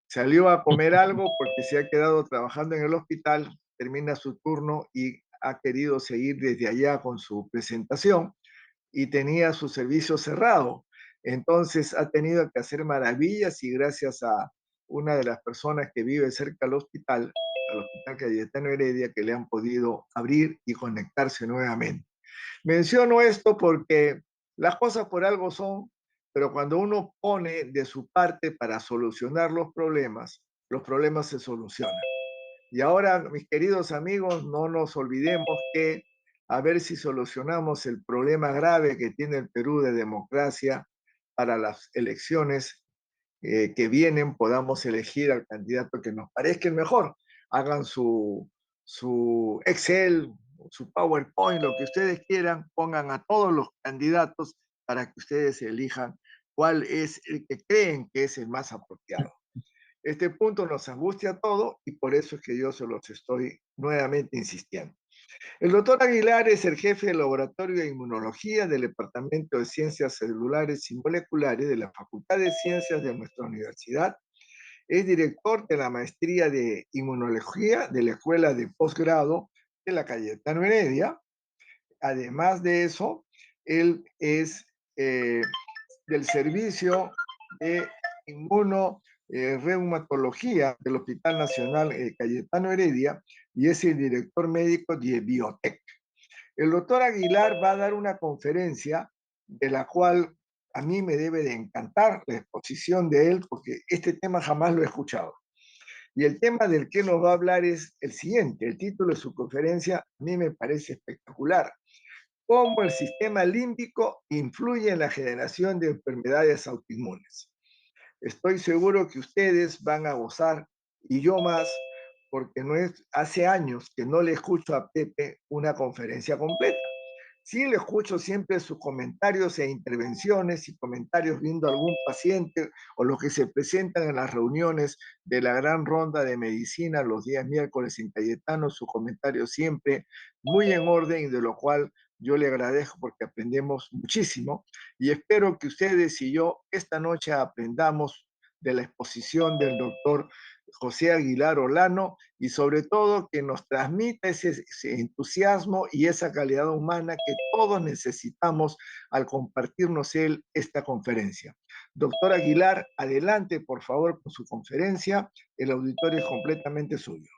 salió a comer algo porque se ha quedado trabajando en el hospital, termina su turno y ha querido seguir desde allá con su presentación y tenía su servicio cerrado. Entonces ha tenido que hacer maravillas y gracias a una de las personas que vive cerca al Hospital Cayetano Heredia, que le han podido abrir y conectarse nuevamente. Menciono esto porque las cosas por algo son, pero cuando uno pone de su parte para solucionar los problemas se solucionan. Y ahora, mis queridos amigos, no nos olvidemos que a ver si solucionamos el problema grave que tiene el Perú de democracia para las elecciones que vienen, podamos elegir al candidato que nos parezca el mejor. Hagan su Excel, su PowerPoint, lo que ustedes quieran, pongan a todos los candidatos para que ustedes elijan cuál es el que creen que es el más apropiado. Este punto nos angustia a todos y por eso es que yo se los estoy nuevamente insistiendo. El doctor Aguilar es el jefe del Laboratorio de Inmunología del Departamento de Ciencias Celulares y Moleculares de la Facultad de Ciencias de nuestra universidad. Es director de la Maestría de Inmunología de la Escuela de Posgrado de la Cayetano Heredia. Además de eso, él es del Servicio de Inmunoreumatología del Hospital Nacional Cayetano Heredia y es el director médico de Biotech. El doctor Aguilar va a dar una conferencia de la cual a mí me debe de encantar la exposición de él porque este tema jamás lo he escuchado. Y el tema del que nos va a hablar es el siguiente. El título de su conferencia a mí me parece espectacular. Cómo el sistema límbico influye en la generación de enfermedades autoinmunes. Estoy seguro que ustedes van a gozar y yo más, porque no es hace años que no le escucho a Pepe una conferencia completa. Sí, le escucho siempre sus comentarios e intervenciones y comentarios viendo algún paciente o los que se presentan en las reuniones de la gran ronda de medicina los días miércoles en Cayetano, sus comentarios siempre muy en orden y de lo cual yo le agradezco porque aprendemos muchísimo y espero que ustedes y yo esta noche aprendamos de la exposición del doctor José Aguilar Olano y sobre todo que nos transmita ese entusiasmo y esa calidad humana que todos necesitamos al compartirnos él esta conferencia. Doctor Aguilar, adelante por favor con su conferencia. El auditorio es completamente suyo.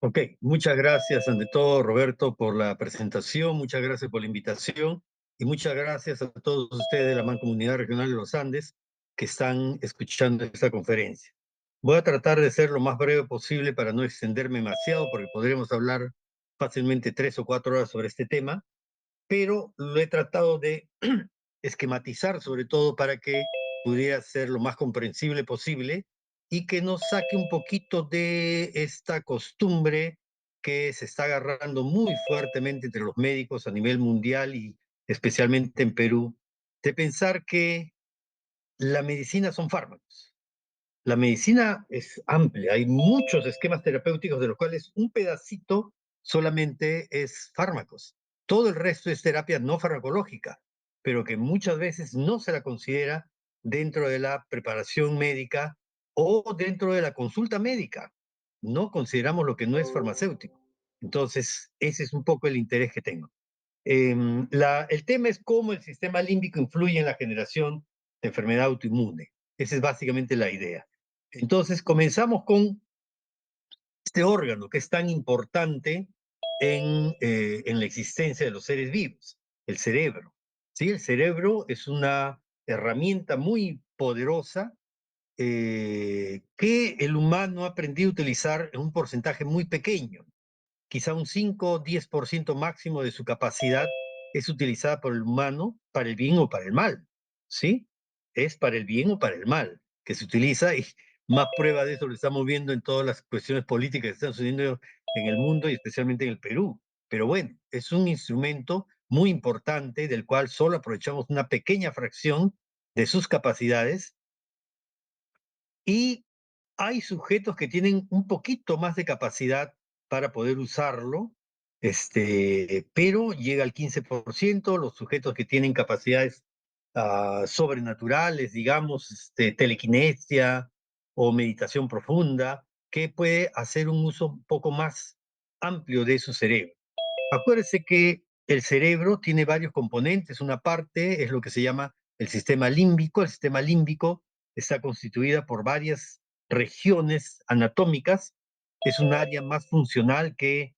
Ok, muchas gracias ante todo, Roberto, por la presentación, muchas gracias por la invitación y muchas gracias a todos ustedes de la Mancomunidad Regional de los Andes que están escuchando esta conferencia. Voy a tratar de ser lo más breve posible para no extenderme demasiado porque podremos hablar fácilmente 3 o 4 horas sobre este tema, pero lo he tratado de esquematizar sobre todo para que pudiera ser lo más comprensible posible y que nos saque un poquito de esta costumbre que se está agarrando muy fuertemente entre los médicos a nivel mundial y especialmente en Perú, de pensar que la medicina son fármacos. La medicina es amplia, hay muchos esquemas terapéuticos de los cuales un pedacito solamente es fármacos. Todo el resto es terapia no farmacológica, pero que muchas veces no se la considera dentro de la preparación médica o dentro de la consulta médica. No consideramos lo que no es farmacéutico. Entonces, ese es un poco el interés que tengo. El tema es cómo el sistema límbico influye en la generación de enfermedad autoinmune. Esa es básicamente la idea. Entonces, comenzamos con este órgano que es tan importante en la existencia de los seres vivos, el cerebro. ¿Sí? El cerebro es una herramienta muy poderosa que el humano ha aprendido a utilizar en un porcentaje muy pequeño. Quizá un 5 o 10% máximo de su capacidad es utilizada por el humano para el bien o para el mal, ¿sí? Es para el bien o para el mal que se utiliza y más prueba de eso lo estamos viendo en todas las cuestiones políticas que están sucediendo en el mundo y especialmente en el Perú. Pero bueno, es un instrumento muy importante del cual solo aprovechamos una pequeña fracción de sus capacidades y hay sujetos que tienen un poquito más de capacidad para poder usarlo, pero llega al 15%, los sujetos que tienen capacidades sobrenaturales, digamos, telequinesia o meditación profunda, que puede hacer un uso un poco más amplio de su cerebro. Acuérdese que el cerebro tiene varios componentes. Una parte es lo que se llama el sistema límbico. El sistema límbico está constituida por varias regiones anatómicas. Es un área más funcional que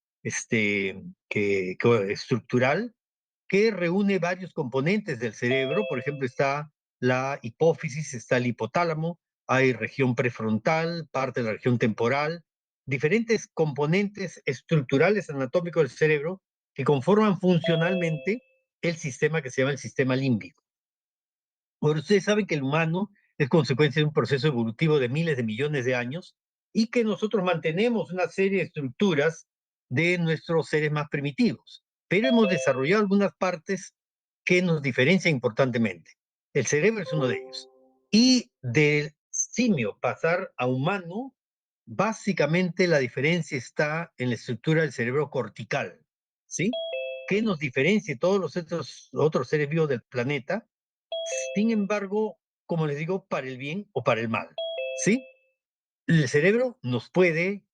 estructural, que reúne varios componentes del cerebro. Por ejemplo, está la hipófisis, está el hipotálamo, hay región prefrontal, parte de la región temporal, diferentes componentes estructurales anatómicos del cerebro que conforman funcionalmente el sistema que se llama el sistema límbico. Bueno, ustedes saben que el humano es consecuencia de un proceso evolutivo de miles de millones de años y que nosotros mantenemos una serie de estructuras de nuestros seres más primitivos, pero hemos desarrollado algunas partes que nos diferencian importantemente. El cerebro es uno de ellos. Y del simio pasar a humano, básicamente la diferencia está en la estructura del cerebro cortical, ¿sí? Que nos diferencia de todos los otros seres vivos del planeta. Sin embargo, como les digo, para el bien o para el mal, ¿sí? El cerebro nos puede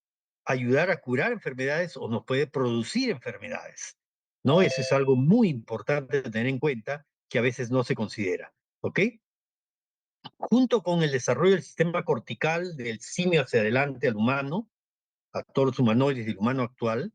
ayudar a curar enfermedades o nos puede producir enfermedades, ¿no? Eso es algo muy importante de tener en cuenta que a veces no se considera, ¿ok? Junto con el desarrollo del sistema cortical del simio hacia adelante al humano, a todos los humanoides del humano actual,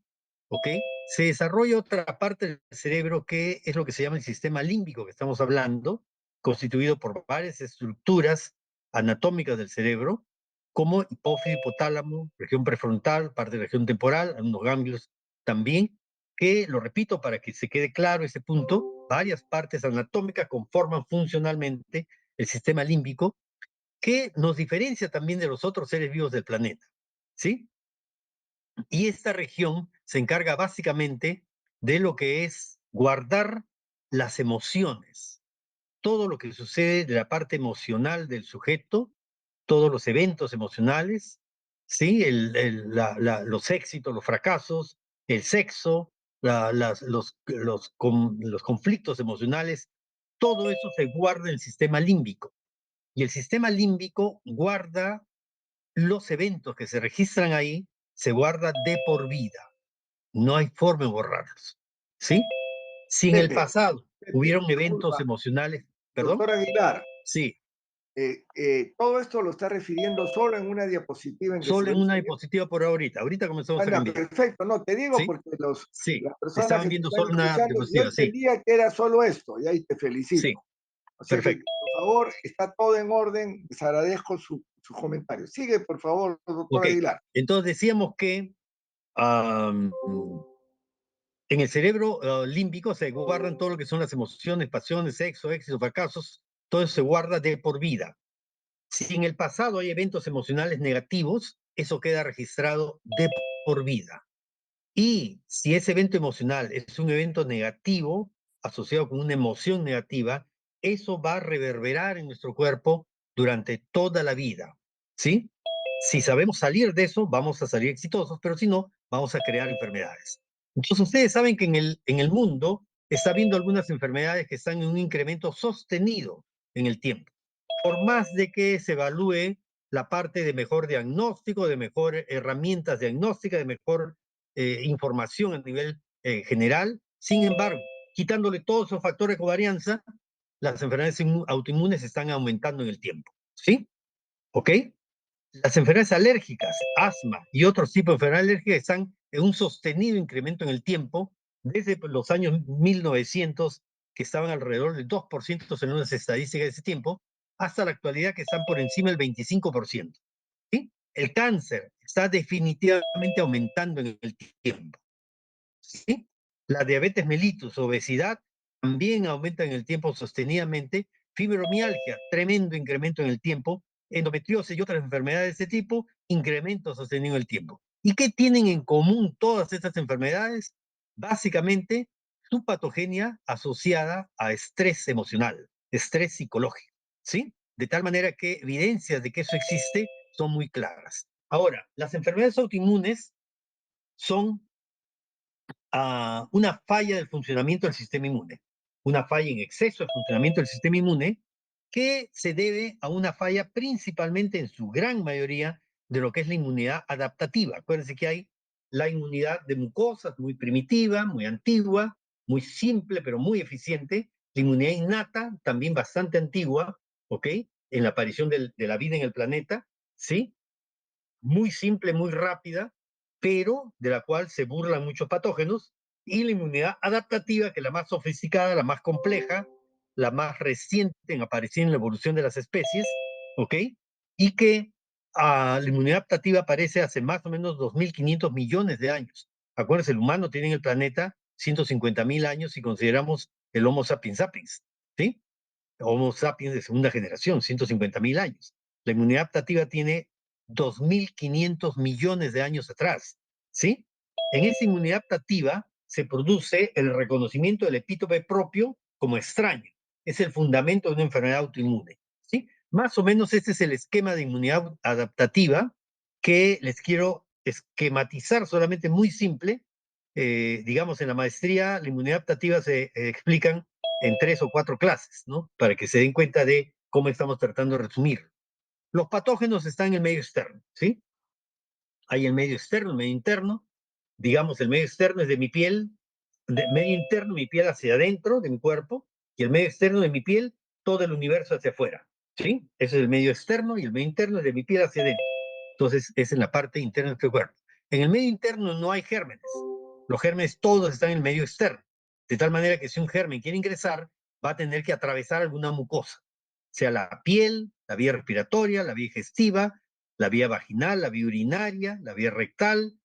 ¿ok? Se desarrolla otra parte del cerebro que es lo que se llama el sistema límbico que estamos hablando, constituido por varias estructuras anatómicas del cerebro, como hipófisis, hipotálamo, región prefrontal, parte de la región temporal, algunos ganglios también, que, lo repito para que se quede claro ese punto, varias partes anatómicas conforman funcionalmente el sistema límbico, que nos diferencia también de los otros seres vivos del planeta, ¿sí? Y esta región se encarga básicamente de lo que es guardar las emociones, todo lo que sucede de la parte emocional del sujeto, todos los eventos emocionales, ¿sí? Los éxitos, los fracasos, el sexo, los conflictos emocionales, todo eso se guarda en el sistema límbico. Y el sistema límbico guarda los eventos que se registran ahí, se guarda de por vida. No hay forma de borrarlos. ¿Sí? Si en el Pepe, pasado Pepe, hubieron eventos disculpa, emocionales, perdón, doctor Aguilar, sí, todo esto lo está refiriendo solo en una diapositiva en que se solo ve en el una cerebro. diapositiva por ahorita. Ahorita comenzamos Ah, a no, cambiar. perfecto, no, te digo ¿Sí? porque Sí. las personas Estaban que te viendo están solo una escuchando, yo diapositiva, sí. entendía que era solo esto, y ahí te felicito. Sí, O sea que, perfecto. por favor, está todo en orden, les agradezco sus comentarios. Sigue, por favor, doctor Ok. Aguilar. Entonces decíamos que am, en el cerebro límbico se guardan todo lo que son las emociones, pasiones, sexo, éxitos, fracasos. Todo eso se guarda de por vida. Si en el pasado hay eventos emocionales negativos, eso queda registrado de por vida. Y si ese evento emocional es un evento negativo, asociado con una emoción negativa, eso va a reverberar en nuestro cuerpo durante toda la vida. ¿Sí? Si sabemos salir de eso, vamos a salir exitosos, pero si no, vamos a crear enfermedades. Entonces, ustedes saben que en el mundo está habiendo algunas enfermedades que están en un incremento sostenido en el tiempo. Por más de que se evalúe la parte de mejor diagnóstico, de mejor herramientas diagnósticas, de mejor información a nivel general. Sin embargo, quitándole todos esos factores de covarianza, las enfermedades autoinmunes están aumentando en el tiempo. ¿Sí? ¿Ok? Las enfermedades alérgicas, asma y otros tipos de enfermedades alérgicas están en un sostenido incremento en el tiempo desde los años 1900, que estaban alrededor del 2% según las estadísticas de ese tiempo, hasta la actualidad que están por encima del 25%. ¿Sí? El cáncer está definitivamente aumentando en el tiempo. ¿Sí? La diabetes mellitus, obesidad, también aumenta en el tiempo sostenidamente. Fibromialgia, tremendo incremento en el tiempo. Endometriosis y otras enfermedades de ese tipo, incremento sostenido en el tiempo. ¿Y qué tienen en común todas estas enfermedades? Básicamente, su patogenia asociada a estrés emocional, estrés psicológico, ¿sí? De tal manera que evidencias de que eso existe son muy claras. Ahora, las enfermedades autoinmunes son una falla del funcionamiento del sistema inmune. una falla en exceso de funcionamiento del sistema inmune, que se debe a una falla principalmente en su gran mayoría de lo que es la inmunidad adaptativa. Acuérdense que hay la inmunidad de mucosas, muy primitiva, muy antigua, muy simple, pero muy eficiente. La inmunidad innata, también bastante antigua, ¿ok? En la aparición de la vida en el planeta, ¿sí? Muy simple, muy rápida, pero de la cual se burlan muchos patógenos, y la inmunidad adaptativa, que es la más sofisticada, la más compleja, la más reciente en aparecer en la evolución de las especies, ¿ok? Y que la inmunidad adaptativa aparece hace más o menos 2.500 millones de años. Acuérdense, el humano tiene en el planeta 150.000 años si consideramos el Homo sapiens sapiens, ¿sí? Homo sapiens de segunda generación, 150.000 años. La inmunidad adaptativa tiene 2.500 millones de años atrás, ¿sí? En esa inmunidad adaptativa se produce el reconocimiento del epítope propio como extraño. Es el fundamento de una enfermedad autoinmune, ¿sí? Más o menos este es el esquema de inmunidad adaptativa que les quiero esquematizar solamente muy simple. Digamos, en la maestría, la inmunidad adaptativa se explican en 3 o 4 clases, ¿no? Para que se den cuenta de cómo estamos tratando de resumir. Los patógenos están en el medio externo, ¿sí? Hay el medio externo, el medio interno. Digamos, el medio externo es de mi piel, de medio interno, mi piel hacia adentro de mi cuerpo, y el medio externo de mi piel, todo el universo hacia afuera, ¿sí? Ese es el medio externo, y el medio interno es de mi piel hacia adentro. Entonces, es en la parte interna de nuestro cuerpo. En el medio interno no hay gérmenes. Los gérmenes todos están en el medio externo. De tal manera que si un germen quiere ingresar, va a tener que atravesar alguna mucosa, sea la piel, la vía respiratoria, la vía digestiva, la vía vaginal, la vía urinaria, la vía rectal,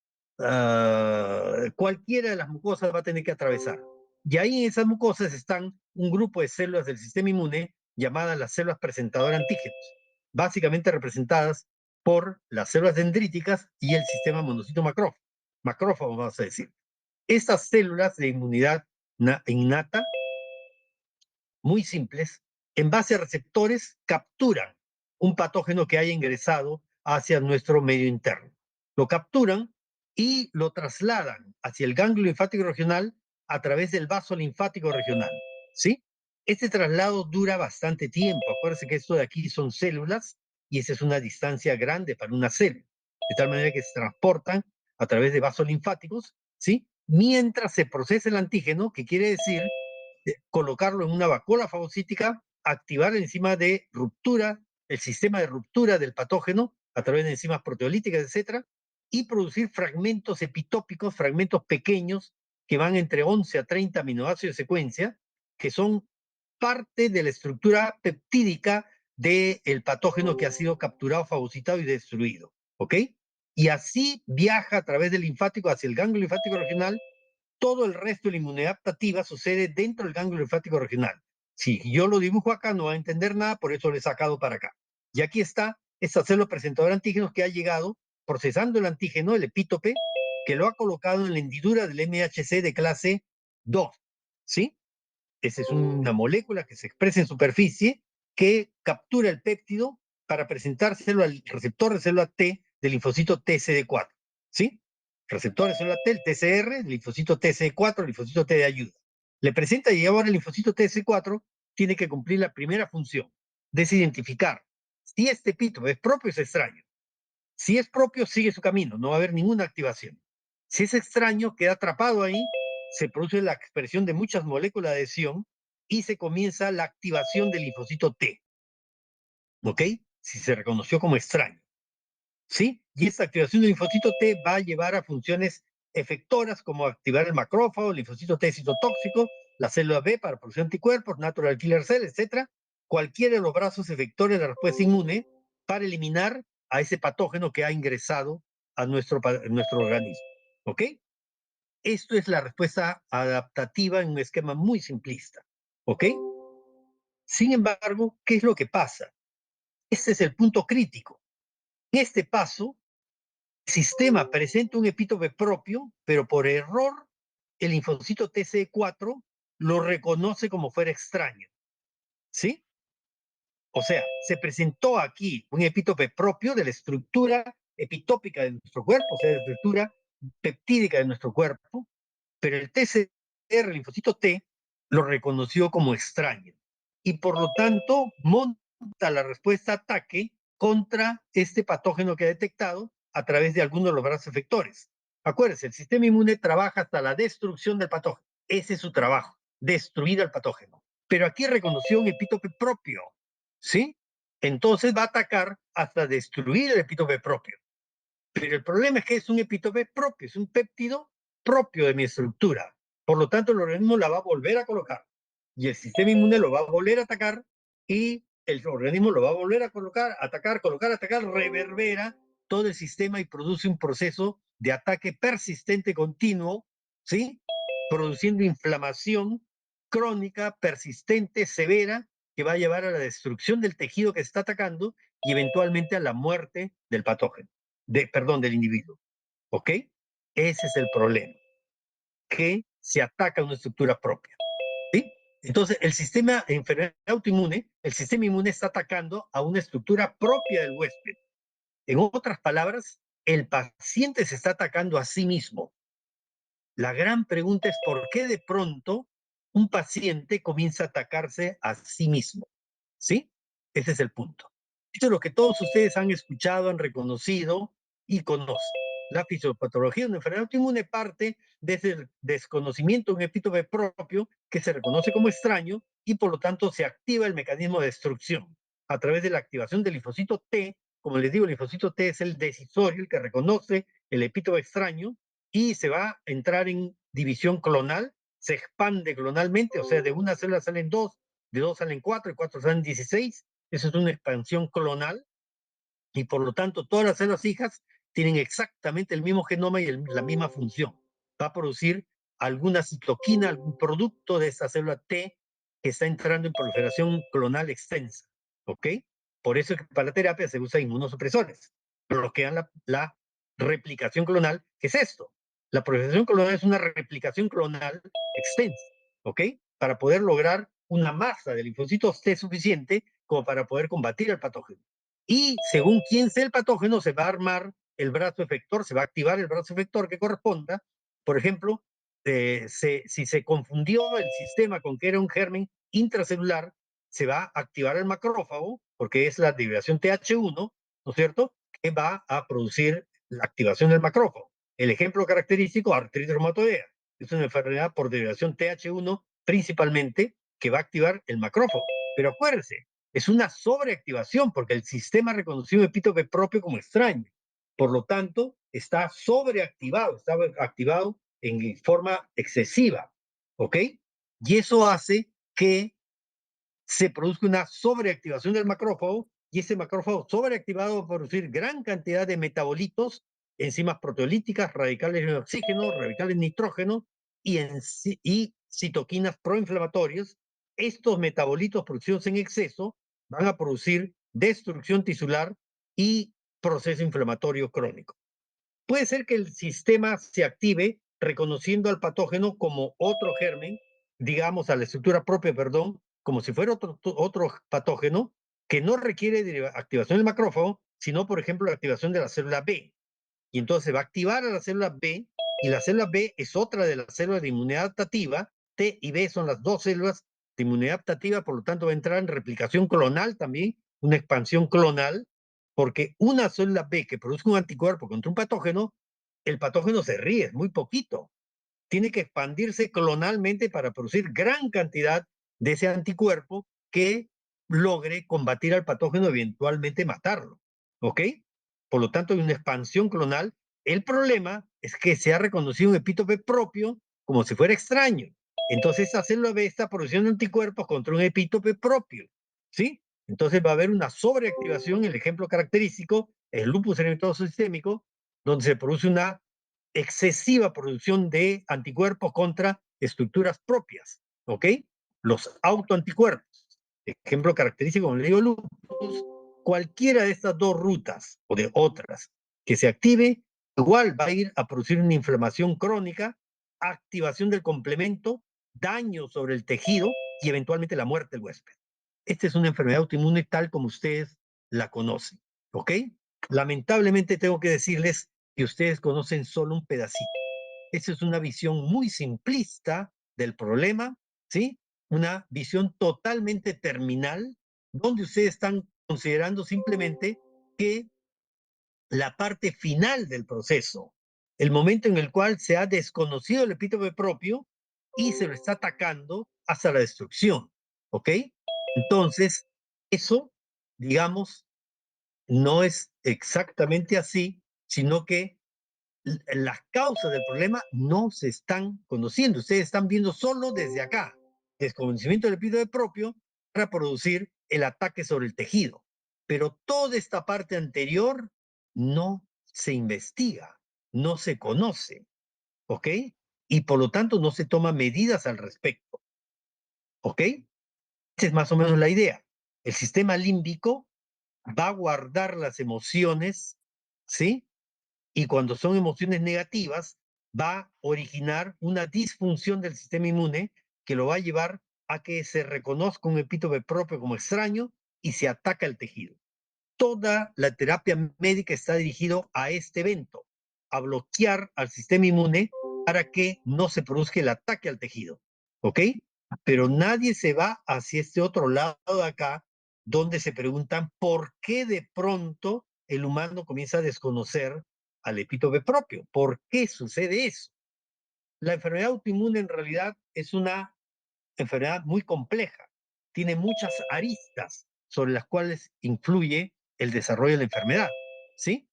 cualquiera de las mucosas va a tener que atravesar. Y ahí en esas mucosas están un grupo de células del sistema inmune llamadas las células presentadoras de antígenos, básicamente representadas por las células dendríticas y el sistema monocito macrófago, vamos a decir. Estas células de inmunidad innata, muy simples, en base a receptores, capturan un patógeno que haya ingresado hacia nuestro medio interno. Lo capturan y lo trasladan hacia el ganglio linfático regional a través del vaso linfático regional, ¿sí? Este traslado dura bastante tiempo. Acuérdense que esto de aquí son células y esa es una distancia grande para una célula, de tal manera que se transportan a través de vasos linfáticos, ¿sí? Mientras se procesa el antígeno, que quiere decir colocarlo en una vacuola fagocítica, activar la enzima de ruptura, el sistema de ruptura del patógeno a través de enzimas proteolíticas, etcétera, y producir fragmentos epitópicos, fragmentos pequeños que van entre 11 a 30 aminoácidos de secuencia, que son parte de la estructura peptídica del patógeno que ha sido capturado, fagocitado y destruido. ¿Ok? Y así viaja a través del linfático hacia el ganglio linfático regional. Todo el resto de la inmunidad adaptativa sucede dentro del ganglio linfático regional. Si yo lo dibujo acá, no va a entender nada, por eso lo he sacado para acá. Y aquí está esta célula presentadora de antígenos que ha llegado procesando el antígeno, el epítope, que lo ha colocado en la hendidura del MHC de clase 2. ¿Sí? Esa es una molécula que se expresa en superficie que captura el péptido para presentárselo al receptor de célula T del linfocito TCD4. ¿Sí? Receptor de célula T, el TCR, el linfocito TCD4, el linfocito T de ayuda. Le presenta y ahora el linfocito TCD4 tiene que cumplir la primera función, desidentificar si este epítope es propio o es extraño. Si es propio, sigue su camino, no va a haber ninguna activación. Si es extraño, queda atrapado ahí, se produce la expresión de muchas moléculas de adhesión y se comienza la activación del linfocito T. ¿Ok? Si se reconoció como extraño. ¿Sí? Y esta activación del linfocito T va a llevar a funciones efectoras como activar el macrófago, el linfocito T citotóxico, la célula B para producir anticuerpos, natural killer cell, etc. Cualquiera de los brazos efectores de la respuesta inmune para eliminar a ese patógeno que ha ingresado a nuestro organismo. ¿Ok? Esto es la respuesta adaptativa en un esquema muy simplista. ¿Ok? Sin embargo, ¿qué es lo que pasa? Este es el punto crítico. En este paso, el sistema presenta un epítope propio, pero por error el linfocito TCE4 lo reconoce como fuera extraño. ¿Sí? O sea, se presentó aquí un epítope propio de la estructura epitópica de nuestro cuerpo, o sea, de la estructura peptídica de nuestro cuerpo, pero el TCR, el linfocito T, lo reconoció como extraño y por lo tanto monta la respuesta ataque contra este patógeno que ha detectado a través de algunos de los brazos efectores. Acuérdense, el sistema inmune trabaja hasta la destrucción del patógeno. Ese es su trabajo, destruir al patógeno. Pero aquí reconoció un epítope propio, ¿sí? Entonces va a atacar hasta destruir el epítope propio. Pero el problema es que es un epítope propio, es un péptido propio de mi estructura. Por lo tanto, el organismo la va a volver a colocar y el sistema inmune lo va a volver a atacar y el organismo lo va a volver a colocar, atacar, colocar, atacar, reverbera todo el sistema y produce un proceso de ataque persistente continuo, ¿sí? Produciendo inflamación crónica, persistente, severa, que va a llevar a la destrucción del tejido que se está atacando y eventualmente a la muerte del patógeno perdón, del individuo. ¿Ok? Ese es el problema, que se ataca una estructura propia. ¿Sí? Entonces, el sistema de enfermedad autoinmune, el sistema inmune está atacando a una estructura propia del huésped. En otras palabras, el paciente se está atacando a sí mismo. La gran pregunta es por qué de pronto un paciente comienza a atacarse a sí mismo. ¿Sí? Ese es el punto. Esto es lo que todos ustedes han escuchado, han reconocido y conocen. La fisiopatología de una enfermedad autoinmune parte desde el desconocimiento de un epítope propio que se reconoce como extraño y por lo tanto se activa el mecanismo de destrucción a través de la activación del linfocito T. Como les digo, el linfocito T es el decisorio, el que reconoce el epítope extraño y se va a entrar en división clonal, se expande clonalmente, o sea, de una célula salen dos, de dos salen cuatro, de cuatro salen 16. Eso es una expansión clonal y por lo tanto todas las células hijas tienen exactamente el mismo genoma y la misma función. Va a producir alguna citoquina, algún producto de esa célula T que está entrando en proliferación clonal extensa. ¿Ok? Por eso es que para la terapia se usa inmunosupresores. Bloquean la replicación clonal. ¿Qué es esto? La proliferación clonal es una replicación clonal extensa. ¿Ok? Para poder lograr una masa de linfocitos T suficiente como para poder combatir el patógeno. Y según quién sea el patógeno, se va a armar el brazo efector, se va a activar el brazo efector que corresponda. Por ejemplo, si se confundió el sistema con que era un germen intracelular, se va a activar el macrófago, porque es la degradación TH1, ¿no es cierto?, que va a producir la activación del macrófago. El ejemplo característico, artritis reumatoidea. Es una enfermedad por degradación TH1 principalmente que va a activar el macrófago. Pero acuérdense, es una sobreactivación porque el sistema reconoció un epítope propio como extraño. Por lo tanto, está sobreactivado, está activado en forma excesiva. ¿Ok? Y eso hace que se produzca una sobreactivación del macrófago y ese macrófago sobreactivado va a producir gran cantidad de metabolitos, enzimas proteolíticas, radicales de oxígeno, radicales de nitrógeno y citoquinas proinflamatorias. Estos metabolitos producidos en exceso van a producir destrucción tisular y proceso inflamatorio crónico. Puede ser que el sistema se active reconociendo al patógeno como otro germen, digamos a la estructura propia, perdón, como si fuera otro patógeno que no requiere de activación del macrófago, sino, por ejemplo, la activación de la célula B. Y entonces va a activar a la célula B, y la célula B es otra de las células de inmunidad adaptativa. T y B son las dos células de inmunidad adaptativa, por lo tanto va a entrar en replicación clonal también, una expansión clonal, porque una célula B que produzca un anticuerpo contra un patógeno, el patógeno se ríe, es muy poquito. Tiene que expandirse clonalmente para producir gran cantidad de ese anticuerpo que logre combatir al patógeno, eventualmente matarlo. ¿Ok? Por lo tanto, hay una expansión clonal. El problema es que se ha reconocido un epítope propio como si fuera extraño. Entonces, esa célula B está produciendo anticuerpos contra un epítope propio. ¿Sí? Entonces va a haber una sobreactivación. El ejemplo característico es el lupus eritematoso sistémico, donde se produce una excesiva producción de anticuerpos contra estructuras propias. ¿Ok? Los autoanticuerpos. Ejemplo característico, como le digo, lupus, cualquiera de estas dos rutas o de otras que se active, igual va a ir a producir una inflamación crónica, activación del complemento, daño sobre el tejido y eventualmente la muerte del huésped. Esta es una enfermedad autoinmune tal como ustedes la conocen. ¿Ok? Lamentablemente tengo que decirles que ustedes conocen solo un pedacito. Esa es una visión muy simplista del problema ¿sí? Una visión totalmente terminal, donde ustedes están considerando simplemente que la parte final del proceso, el momento en el cual se ha desconocido el epítope propio y se lo está atacando hasta la destrucción, ¿ok? Entonces, eso, digamos, no es exactamente así, sino que las causas del problema no se están conociendo. Ustedes están viendo solo desde acá, desconocimiento del epítope propio para producir el ataque sobre el tejido. Pero toda esta parte anterior no se investiga, no se conoce, ¿ok? Y por lo tanto no se toman medidas al respecto, ¿ok? Esa es más o menos la idea. El sistema límbico va a guardar las emociones, ¿sí? Y cuando son emociones negativas, va a originar una disfunción del sistema inmune que lo va a llevar a que se reconozca un epítope propio como extraño y se ataca el tejido. Toda la terapia médica está dirigido a este evento, a bloquear al sistema inmune para que no se produzca el ataque al tejido. ¿Ok? Pero nadie se va hacia este otro lado de acá, donde se preguntan por qué de pronto el humano comienza a desconocer al epítope propio. ¿Por qué sucede eso? La enfermedad autoinmune en realidad es una enfermedad muy compleja. Tiene muchas aristas sobre las cuales influye el desarrollo de la enfermedad. ¿Sí?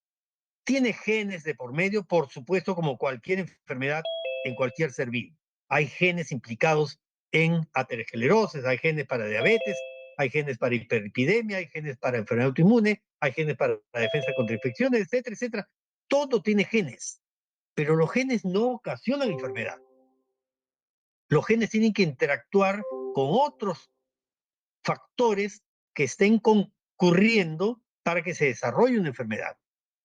Tiene genes de por medio, por supuesto, como cualquier enfermedad en cualquier ser vivo. Hay genes implicados en aterosclerosis, hay genes para diabetes, hay genes para hiperlipidemia, hay genes para enfermedad autoinmune, hay genes para la defensa contra infecciones, etcétera, etcétera. Todo tiene genes, pero los genes no ocasionan enfermedad. Los genes tienen que interactuar con otros factores que estén concurriendo para que se desarrolle una enfermedad.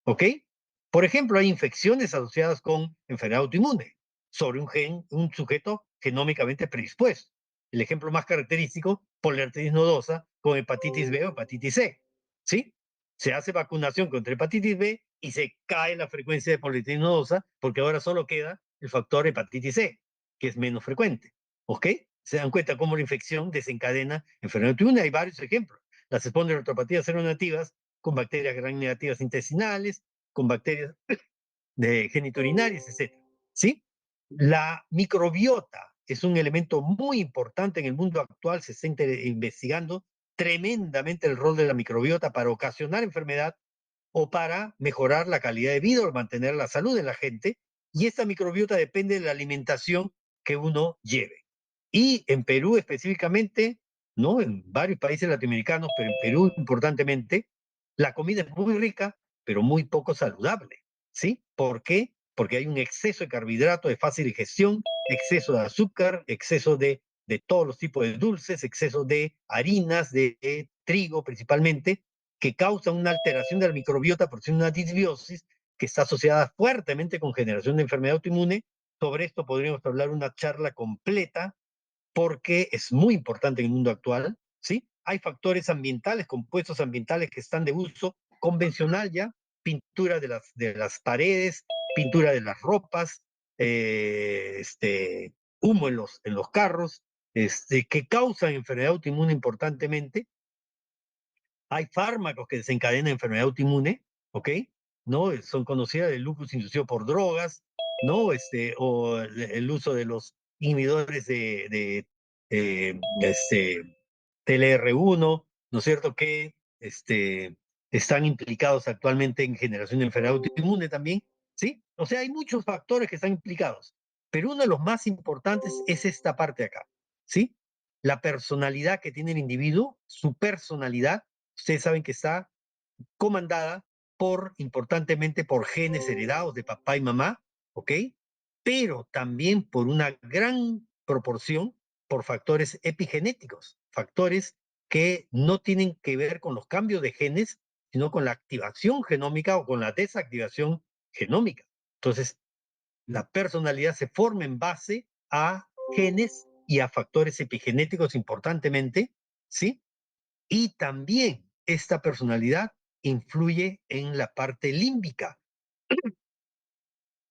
¿Ok? Por ejemplo, hay infecciones asociadas con enfermedad autoinmune sobre un sujeto genómicamente predispuesto. El ejemplo más característico, poliarteritis nodosa con hepatitis B o hepatitis C. ¿Sí? Se hace vacunación contra hepatitis B y se cae la frecuencia de poliarteritis nodosa porque ahora solo queda el factor hepatitis C, que es menos frecuente. ¿Ok? Se dan cuenta cómo la infección desencadena enfermedad autoinmune. Hay varios ejemplos. Las espondiloartropatías seronegativas con bacterias gram negativas intestinales, con bacterias de genitourinarias, etc. ¿Sí? La microbiota es un elemento muy importante en el mundo actual. Se está investigando tremendamente el rol de la microbiota para ocasionar enfermedad o para mejorar la calidad de vida o mantener la salud de la gente. Y esta microbiota depende de la alimentación que uno lleve. Y en Perú específicamente, ¿no? En varios países latinoamericanos, pero en Perú importantemente, la comida es muy rica, pero muy poco saludable. ¿Sí? ¿Por qué? Porque hay un exceso de carbohidratos de fácil digestión, exceso de azúcar, exceso de todos los tipos de dulces, exceso de harinas, de trigo principalmente, que causan una alteración de la microbiota, por una disbiosis que está asociada fuertemente con generación de enfermedad autoinmune. Sobre esto podríamos hablar una charla completa porque es muy importante en el mundo actual, ¿sí? Hay factores ambientales, compuestos ambientales que están de uso convencional ya, pintura de las paredes, pintura de las ropas, humo en los carros, que causan enfermedad autoinmune importantemente. Hay fármacos que desencadenan enfermedad autoinmune, ¿ok? ¿No? Son conocidas el lupus inducido por drogas, ¿no? O el uso de los inhibidores TLR1, ¿no es cierto? Que están implicados actualmente en generación de enfermedad autoinmune también, ¿sí? O sea, hay muchos factores que están implicados, pero uno de los más importantes es esta parte de acá, ¿sí? La personalidad que tiene el individuo, su personalidad, ustedes saben que está comandada importantemente, por genes heredados de papá y mamá, ¿ok? Pero también por una gran proporción por factores epigenéticos, factores que no tienen que ver con los cambios de genes, sino con la activación genómica o con la desactivación genómica. Entonces, la personalidad se forma en base a genes y a factores epigenéticos importantemente, ¿sí? Y también esta personalidad influye en la parte límbica,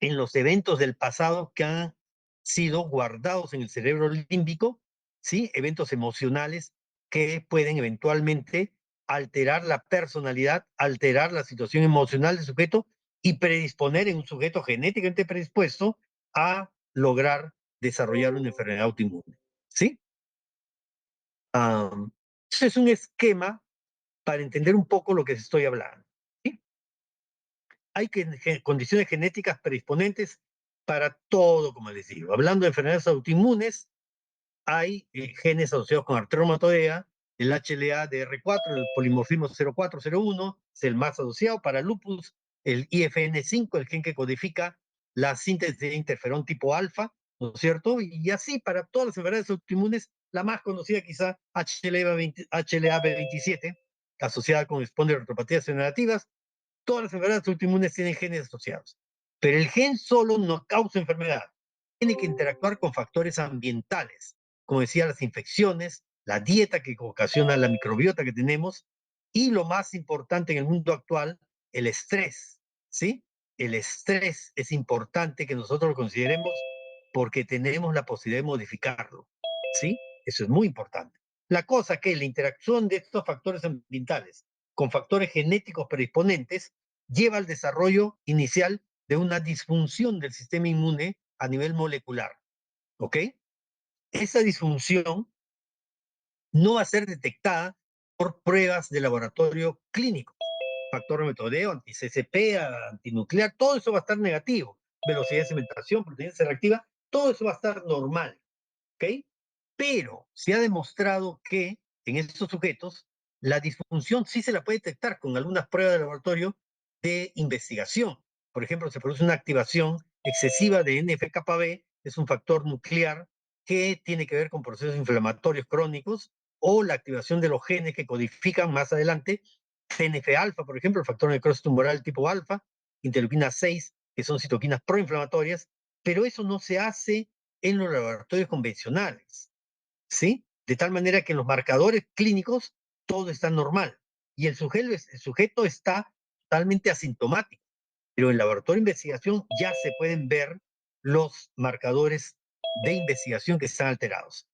en los eventos del pasado que han sido guardados en el cerebro límbico ¿sí? Eventos emocionales que pueden eventualmente alterar la personalidad, alterar la situación emocional del sujeto y predisponer en un sujeto genéticamente predispuesto a lograr desarrollar una enfermedad autoinmune, ¿sí? Ese es un esquema para entender un poco lo que estoy hablando, ¿sí? Hay condiciones genéticas predisponentes para todo, como les digo. Hablando de enfermedades autoinmunes, hay genes asociados con artritis reumatoidea, el HLA-DR4, el polimorfismo 0401, es el más asociado para lupus, el IFN5, el gen que codifica la síntesis de interferón tipo alfa, ¿no es cierto? Y así para todas las enfermedades autoinmunes, la más conocida quizá HLA-B27, asociada con espondiloartropatías degenerativas. Todas las enfermedades autoinmunes tienen genes asociados, pero el gen solo no causa enfermedad. Tiene que interactuar con factores ambientales, como decía, las infecciones, la dieta que ocasiona la microbiota que tenemos y lo más importante en el mundo actual, el estrés, ¿sí? El estrés es importante que nosotros lo consideremos porque tenemos la posibilidad de modificarlo, ¿sí? Eso es muy importante. La cosa que la interacción de estos factores ambientales con factores genéticos predisponentes lleva al desarrollo inicial de una disfunción del sistema inmune a nivel molecular, ¿ok? Esa disfunción no va a ser detectada por pruebas de laboratorio clínico. Factor metodeo, anti-CCP, antinuclear, todo eso va a estar negativo. Velocidad de cementación, proteína C reactiva, todo eso va a estar normal, ¿ok? Pero se ha demostrado que en estos sujetos la disfunción sí se la puede detectar con algunas pruebas de laboratorio de investigación. Por ejemplo, se produce una activación excesiva de NF-κB, es un factor nuclear que tiene que ver con procesos inflamatorios crónicos, o la activación de los genes que codifican más adelante TNF-alfa, por ejemplo, el factor de necrosis tumoral tipo alfa, interleuquina 6, que son citoquinas proinflamatorias, pero eso no se hace en los laboratorios convencionales, ¿sí? De tal manera que en los marcadores clínicos todo está normal y el sujeto está totalmente asintomático, pero en el laboratorio de investigación ya se pueden ver los marcadores de investigación que están alterados.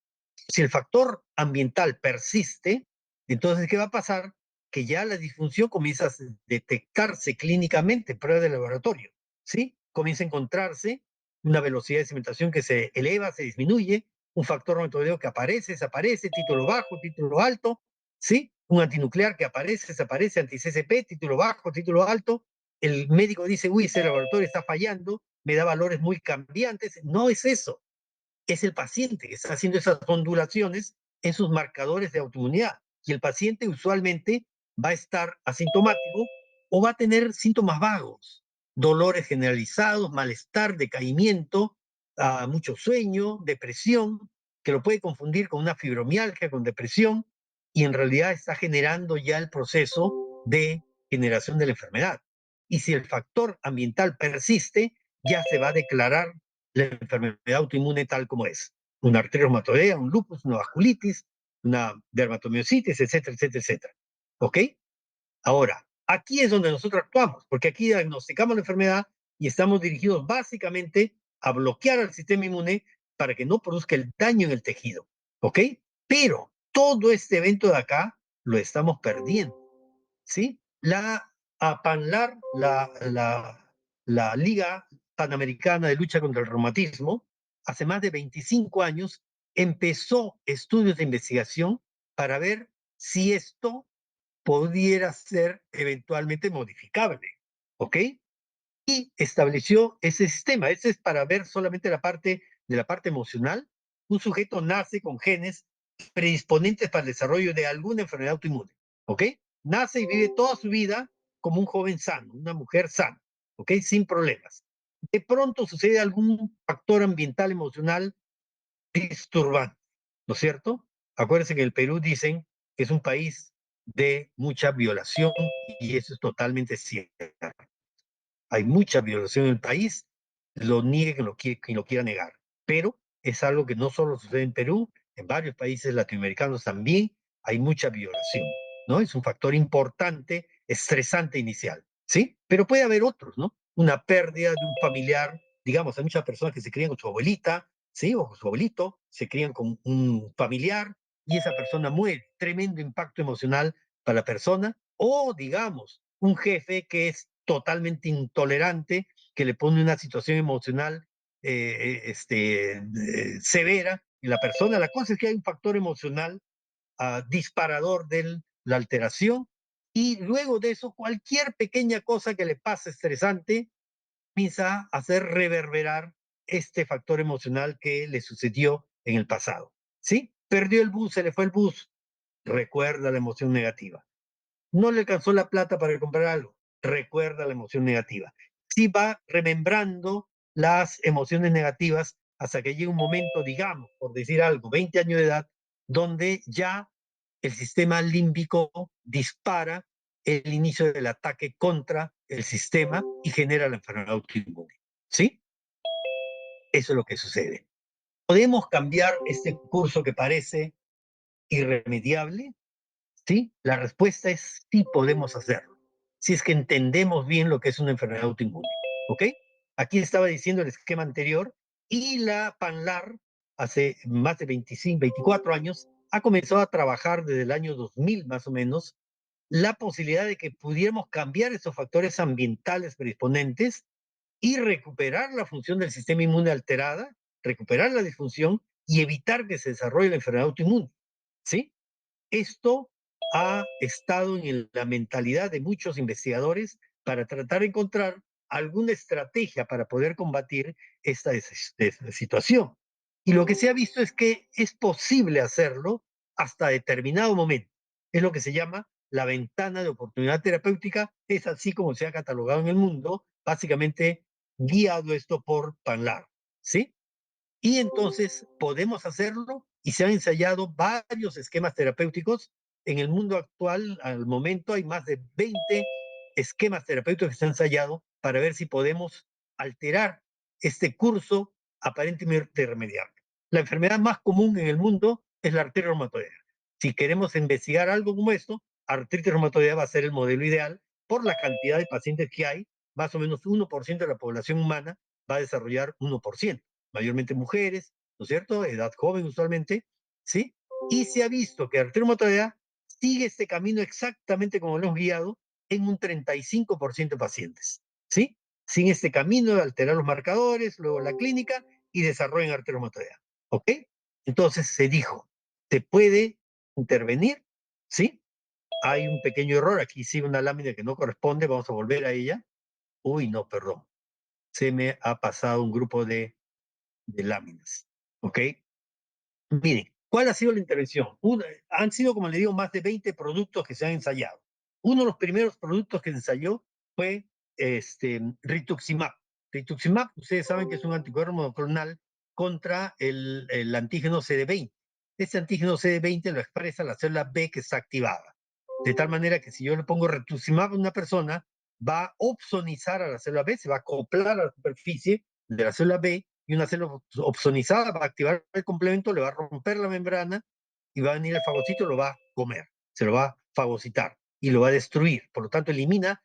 Si el factor ambiental persiste, entonces, ¿qué va a pasar? Que ya la disfunción comienza a detectarse clínicamente en pruebas de laboratorio, ¿sí? Comienza a encontrarse una velocidad de cimentación que se eleva, se disminuye, un factor metodeo que aparece, desaparece, título bajo, título alto, ¿sí? Un antinuclear que aparece, desaparece, anti-CCP, título bajo, título alto. El médico dice, uy, ese laboratorio está fallando, me da valores muy cambiantes. No es eso, es el paciente que está haciendo esas ondulaciones en sus marcadores de autoinmunidad. Y el paciente usualmente va a estar asintomático o va a tener síntomas vagos, dolores generalizados, malestar, decaimiento, mucho sueño, depresión, que lo puede confundir con una fibromialgia, con depresión, y en realidad está generando ya el proceso de generación de la enfermedad. Y si el factor ambiental persiste, ya se va a declarar la enfermedad autoinmune tal como es. Una artritis reumatoidea, un lupus, una vasculitis, una dermatomiositis, etcétera, etcétera, etcétera. ¿Ok? Ahora, aquí es donde nosotros actuamos, porque aquí diagnosticamos la enfermedad y estamos dirigidos básicamente a bloquear al sistema inmune para que no produzca el daño en el tejido. ¿Ok? Pero todo este evento de acá lo estamos perdiendo. ¿Sí? La APANLAR, la Liga Panamericana de Lucha contra el Reumatismo, hace más de 25 años empezó estudios de investigación para ver si esto pudiera ser eventualmente modificable, ¿ok? Y estableció ese sistema. Ese es para ver solamente la parte emocional. Un sujeto nace con genes predisponentes para el desarrollo de alguna enfermedad autoinmune, ¿ok? Nace y vive toda su vida como un joven sano, una mujer sana, ¿ok? Sin problemas. De pronto sucede algún factor ambiental, emocional disturbante, ¿no es cierto? Acuérdense que el Perú dicen que es un país de mucha violación y eso es totalmente cierto. Hay mucha violación en el país, lo niegue quien lo quiera negar. Pero es algo que no solo sucede en Perú, en varios países latinoamericanos también hay mucha violación, ¿no? Es un factor importante, estresante inicial, ¿sí? Pero puede haber otros, ¿no? Una pérdida de un familiar, digamos, hay muchas personas que se crían con su abuelita, ¿sí? O con su abuelito, se crían con un familiar y esa persona muere. Tremendo impacto emocional para la persona. O, digamos, un jefe que es totalmente intolerante, que le pone una situación emocional severa y la persona, la cosa es que hay un factor emocional disparador de la alteración y luego de eso cualquier pequeña cosa que le pase estresante comienza a hacer reverberar este factor emocional que le sucedió en el pasado. ¿Sí? Perdió el bus, se le fue el bus, recuerda la emoción negativa. No le alcanzó la plata para comprar algo, recuerda la emoción negativa. Sí va remembrando las emociones negativas hasta que llega un momento, digamos, por decir algo, 20 años de edad, donde ya el sistema límbico dispara el inicio del ataque contra el sistema y genera la enfermedad autoinmune. ¿Sí? Eso es lo que sucede. ¿Podemos cambiar este curso que parece irremediable? ¿Sí? La respuesta es sí podemos hacerlo, si es que entendemos bien lo que es una enfermedad autoinmune. ¿Ok? Aquí estaba diciendo el esquema anterior y la PANLAR hace más de 25, 24 años ha comenzado a trabajar desde el año 2000 más o menos la posibilidad de que pudiéramos cambiar esos factores ambientales predisponentes y recuperar la función del sistema inmune alterada, recuperar la disfunción y evitar que se desarrolle la enfermedad autoinmune. ¿Sí? Esto ha estado en la mentalidad de muchos investigadores para tratar de encontrar alguna estrategia para poder combatir esta situación. Y lo que se ha visto es que es posible hacerlo hasta determinado momento. Es lo que se llama la ventana de oportunidad terapéutica. Es así como se ha catalogado en el mundo, básicamente guiado esto por Panlar. ¿Sí? Y entonces podemos hacerlo y se han ensayado varios esquemas terapéuticos. En el mundo actual, al momento, hay más de 20 esquemas terapéuticos que se han ensayado para ver si podemos alterar este curso aparentemente irremediable. La enfermedad más común en el mundo es la artritis reumatoidea. Si queremos investigar algo como esto, artritis reumatoidea va a ser el modelo ideal por la cantidad de pacientes que hay. Más o menos 1% de la población humana va a desarrollar 1%, mayormente mujeres, ¿no es cierto? Edad joven usualmente, ¿sí? Y se ha visto que artritis reumatoidea sigue este camino exactamente como lo hemos guiado en un 35% de pacientes, ¿sí? Sin este camino de alterar los marcadores, luego la clínica y desarrollan artritis reumatoidea, ¿ok? Entonces se dijo, se puede intervenir, ¿sí? Hay un pequeño error, aquí sigue una lámina que no corresponde, vamos a volver a ella. Uy, no, perdón. Se me ha pasado un grupo de láminas. ¿Ok? Miren, ¿cuál ha sido la intervención? Han sido, como le digo, más de 20 productos que se han ensayado. Uno de los primeros productos que se ensayó fue rituximab. Rituximab, ustedes saben que es un anticuerpo monoclonal contra el antígeno CD20. Ese antígeno CD20 lo expresa la célula B que está activada. De tal manera que si yo le pongo rituximab a una persona, va a opsonizar a la célula B, se va a acoplar a la superficie de la célula B y una célula opsonizada va a activar el complemento, le va a romper la membrana y va a venir el fagocito y lo va a comer, se lo va a fagocitar y lo va a destruir. Por lo tanto, elimina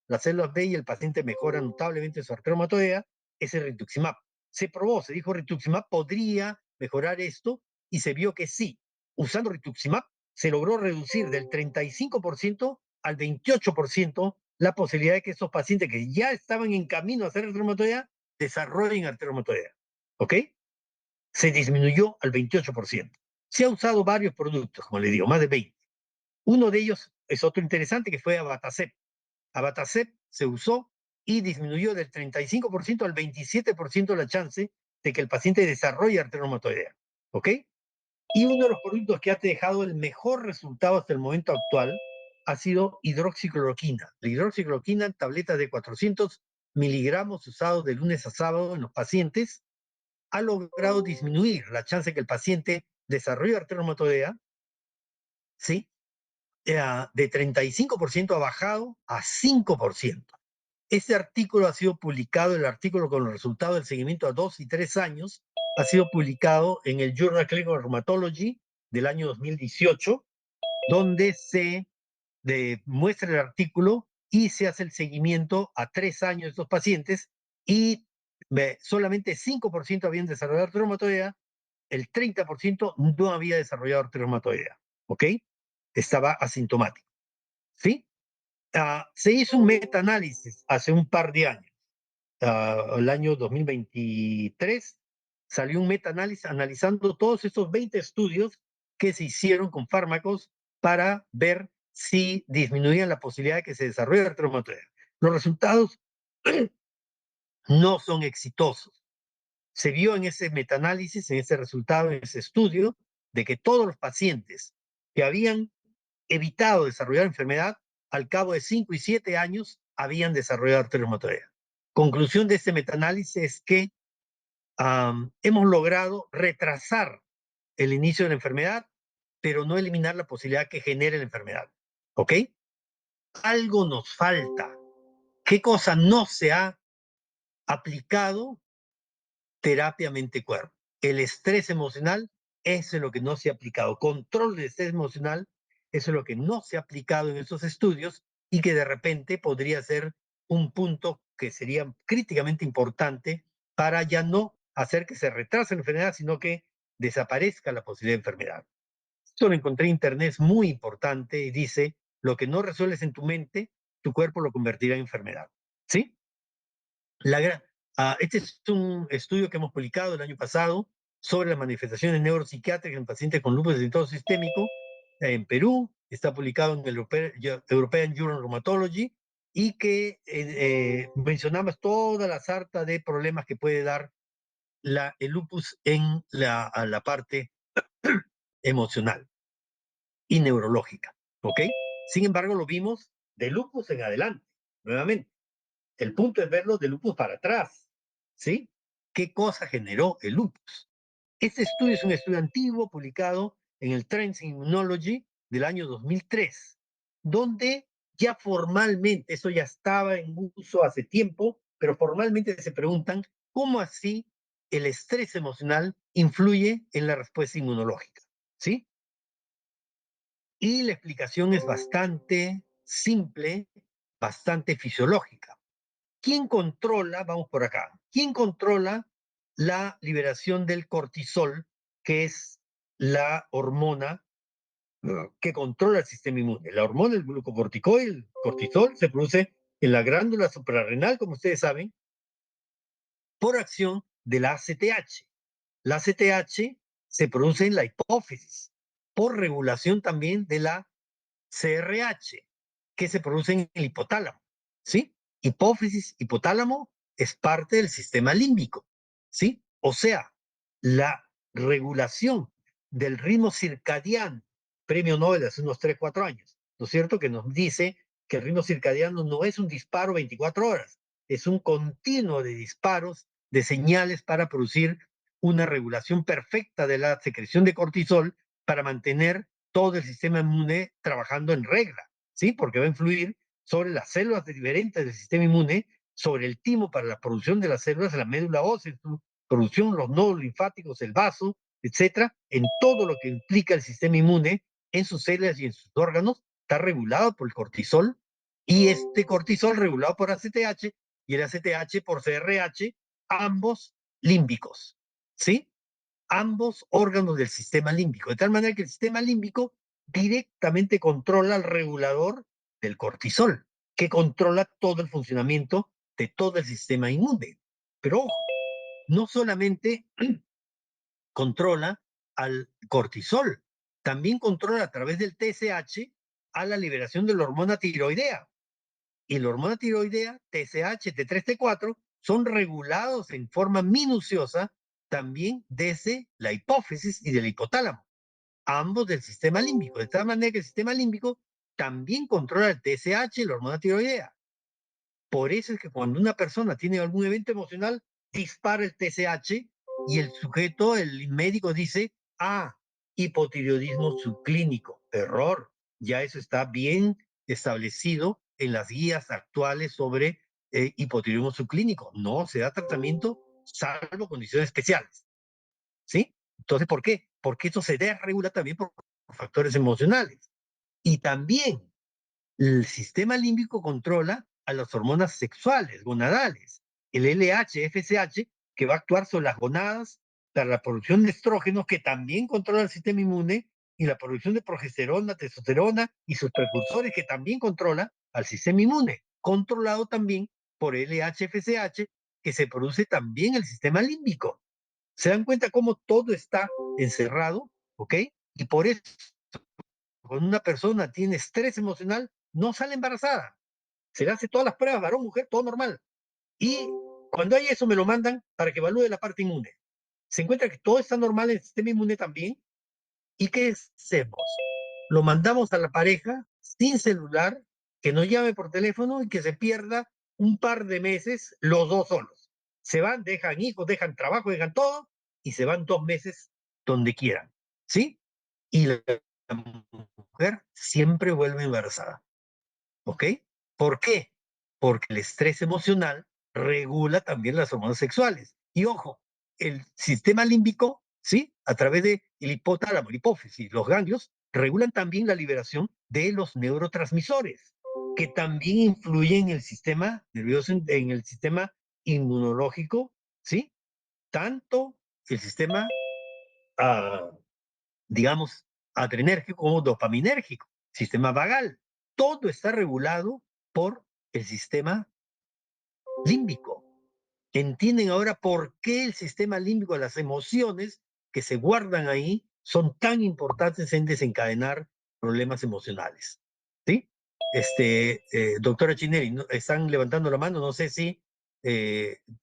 las células B y el paciente mejora notablemente su artritis reumatoidea, ese rituximab. Se probó, se dijo rituximab podría mejorar esto y se vio que sí. Usando rituximab se logró reducir del 35% al 28% la posibilidad de que esos pacientes que ya estaban en camino a hacer artritis reumatoidea desarrollen artritis reumatoidea. ¿Ok? Se disminuyó al 28%. Se ha usado varios productos, como le digo, más de 20. Uno de ellos es otro interesante que fue Abatacept. Abatacept se usó y disminuyó del 35% al 27% la chance de que el paciente desarrolle artritis reumatoidea. ¿Ok? Y uno de los productos que ha dejado el mejor resultado hasta el momento actual ha sido hidroxicloroquina. La hidroxicloroquina en tabletas de 400 miligramos usados de lunes a sábado en los pacientes ha logrado disminuir la chance de que el paciente desarrolle artritis reumatoidea, ¿sí? De 35% ha bajado a 5%. Este artículo ha sido publicado, el artículo con los resultados del seguimiento a 2 y 3 años, ha sido publicado en el Journal Clinical Rheumatology del año 2018, donde se muestra el artículo y se hace el seguimiento a 3 años de estos pacientes y solamente 5% habían desarrollado reumatoidea el 30% no había desarrollado artritis reumatoidea, ¿ok? Estaba asintomático, ¿sí? Se hizo un metaanálisis hace un par de años, el año 2023, salió un metaanálisis analizando todos estos 20 estudios que se hicieron con fármacos para ver si disminuían la posibilidad de que se desarrolle artritis reumatoidea. Los resultados no son exitosos. Se vio en ese metaanálisis, en ese resultado, en ese estudio, de que todos los pacientes que habían evitado desarrollar enfermedad, al cabo de 5 y 7 años, habían desarrollado artritis reumatoidea. Conclusión de este metaanálisis es que hemos logrado retrasar el inicio de la enfermedad, pero no eliminar la posibilidad que genere la enfermedad. ¿Ok? Algo nos falta. ¿Qué cosa no se ha aplicado? Terapia mente-cuerpo. El estrés emocional, eso es lo que no se ha aplicado. Control del estrés emocional, eso es lo que no se ha aplicado en estos estudios y que de repente podría ser un punto que sería críticamente importante para ya no hacer que se retrase la enfermedad, sino que desaparezca la posibilidad de enfermedad. Esto lo encontré en internet, es muy importante y dice, lo que no resuelves en tu mente, tu cuerpo lo convertirá en enfermedad. ¿Sí? Este es un estudio que hemos publicado el año pasado sobre las manifestaciones neuropsiquiátricas en pacientes con lupus eritematoso sistémico en Perú. Está publicado en el European Journal of Rheumatology y que mencionamos toda la sarta de problemas que puede dar el lupus en la parte emocional y neurológica. ¿Ok? Sin embargo, lo vimos de lupus en adelante, nuevamente. El punto es verlo de lupus para atrás, ¿sí? ¿Qué cosa generó el lupus? Este estudio es un estudio antiguo publicado en el Trends in Immunology del año 2003, donde ya formalmente, eso ya estaba en uso hace tiempo, pero formalmente se preguntan cómo así el estrés emocional influye en la respuesta inmunológica, ¿sí? Y la explicación es bastante simple, bastante fisiológica. ¿Quién controla, vamos por acá, quién controla la liberación del cortisol, que es la hormona que controla el sistema inmune? La hormona, el glucocorticoide, el cortisol, se produce en la glándula suprarrenal, como ustedes saben, por acción de la ACTH. La ACTH se produce en la hipófisis, por regulación también de la CRH, que se produce en el hipotálamo, ¿sí? Hipófisis, hipotálamo es parte del sistema límbico, ¿sí? O sea, la regulación del ritmo circadiano, premio Nobel de hace unos 3, 4 años, ¿no es cierto? Que nos dice que el ritmo circadiano no es un disparo 24 horas, es un continuo de disparos, de señales para producir una regulación perfecta de la secreción de cortisol para mantener todo el sistema inmune trabajando en regla, ¿sí? Porque va a influir sobre las células diferentes del sistema inmune, sobre el timo para la producción de las células, la médula ósea, su producción, los nodos linfáticos, el vaso, etcétera, en todo lo que implica el sistema inmune, en sus células y en sus órganos, está regulado por el cortisol, y este cortisol regulado por ACTH y el ACTH por CRH, ambos límbicos, ¿sí? Ambos órganos del sistema límbico, de tal manera que el sistema límbico directamente controla al regulador del cortisol, que controla todo el funcionamiento de todo el sistema inmune. Pero ojo, no solamente controla al cortisol, también controla a través del TSH a la liberación de la hormona tiroidea. Y la hormona tiroidea, TSH, T3, T4, son regulados en forma minuciosa también desde la hipófisis y del hipotálamo, ambos del sistema límbico, de tal manera que el sistema límbico también controla el TSH y la hormona tiroidea. Por eso es que cuando una persona tiene algún evento emocional, dispara el TSH y el sujeto, el médico dice, hipotiroidismo subclínico. Error. Ya eso está bien establecido en las guías actuales sobre hipotiroidismo subclínico. No se da tratamiento salvo condiciones especiales. ¿Sí? Entonces, ¿por qué? Porque esto se desregula también por factores emocionales. Y también el sistema límbico controla a las hormonas sexuales, gonadales, el LH, FSH, que va a actuar sobre las gonadas la producción de estrógenos, que también controla el sistema inmune, y la producción de progesterona, testosterona y sus precursores, que también controla al sistema inmune, controlado también por LHFSH, que se produce también el sistema límbico. ¿Se dan cuenta cómo todo está encerrado? ¿Ok? Y por eso, cuando una persona tiene estrés emocional, no sale embarazada. Se le hace todas las pruebas, varón, mujer, todo normal. Y cuando hay eso, me lo mandan para que evalúe la parte inmune. Se encuentra que todo está normal en el sistema inmune también. ¿Y qué hacemos? Lo mandamos a la pareja sin celular, que no llame por teléfono y que se pierda un par de meses los dos solos. Se van, dejan hijos, dejan trabajo, dejan todo y se van 2 meses donde quieran. ¿Sí? Y la mujer siempre vuelve embarazada. ¿Ok? ¿Por qué? Porque el estrés emocional regula también las hormonas sexuales. Y ojo, el sistema límbico, ¿sí? A través de el hipotálamo, la hipófisis, los ganglios, regulan también la liberación de los neurotransmisores, que también influyen en el sistema nervioso, en el sistema inmunológico, ¿sí? Tanto el sistema ah, digamos, adrenérgico como dopaminérgico, sistema vagal. Todo está regulado por el sistema límbico. ¿Entienden ahora por qué el sistema límbico, las emociones que se guardan ahí, son tan importantes en desencadenar problemas emocionales? ¿Sí? Doctora Chineri, están levantando la mano, no sé si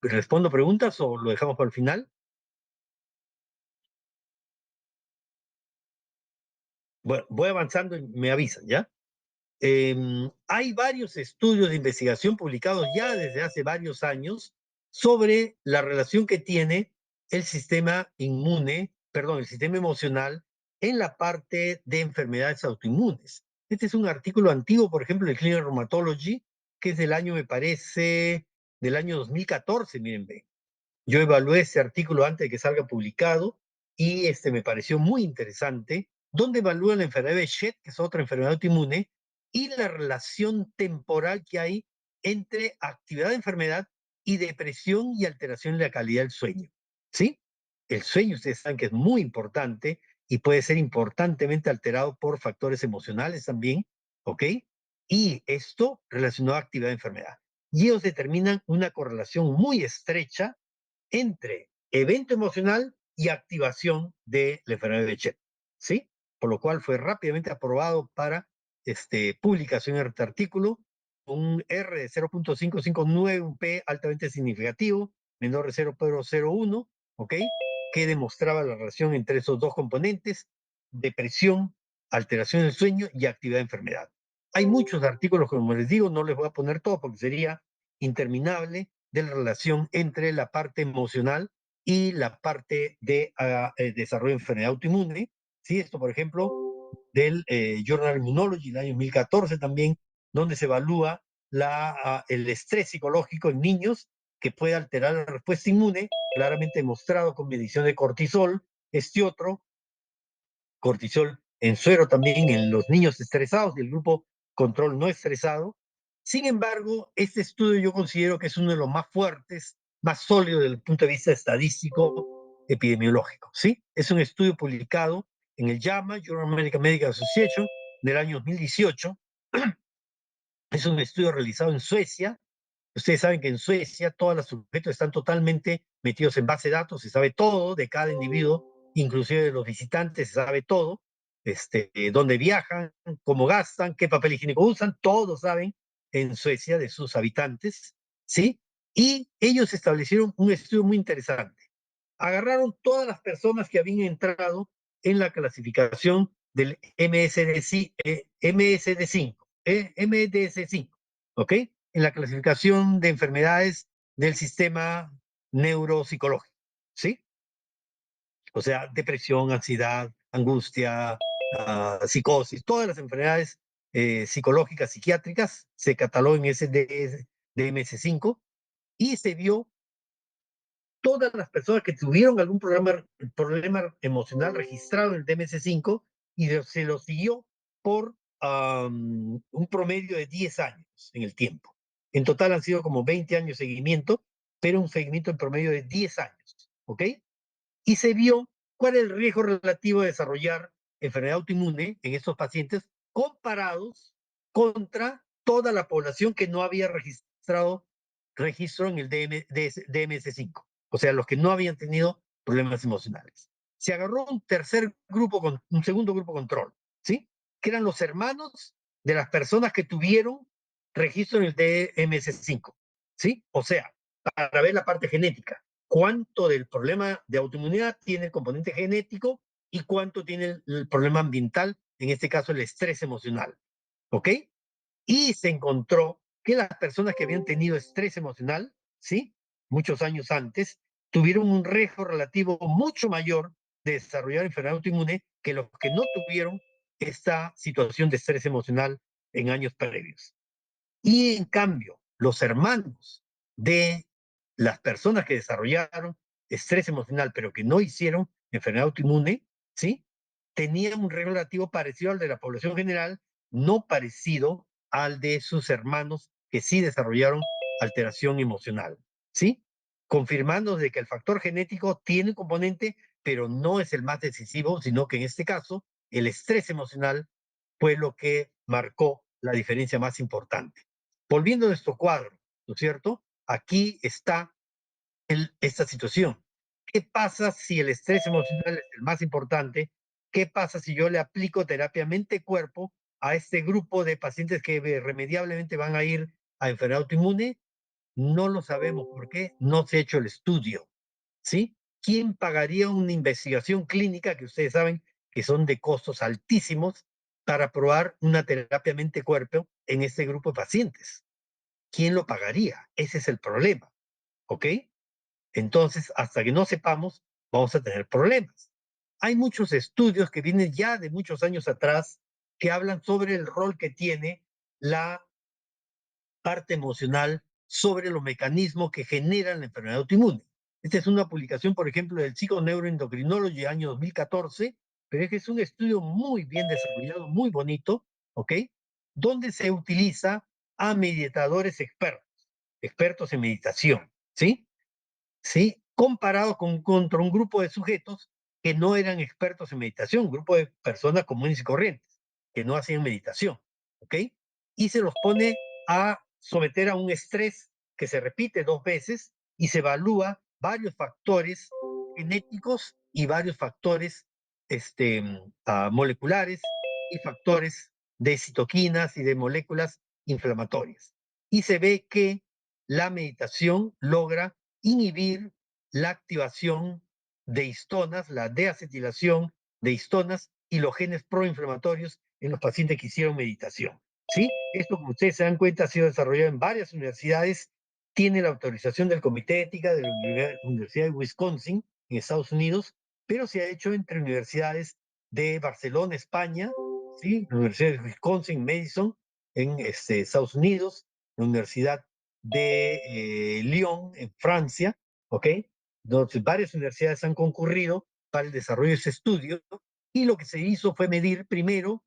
respondo preguntas o lo dejamos para el final. Bueno, voy avanzando y me avisan, ¿ya? Hay varios estudios de investigación publicados ya desde hace varios años sobre la relación que tiene el sistema inmune, perdón, el sistema emocional en la parte de enfermedades autoinmunes. Este es un artículo antiguo, por ejemplo, de Clinical Rheumatology, que es del año, me parece, del año 2014, miren, ve. Yo evalué ese artículo antes de que salga publicado y me pareció muy interesante, donde evalúan la enfermedad de Schett, que es otra enfermedad autoinmune, y la relación temporal que hay entre actividad de enfermedad y depresión y alteración de la calidad del sueño. ¿Sí? El sueño, ustedes saben que es muy importante y puede ser importantemente alterado por factores emocionales también, ¿ok? Y esto relacionado a actividad de enfermedad. Y ellos determinan una correlación muy estrecha entre evento emocional y activación de la enfermedad de Behçet, ¿sí? Por lo cual fue rápidamente aprobado para publicación en este artículo, un R de 0.559, un P altamente significativo, menor de 0.001, ¿ok? Que demostraba la relación entre esos dos componentes, depresión, alteración del sueño y actividad de enfermedad. Hay muchos artículos, como les digo, no les voy a poner todo porque sería interminable, de la relación entre la parte emocional y la parte de desarrollo de enfermedad autoinmune. ¿Sí? Esto, por ejemplo, del Journal Immunology del año 2014 también, donde se evalúa el estrés psicológico en niños que puede alterar la respuesta inmune, claramente demostrado con medición de cortisol, este otro, cortisol en suero también en los niños estresados del grupo control no estresado. Sin embargo, este estudio yo considero que es uno de los más fuertes, más sólidos desde el punto de vista estadístico epidemiológico. ¿Sí? Es un estudio publicado en el JAMA, Journal of American Medical Association, del año 2018. Es un estudio realizado en Suecia. Ustedes saben que en Suecia todos los sujetos están totalmente metidos en base de datos, se sabe todo de cada individuo, inclusive de los visitantes, se sabe todo, dónde viajan, cómo gastan, qué papel higiénico usan, todos saben en Suecia de sus habitantes, ¿sí? Y ellos establecieron un estudio muy interesante. Agarraron todas las personas que habían entrado en la clasificación del MSD5, MDS5, ¿ok? En la clasificación de enfermedades del sistema neuropsicológico, ¿sí? O sea, depresión, ansiedad, angustia, psicosis, todas las enfermedades psicológicas, psiquiátricas se catalogan en ese DMS5 y se vio todas las personas que tuvieron algún problema emocional registrado en el DMS5 y se lo siguió por un promedio de 10 años en el tiempo. En total han sido como 20 años de seguimiento, pero un seguimiento en promedio de 10 años, ¿ok? y se vio cuál es el riesgo relativo de desarrollar enfermedad autoinmune en estos pacientes comparados contra toda la población que no había registrado registro en el DMS5, o sea, los que no habían tenido problemas emocionales. Se agarró un tercer grupo, un segundo grupo control, ¿sí? Que eran los hermanos de las personas que tuvieron registro en el DMS5, ¿sí? O sea, para ver la parte genética, cuánto del problema de autoinmunidad tiene el componente genético y cuánto tiene el problema ambiental, en este caso el estrés emocional, ¿ok? Y se encontró que las personas que habían tenido estrés emocional, ¿sí? Muchos años antes, tuvieron un riesgo relativo mucho mayor de desarrollar enfermedad autoinmune que los que no tuvieron esta situación de estrés emocional en años previos. Y en cambio, los hermanos de las personas que desarrollaron estrés emocional, pero que no hicieron enfermedad autoinmune, ¿sí? Tenían un riesgo relativo parecido al de la población general, no parecido al de sus hermanos que sí desarrollaron alteración emocional, ¿sí? Confirmando de que el factor genético tiene un componente, pero no es el más decisivo, sino que en este caso el estrés emocional fue lo que marcó la diferencia más importante. Volviendo a nuestro cuadro, ¿no es cierto? Aquí está esta situación. ¿Qué pasa si el estrés emocional es el más importante? ¿Qué pasa si yo le aplico terapia mente-cuerpo a este grupo de pacientes que irremediablemente van a ir a enfermedad autoinmune? No lo sabemos. ¿Por qué? No se ha hecho el estudio, ¿sí? ¿Quién pagaría una investigación clínica que ustedes saben que son de costos altísimos para probar una terapia mente-cuerpo en este grupo de pacientes? ¿Quién lo pagaría? Ese es el problema, ¿ok? Entonces, hasta que no sepamos, vamos a tener problemas. Hay muchos estudios que vienen ya de muchos años atrás que hablan sobre el rol que tiene la parte emocional sobre los mecanismos que generan la enfermedad autoinmune. Esta es una publicación, por ejemplo, del Psychoneuroendocrinology, año 2014, pero es un estudio muy bien desarrollado, muy bonito, ¿ok? Donde se utiliza a meditadores expertos en meditación, ¿sí? ¿Sí? Comparado contra un grupo de sujetos que no eran expertos en meditación, un grupo de personas comunes y corrientes, que no hacían meditación, ¿ok? Y se los pone a someter a un estrés que se repite 2 veces y se evalúa varios factores genéticos y varios factores moleculares y factores de citoquinas y de moléculas inflamatorias. Y se ve que la meditación logra inhibir la activación de histonas, la deacetilación de histonas y los genes proinflamatorios en los pacientes que hicieron meditación. ¿Sí? Esto, como ustedes se dan cuenta, ha sido desarrollado en varias universidades, tiene la autorización del Comité de Ética de la Universidad de Wisconsin en Estados Unidos, pero se ha hecho entre universidades de Barcelona, España, ¿sí? La Universidad de Wisconsin, Madison, en Estados Unidos, la Universidad de Lyon, en Francia, ¿ok? Entonces, varias universidades han concurrido para el desarrollo de ese estudio y lo que se hizo fue medir primero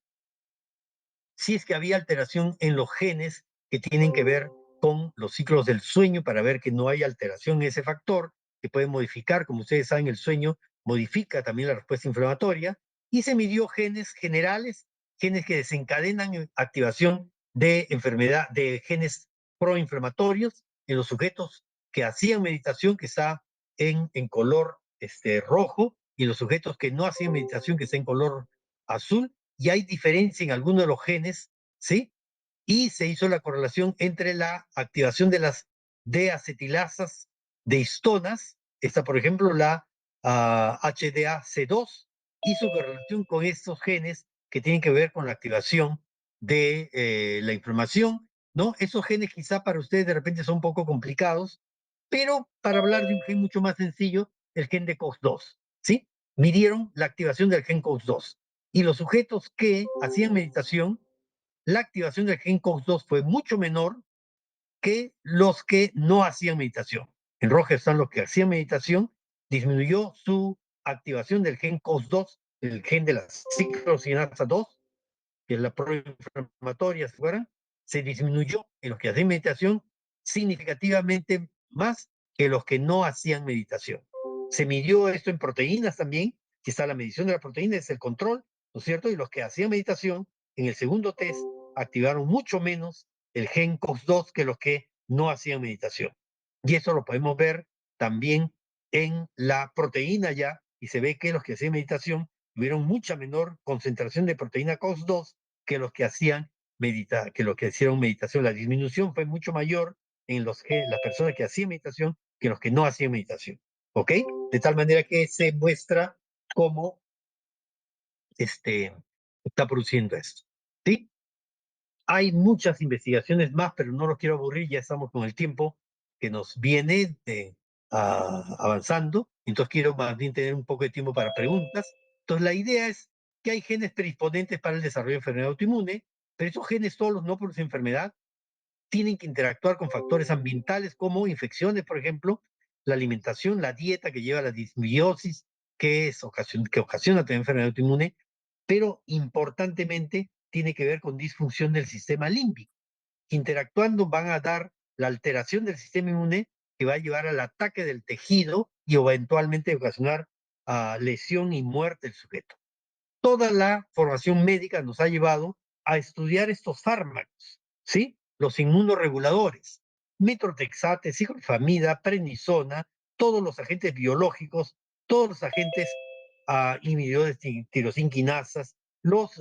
si es que había alteración en los genes que tienen que ver con los ciclos del sueño para ver que no hay alteración en ese factor que puede modificar, como ustedes saben, el sueño modifica también la respuesta inflamatoria y se midió genes generales, genes que desencadenan activación de enfermedad, de genes proinflamatorios en los sujetos que hacían meditación, que está en color rojo, y los sujetos que no hacían meditación, que está en color azul, y hay diferencia en algunos de los genes, ¿sí? Y se hizo la correlación entre la activación de las deacetilasas de histonas, esta por ejemplo la HDAC2, y su correlación con estos genes que tienen que ver con la activación de la inflamación, ¿no? Esos genes quizá para ustedes de repente son un poco complicados, pero para hablar de un gen mucho más sencillo, el gen de COX-2, ¿sí? Midieron la activación del gen COX-2 y los sujetos que hacían meditación, la activación del gen COX-2 fue mucho menor que los que no hacían meditación. En rojo están los que hacían meditación, disminuyó su activación del gen COX-2, el gen de la ciclosinasa 2, que es la proinflamatoria, ¿se acuerdan? Se disminuyó en los que hacían meditación significativamente más que los que no hacían meditación. Se midió esto en proteínas también, que está la medición de la proteína, es el control, ¿no es cierto? Y los que hacían meditación, en el segundo test, activaron mucho menos el gen COX-2 que los que no hacían meditación. Y eso lo podemos ver también en la proteína ya, y se ve que los que hacían meditación tuvieron mucha menor concentración de proteína COX-2 que los que que los que hicieron meditación. La disminución fue mucho mayor en las personas que hacían meditación que los que no hacían meditación. ¿Ok? De tal manera que se muestra cómo está produciendo esto. ¿Sí? Hay muchas investigaciones más, pero no los quiero aburrir, ya estamos con el tiempo que nos viene avanzando, entonces quiero más bien tener un poco de tiempo para preguntas. Entonces la idea es que hay genes predisponentes para el desarrollo de enfermedad autoinmune, pero esos genes solos no producen enfermedad, tienen que interactuar con factores ambientales como infecciones, por ejemplo, la alimentación, la dieta que lleva a la disbiosis, que ocasiona también enfermedad autoinmune, pero importantemente tiene que ver con disfunción del sistema límbico. Interactuando van a dar la alteración del sistema inmune que va a llevar al ataque del tejido y eventualmente ocasionar lesión y muerte del sujeto. Toda la formación médica nos ha llevado a estudiar estos fármacos, ¿sí? Los inmunoreguladores, metrotexate, ciclofamida, prednisona, todos los agentes biológicos, todos los agentes inhibidores de tirosinquinasas, los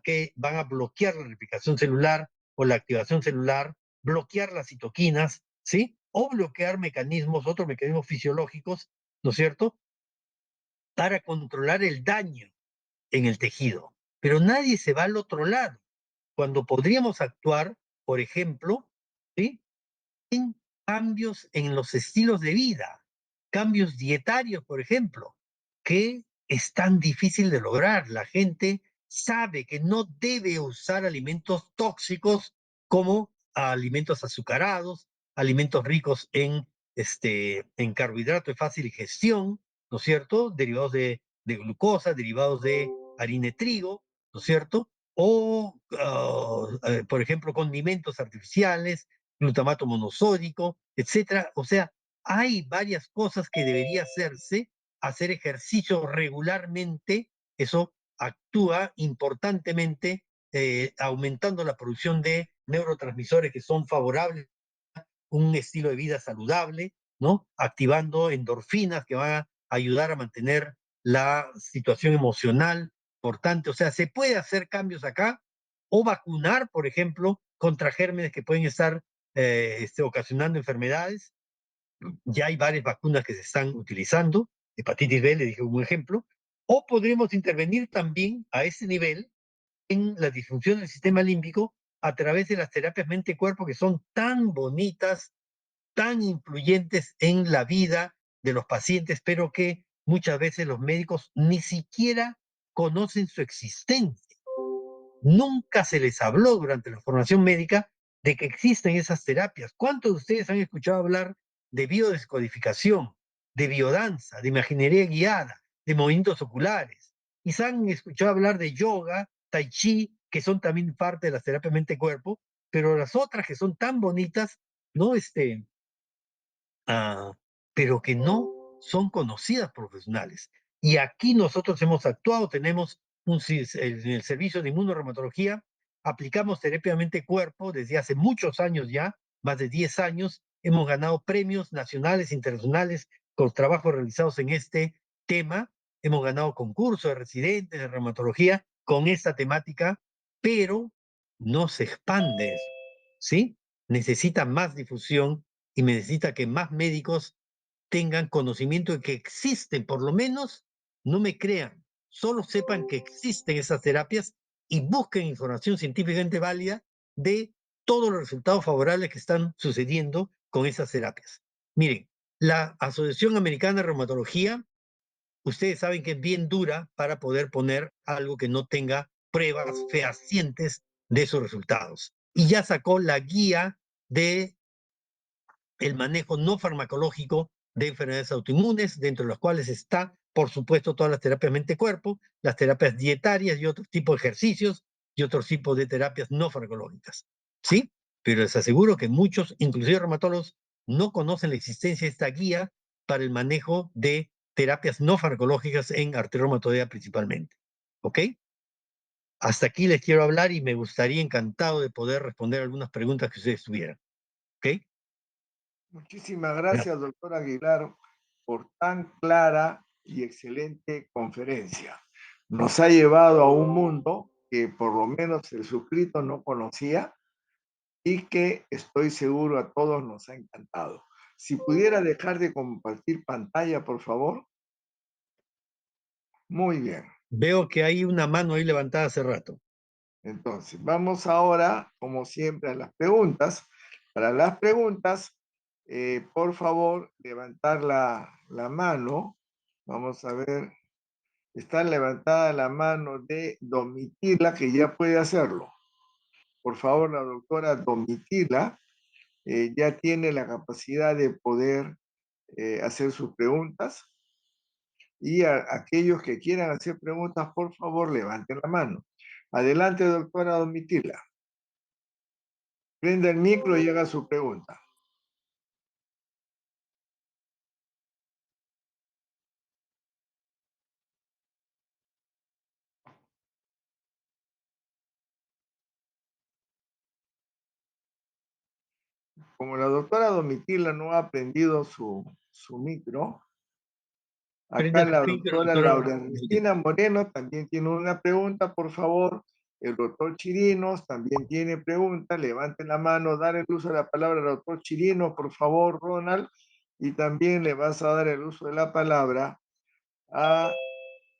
que van a bloquear la replicación celular o la activación celular, bloquear las citoquinas, ¿sí? O bloquear otros mecanismos fisiológicos, ¿no es cierto? Para controlar el daño en el tejido. Pero nadie se va al otro lado, cuando podríamos actuar, por ejemplo, ¿sí? En cambios en los estilos de vida, cambios dietarios, por ejemplo, que es tan difícil de lograr. La gente sabe que no debe usar alimentos tóxicos como alimentos azucarados, alimentos ricos en carbohidratos de fácil digestión, ¿no es cierto? Derivados de glucosa, derivados de harina de trigo, ¿no es cierto? O, por ejemplo, condimentos artificiales, glutamato monosódico, etcétera. O sea, hay varias cosas que debería hacerse, hacer ejercicio regularmente, eso actúa importantemente aumentando la producción de neurotransmisores que son favorables a un estilo de vida saludable, ¿no? Activando endorfinas que van a ayudar a mantener la situación emocional importante. O sea, se puede hacer cambios acá o vacunar, por ejemplo, contra gérmenes que pueden estar ocasionando enfermedades. Ya hay varias vacunas que se están utilizando, hepatitis B, le dije un ejemplo, o podríamos intervenir también a ese nivel en la disfunción del sistema límbico a través de las terapias mente-cuerpo que son tan bonitas, tan influyentes en la vida de los pacientes, pero que muchas veces los médicos ni siquiera conocen su existencia. Nunca se les habló durante la formación médica de que existen esas terapias. ¿Cuántos de ustedes han escuchado hablar de biodescodificación, de biodanza, de imaginería guiada, de movimientos oculares? Y se han escuchado hablar de yoga, tai chi, que son también parte de las terapias mente-cuerpo, pero las otras que son tan bonitas, ¿no? ah, pero que no son conocidas por profesionales. Y aquí nosotros hemos actuado, tenemos en el servicio de inmunorreumatología, aplicamos terapia mente-cuerpo desde hace muchos años ya, más de 10 años, hemos ganado premios nacionales, internacionales, con trabajos realizados en este tema, hemos ganado concursos de residentes de reumatología con esta temática, pero no se expande eso, ¿sí? Necesita más difusión y necesita que más médicos tengan conocimiento de que existen, por lo menos no me crean, solo sepan que existen esas terapias y busquen información científicamente válida de todos los resultados favorables que están sucediendo con esas terapias. Miren, la Asociación Americana de Reumatología, ustedes saben que es bien dura para poder poner algo que no tenga pruebas fehacientes de esos resultados. Y ya sacó la guía de el manejo no farmacológico de enfermedades autoinmunes, dentro de las cuales está, por supuesto, todas las terapias mente-cuerpo, las terapias dietarias y otros tipos de ejercicios y otros tipos de terapias no farmacológicas. ¿Sí? Pero les aseguro que muchos, inclusive reumatólogos, no conocen la existencia de esta guía para el manejo de terapias no farmacológicas en artritis reumatoidea principalmente. ¿Ok? Hasta aquí les quiero hablar y me gustaría encantado de poder responder algunas preguntas que ustedes tuvieran. ¿Ok? Muchísimas gracias, doctor Aguilar, por tan clara y excelente conferencia. Nos ha llevado a un mundo que por lo menos el suscrito no conocía y que estoy seguro a todos nos ha encantado. Si pudiera dejar de compartir pantalla, por favor. Muy bien. Veo que hay una mano ahí levantada hace rato. Entonces, vamos ahora, como siempre, a las preguntas. Para las preguntas, por favor, levantar la mano. Vamos a ver. Está levantada la mano de Domitila, que ya puede hacerlo. Por favor, la doctora Domitila ya tiene la capacidad de poder hacer sus preguntas. Y aquellos que quieran hacer preguntas, por favor, levanten la mano. Adelante, doctora Domitila. Prenda el micro y haga su pregunta. Como la doctora Domitila no ha aprendido su micro, acá Prenda su la micro, doctora doctora Laura Domitila. Ernestina Moreno también tiene una pregunta, por favor. El doctor Chirinos también tiene pregunta. Levanten la mano, dar el uso de la palabra al doctor Chirinos, por favor, Ronald. Y también le vas a dar el uso de la palabra a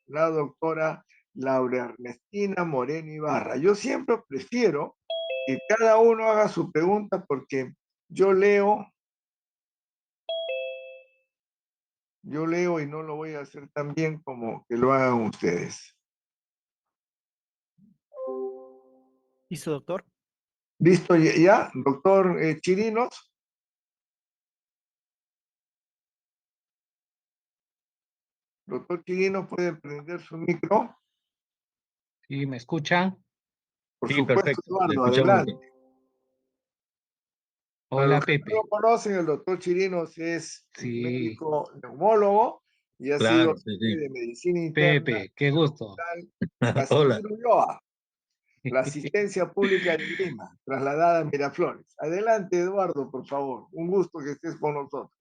la doctora Laura Ernestina Moreno Ibarra. Yo siempre prefiero que cada uno haga su pregunta porque yo leo y no lo voy a hacer tan bien como que lo hagan ustedes. ¿Listo, doctor? ¿Listo ya, doctor Chirinos? Doctor Chirinos, ¿puede prender su micro? ¿Sí me escuchan? Por Sí, supuesto, perfecto. Le Eduardo, escuchamos. adelante. Para Hola, los que no Pepe. lo conocen, el doctor Chirinos es Sí, médico neumólogo y ha sido Claro, sí, jefe sí. de medicina interna Pepe, qué del gusto. Hospital Hola. Casimiro Ulloa, la asistencia pública de Lima, trasladada a Miraflores. Adelante, Eduardo, por favor. Un gusto que estés con nosotros.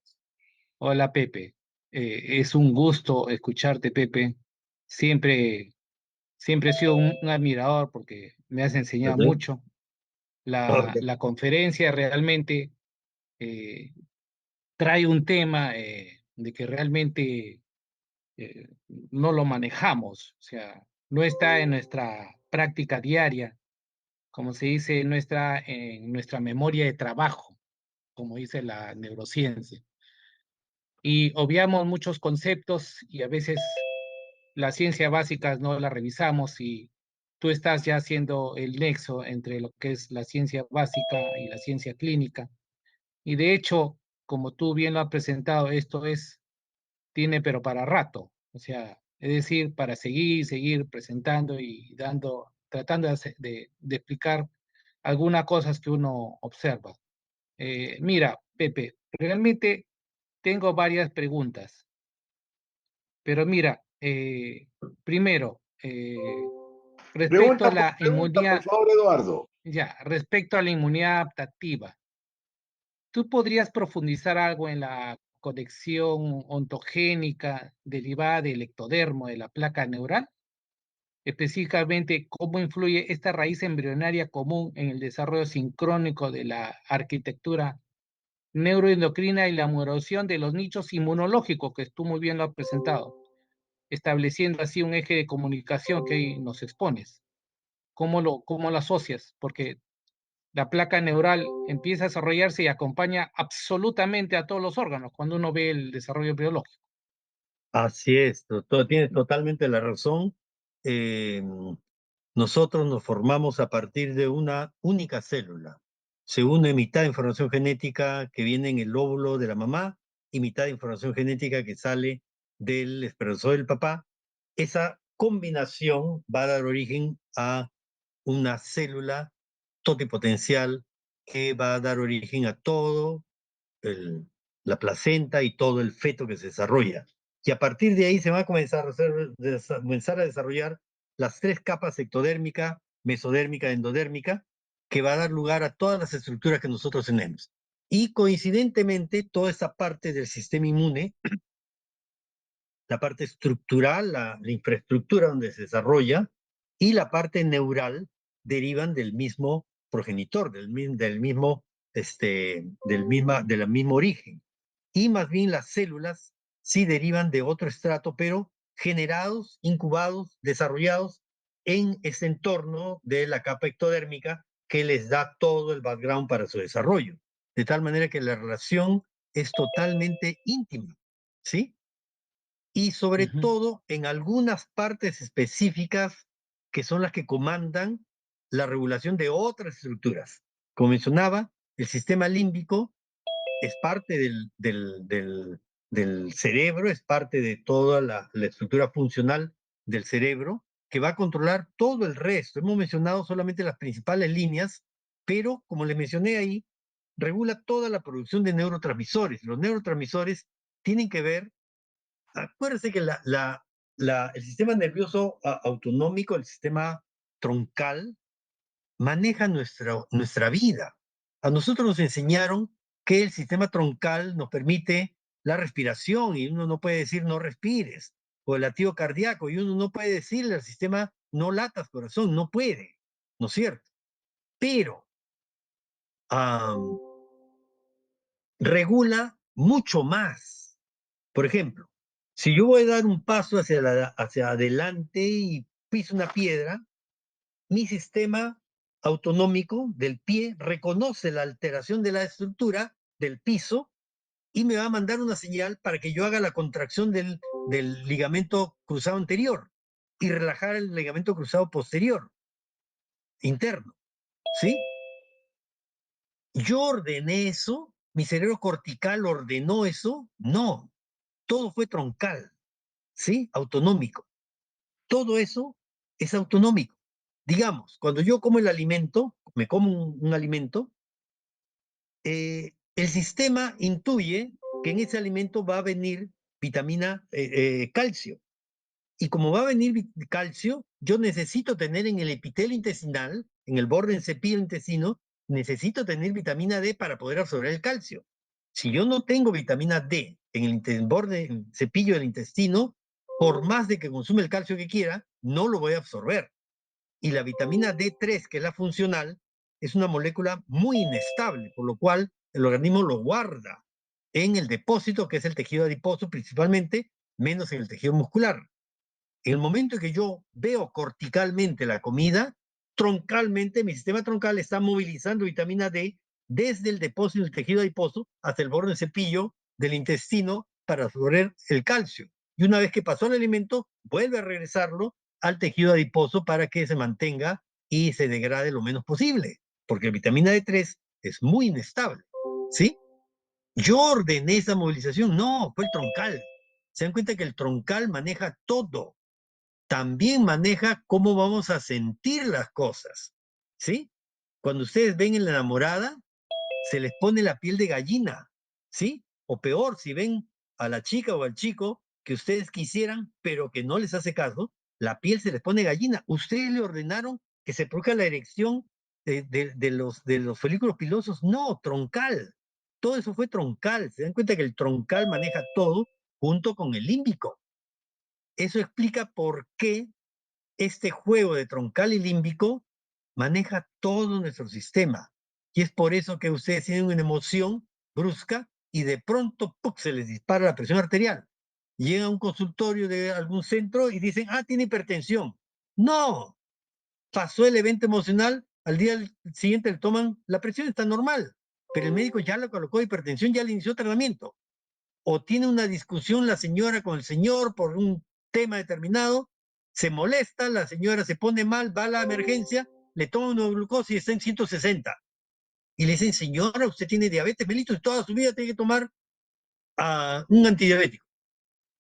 Hola, Pepe. Es un gusto escucharte, Pepe. Siempre, siempre he sido un admirador porque me has enseñado Ok, mucho. ok. La conferencia realmente eh, trae un tema de que realmente no lo manejamos, o sea, no está en nuestra práctica diaria, como se dice, no está en nuestra memoria de trabajo, como dice la neurociencia. Y obviamos muchos conceptos y a veces la ciencia básica no la revisamos y tú estás ya haciendo el nexo entre lo que es la ciencia básica y la ciencia clínica. Y de hecho, como tú bien lo has presentado, tiene pero para rato. O sea, es decir, para seguir presentando y dando, tratando de explicar algunas cosas que uno observa. Mira, Pepe, realmente tengo varias preguntas, pero mira, primero, respecto a la Pregunta, por inmunidad, favor, Eduardo. ya, respecto a la inmunidad adaptativa, ¿tú podrías profundizar algo en la conexión ontogénica derivada del ectodermo de la placa neural? Específicamente, ¿cómo influye esta raíz embrionaria común en el desarrollo sincrónico de la arquitectura neuroendocrina y la modulación de los nichos inmunológicos, que tú muy bien lo has presentado, estableciendo así un eje de comunicación que ahí nos expones? Cómo lo asocias? Porque la placa neural empieza a desarrollarse y acompaña absolutamente a todos los órganos cuando uno ve el desarrollo biológico. Así es, doctor, tiene totalmente la razón. Eh, Nosotros nos formamos a partir de una única célula. Se une mitad de información genética que viene en el óvulo de la mamá y mitad de información genética que sale del espermatozoide del papá. Esa combinación va a dar origen a una célula totipotencial que va a dar origen a todo el- la placenta y todo el feto que se desarrolla. Y a partir de ahí se van a comenzar a desarrollar las 3 capas ectodérmica, mesodérmica, endodérmica, que va a dar lugar a todas las estructuras que nosotros tenemos. Y coincidentemente, toda esa parte del sistema inmune, la parte estructural, la infraestructura donde se desarrolla, y la parte neural derivan del mismo progenitor, del mismo origen. Y más bien las células sí derivan de otro estrato, pero generados, incubados, desarrollados en ese entorno de la capa ectodérmica que les da todo el background para su desarrollo. De tal manera que la relación es totalmente íntima, ¿sí? Y sobre todo en algunas partes específicas que son las que comandan la regulación de otras estructuras. Como mencionaba, el sistema límbico es parte del cerebro, es parte de toda la estructura funcional del cerebro, que va a controlar todo el resto. Hemos mencionado solamente las principales líneas, pero como les mencioné ahí, regula toda la producción de neurotransmisores. Los neurotransmisores tienen que ver, acuérdense que el sistema nervioso autonómico, el sistema troncal, maneja nuestra vida. A nosotros nos enseñaron que el sistema troncal nos permite la respiración y uno no puede decir no respires, o el latido cardíaco, y uno no puede decirle al sistema no latas corazón, no puede, ¿no es cierto? Pero regula mucho más. Por ejemplo, si yo voy a dar un paso hacia adelante y piso una piedra, mi sistema autonómico del pie reconoce la alteración de la estructura del piso y me va a mandar una señal para que yo haga la contracción del ligamento cruzado anterior y relajar el ligamento cruzado posterior, interno, ¿sí? Yo ordené eso, mi cerebro cortical ordenó eso, no, todo fue troncal, ¿sí? Autonómico. Todo eso es autonómico. Digamos, cuando yo como el alimento, me como un alimento, el sistema intuye que en ese alimento va a venir vitamina calcio. Y como va a venir calcio, yo necesito tener en el epitelio intestinal, en el borde del cepillo intestino, necesito tener vitamina D para poder absorber el calcio. Si yo no tengo vitamina D en el borde del cepillo del intestino, por más de que consume el calcio que quiera, no lo voy a absorber. Y la vitamina D3, que es la funcional, es una molécula muy inestable, por lo cual el organismo lo guarda en el depósito, que es el tejido adiposo principalmente, menos en el tejido muscular. En el momento en que yo veo corticalmente la comida, troncalmente mi sistema troncal está movilizando vitamina D desde el depósito del tejido adiposo hasta el borde del cepillo del intestino para absorber el calcio. Y una vez que pasó el alimento, vuelve a regresarlo al tejido adiposo para que se mantenga y se degrade lo menos posible, porque la vitamina D3 es muy inestable, ¿sí? Yo ordené esa movilización, no, fue el troncal. Se dan cuenta que el troncal maneja todo, también maneja cómo vamos a sentir las cosas, ¿sí? Cuando ustedes ven en la enamorada, se les pone la piel de gallina, ¿sí? O peor, si ven a la chica o al chico que ustedes quisieran, pero que no les hace caso, la piel se les pone gallina. Ustedes le ordenaron que se produzca la erección de los folículos pilosos. No, troncal. Todo eso fue troncal. Se dan cuenta que el troncal maneja todo junto con el límbico. Eso explica por qué este juego de troncal y límbico maneja todo nuestro sistema. Y es por eso que ustedes tienen una emoción brusca y de pronto ¡puc!, se les dispara la presión arterial. Llega a un consultorio de algún centro y dicen, tiene hipertensión. No, pasó el evento emocional, al día siguiente le toman, la presión está normal, pero el médico ya le colocó hipertensión, ya le inició tratamiento. O tiene una discusión la señora con el señor por un tema determinado, se molesta, la señora se pone mal, va a la emergencia, le toma una glucosa y está en 160. Y le dicen, señora, usted tiene diabetes mellitus y toda su vida tiene que tomar un antidiabético.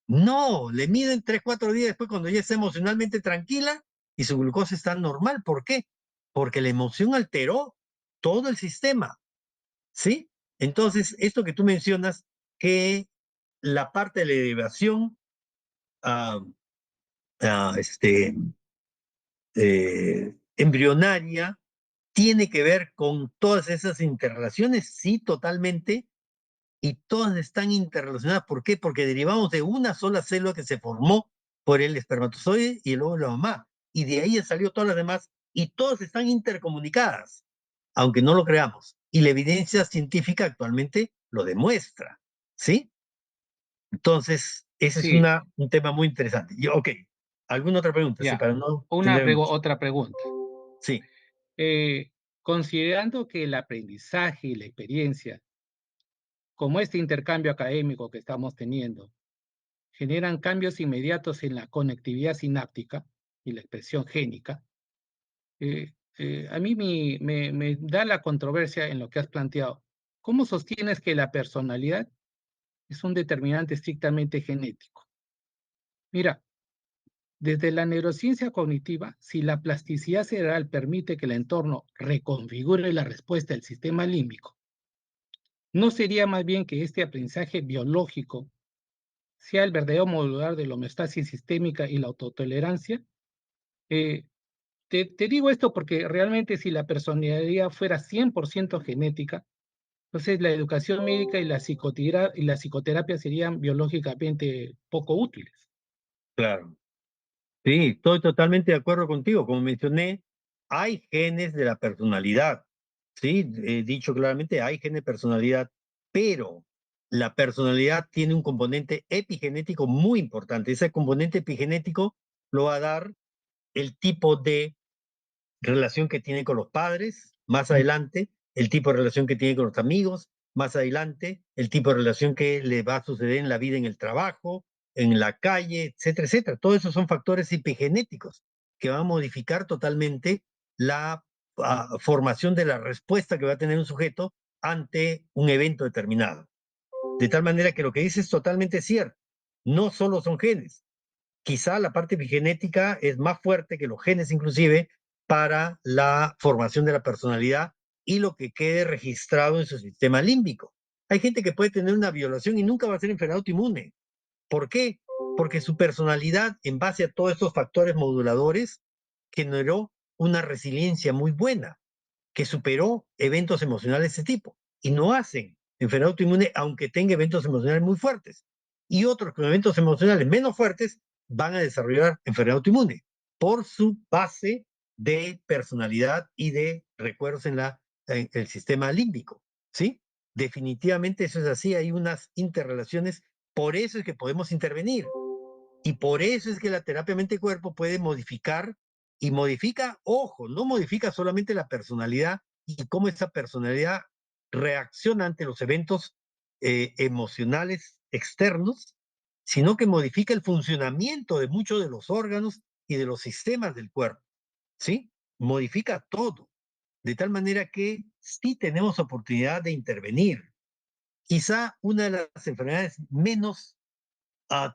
No, le miden 3, 4 días después cuando ya está emocionalmente tranquila y su glucosa está normal. ¿Por qué? Porque la emoción alteró todo el sistema, ¿sí? Entonces, esto que tú mencionas, que la parte de la derivación ah, ah, este, embrionaria tiene que ver con todas esas interrelaciones, sí, totalmente, y todas están interrelacionadas. ¿Por qué? Porque derivamos de una sola célula que se formó por el espermatozoide y luego la mamá, y de ahí salió todas las demás, y todas están intercomunicadas, aunque no lo creamos, y la evidencia científica actualmente lo demuestra, ¿sí? Entonces, ese es Sí, un tema muy interesante. Ok, ¿alguna otra pregunta? Sí, ya. para no tener mucho. Otra pregunta. Sí, Considerando que el aprendizaje y la experiencia, como este intercambio académico que estamos teniendo, generan cambios inmediatos en la conectividad sináptica y la expresión génica, a mí me da la controversia en lo que has planteado. ¿Cómo sostienes que la personalidad es un determinante estrictamente genético? Mira, desde la neurociencia cognitiva, si la plasticidad cerebral permite que el entorno reconfigure la respuesta del sistema límbico, ¿no sería más bien que este aprendizaje biológico sea el verdadero modular de la homeostasis sistémica y la autotolerancia? Eh, te digo esto porque realmente si la personalidad fuera 100% genética, entonces la educación médica y la psicoterapia serían biológicamente poco útiles. claro. Sí, estoy totalmente de acuerdo contigo. Como mencioné, hay genes de la personalidad. Sí, he dicho claramente, hay genes de personalidad, pero la personalidad tiene un componente epigenético muy importante. Ese componente epigenético lo va a dar el tipo de relación que tiene con los padres, más adelante, el tipo de relación que tiene con los amigos, más adelante, el tipo de relación que le va a suceder en la vida, en el trabajo, en la calle, etcétera, etcétera. Todos esos son factores epigenéticos que van a modificar totalmente la formación de la respuesta que va a tener un sujeto ante un evento determinado. De tal manera que lo que dice es totalmente cierto. No solo son genes, quizá la parte epigenética es más fuerte que los genes inclusive para la formación de la personalidad y lo que quede registrado en su sistema límbico. Hay gente que puede tener una violación y nunca va a ser enfermedad autoinmune. ¿Por qué? Porque su personalidad, en base a todos estos factores moduladores, generó una resiliencia muy buena que superó eventos emocionales de ese tipo y no hacen enfermedad autoinmune aunque tenga eventos emocionales muy fuertes. Y otros con eventos emocionales menos fuertes van a desarrollar enfermedad autoinmune por su base de personalidad y de recuerdos en el sistema límbico, ¿sí? Definitivamente eso es así, hay unas interrelaciones, por eso es que podemos intervenir. Y por eso es que la terapia mente-cuerpo puede modificar y modifica, ojo, no modifica solamente la personalidad y cómo esa personalidad reacciona ante los eventos emocionales externos, sino que modifica el funcionamiento de muchos de los órganos y de los sistemas del cuerpo, ¿sí? Modifica todo, de tal manera que sí tenemos oportunidad de intervenir. Quizá una de las enfermedades menos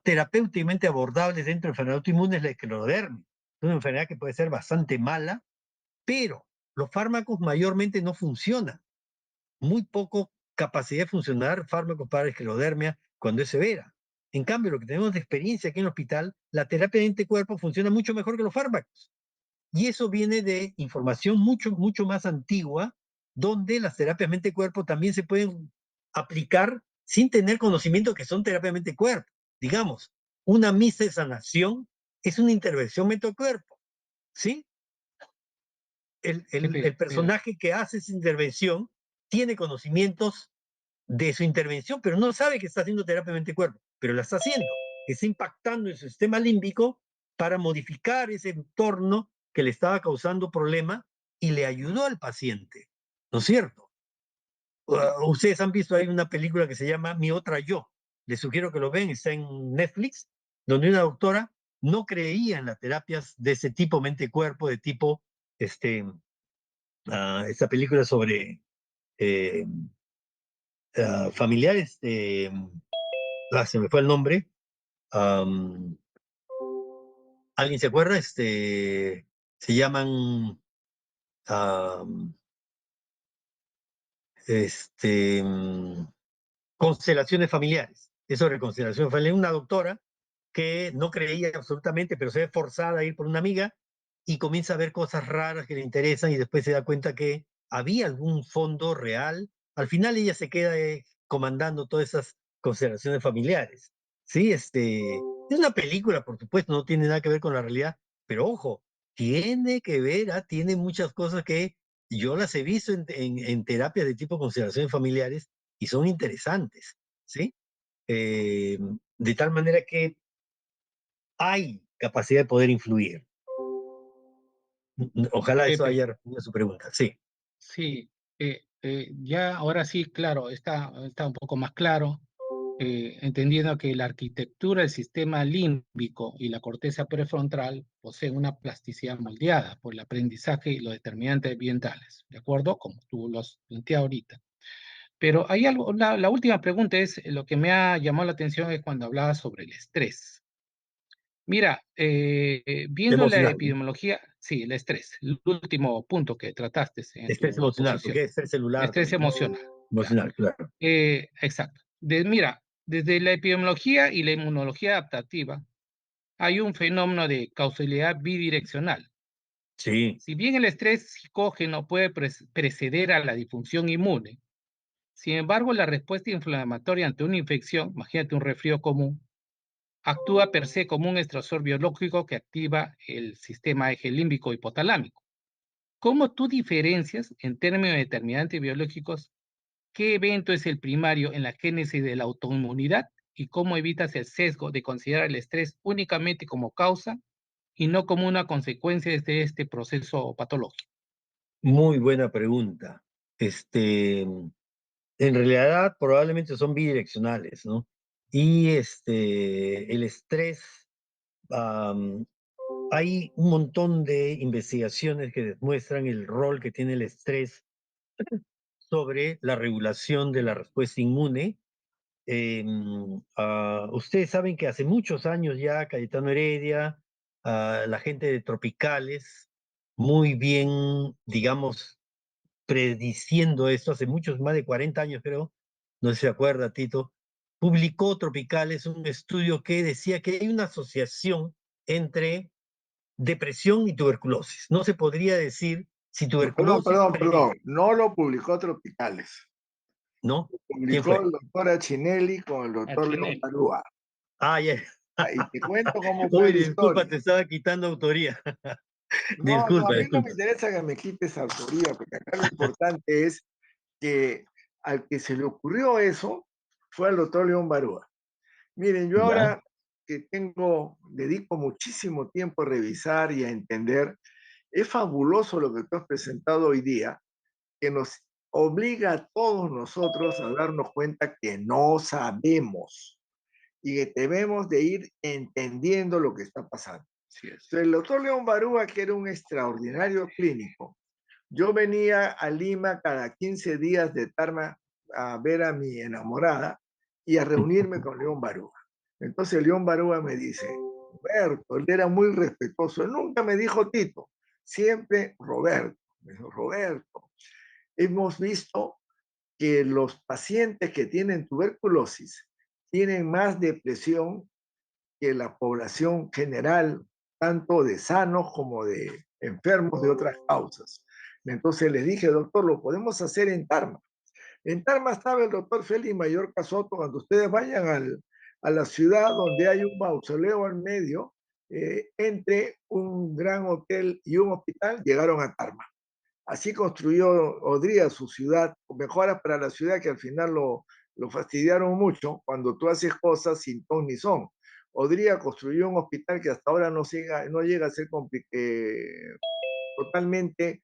terapéuticamente abordables dentro de enfermedad autoinmune es la esclerodermia. Es una enfermedad que puede ser bastante mala, pero los fármacos mayormente no funcionan. Muy poco capacidad de funcionar fármacos para esclerodermia cuando es severa. En cambio, lo que tenemos de experiencia aquí en el hospital, la terapia de anticuerpos funciona mucho mejor que los fármacos. Y eso viene de información mucho, mucho más antigua, donde las terapias mente-cuerpo también se pueden aplicar sin tener conocimiento que son terapias mente-cuerpo. Digamos, una misa de sanación es una intervención mente-cuerpo, ¿sí? El Mira, personaje que hace esa intervención tiene conocimientos de su intervención, pero no sabe que está haciendo terapia mente-cuerpo, pero la está haciendo. Está impactando en su sistema límbico para modificar ese entorno que le estaba causando problema y le ayudó al paciente. ¿No es cierto? Ustedes han visto, hay una película que se llama Mi otra yo. Les sugiero que lo ven, está en Netflix, donde una doctora no creía en las terapias de ese tipo mente-cuerpo, de tipo, esta película sobre eh, familiares, se me fue el nombre. Am, ¿Alguien se acuerda? Se llaman am, este, constelaciones familiares. Es sobre constelaciones familiares. Una doctora que no creía absolutamente, pero se ve forzada a ir por una amiga y comienza a ver cosas raras que le interesan y después se da cuenta que había algún fondo real. Al final ella se queda comandando todas esas consideraciones familiares. Sí, es una película, por supuesto, no tiene nada que ver con la realidad, pero ojo, tiene que ver, tiene muchas cosas que yo las he visto en terapias de tipo consideraciones familiares y son interesantes, ¿sí? De tal manera que hay capacidad de poder influir. Ojalá eso Pepe, haya respondido a su pregunta. Sí, sí, ya ahora sí, claro, está un poco más claro, entendiendo que la arquitectura, el sistema límbico y la corteza prefrontal poseen una plasticidad moldeada por el aprendizaje y los determinantes ambientales, ¿de acuerdo? Como tú lo has planteado ahorita. Pero hay algo, la última pregunta es, lo que me ha llamado la atención es cuando hablabas sobre el estrés. Mira, viendo la emocional, ¿no? epidemiología, sí, el estrés, el último punto que trataste en Estrés tu emocional, porque exposición, es estrés el celular estrés también, ¿no? emocional, claro. Emocional, claro. Exacto. Mira, desde la epidemiología y la inmunología adaptativa, hay un fenómeno de causalidad bidireccional. Sí, Si bien el estrés psicógeno puede preceder a la disfunción inmune, sin embargo, la respuesta inflamatoria ante una infección, imagínate un resfrío común, actúa per se como un estresor biológico que activa el sistema eje límbico hipotalámico. ¿Cómo tú diferencias, en términos de determinantes biológicos, qué evento es el primario en la génesis de la autoinmunidad y cómo evitas el sesgo de considerar el estrés únicamente como causa y no como una consecuencia de este proceso patológico? muy buena pregunta. En realidad probablemente son bidireccionales, ¿no? Y el estrés, am, hay un montón de investigaciones que demuestran el rol que tiene el estrés sobre la regulación de la respuesta inmune. Ustedes saben que hace muchos años ya Cayetano Heredia, la gente de Tropicales, muy bien, digamos, prediciendo esto, hace muchos, más de 40 años creo, no sé si se acuerda Tito, publicó Tropicales un estudio que decía que hay una asociación entre depresión y tuberculosis. No se podría decir si No, perdón, tuberculosis perdón, previene, perdón. No lo publicó Tropicales. ¿no? Lo ¿Quién publicó fue? el doctor Achinelli con el doctor León Achinel. Barúa. Ah, ya. Y te cuento cómo fue Uy, la disculpa, te historia. estaba quitando autoría. No, no, a Disculpa, mí no me disculpa. interesa que me quites autoría, porque acá lo importante es que al que se le ocurrió eso fue al doctor León Barúa. Miren, yo Ya, ahora que dedico muchísimo tiempo a revisar y a entender, es fabuloso lo que tú has presentado hoy día, que nos obliga a todos nosotros a darnos cuenta que no sabemos y que debemos de ir entendiendo lo que está pasando. Así es. Entonces, el doctor León Barúa, que era un extraordinario clínico, yo venía a Lima cada 15 días de Tarma a ver a mi enamorada y a reunirme con León Barúa. Entonces León Barúa me dice, Roberto, él era muy respetuoso, él nunca me dijo Tito, siempre Roberto. Me dijo, Roberto, hemos visto que los pacientes que tienen tuberculosis tienen más depresión que la población general, tanto de sanos como de enfermos de otras causas. Entonces les dije, doctor, lo podemos hacer en Tarma. En Tarma estaba el doctor Félix Mallorca Soto. Cuando ustedes vayan a la ciudad donde hay un mausoleo al medio, entre un gran hotel y un hospital, llegaron a Tarma. Así construyó Odría su ciudad, mejoras para la ciudad que al final lo fastidiaron mucho cuando tú haces cosas sin ton ni son. Odría construyó un hospital que hasta ahora no llega a ser totalmente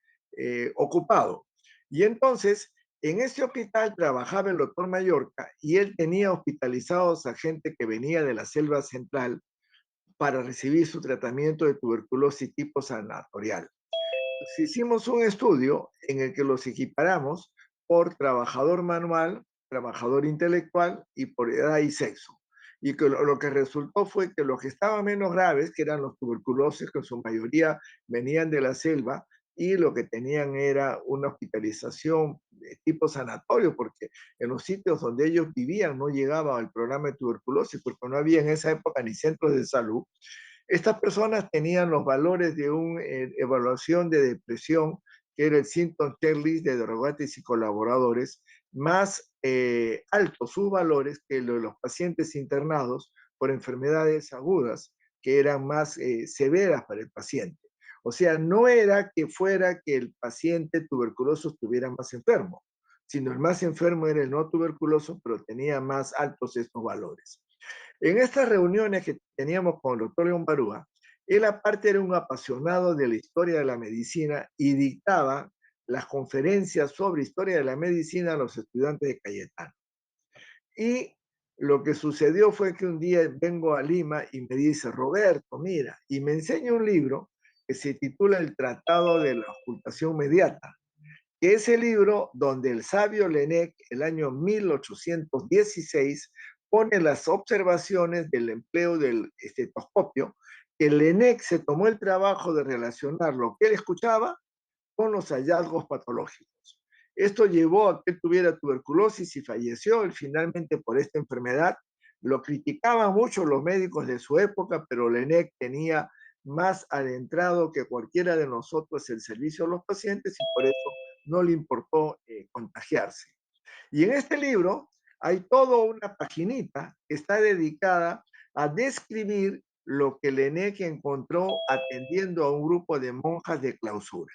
ocupado. Y entonces, en ese hospital trabajaba el doctor Mallorca y él tenía hospitalizados a gente que venía de la selva central para recibir su tratamiento de tuberculosis tipo sanatorial. Hicimos un estudio en el que los equiparamos por trabajador manual, trabajador intelectual y por edad y sexo. Y que lo que resultó fue que los que estaban menos graves, que eran los tuberculosis, que en su mayoría venían de la selva, y lo que tenían era una hospitalización de tipo sanatorio, porque en los sitios donde ellos vivían no llegaba al programa de tuberculosis, porque no había en esa época ni centros de salud. Estas personas tenían los valores de una evaluación de depresión, que era el Symptom Checklist de Drogatis y colaboradores, más altos sus valores que los pacientes internados por enfermedades agudas, que eran más severas para el paciente. O sea, no era que fuera que el paciente tuberculoso estuviera más enfermo, sino el más enfermo era el no tuberculoso, pero tenía más altos estos valores. En estas reuniones que teníamos con el doctor León Barúa, él aparte era un apasionado de la historia de la medicina y dictaba las conferencias sobre historia de la medicina a los estudiantes de Cayetano. Y lo que sucedió fue que un día vengo a Lima y me dice, Roberto, mira, y me enseña un libro que se titula El Tratado de la Ocultación Mediata, que es el libro donde el sabio Laennec, el año 1816, pone las observaciones del empleo del estetoscopio, que Laennec se tomó el trabajo de relacionar lo que él escuchaba con los hallazgos patológicos. Esto llevó a que él tuviera tuberculosis y falleció él finalmente por esta enfermedad. Lo criticaban mucho los médicos de su época, pero Laennec tenía más adentrado que cualquiera de nosotros el servicio a los pacientes y por eso no le importó contagiarse. Y en este libro hay toda una paginita que está dedicada a describir lo que Laennec encontró atendiendo a un grupo de monjas de clausura.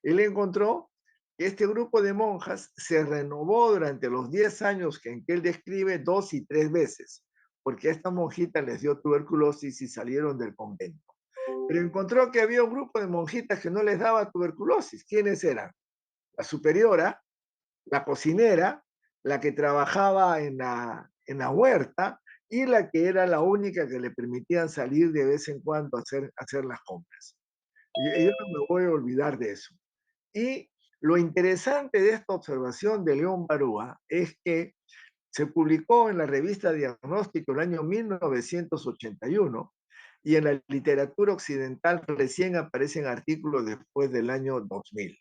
Él encontró que este grupo de monjas se renovó durante los 10 años en que él describe 2 y 3 veces, porque a esta monjita les dio tuberculosis y salieron del convento. Pero encontró que había un grupo de monjitas que no les daba tuberculosis. ¿Quiénes eran? La superiora, la cocinera, la que trabajaba en la huerta y la que era la única que le permitían salir de vez en cuando a hacer las compras. Y yo no me voy a olvidar de eso. Y lo interesante de esta observación de León Barúa es que se publicó en la revista Diagnóstico el año 1981 y en la literatura occidental recién aparecen artículos después del año 2000.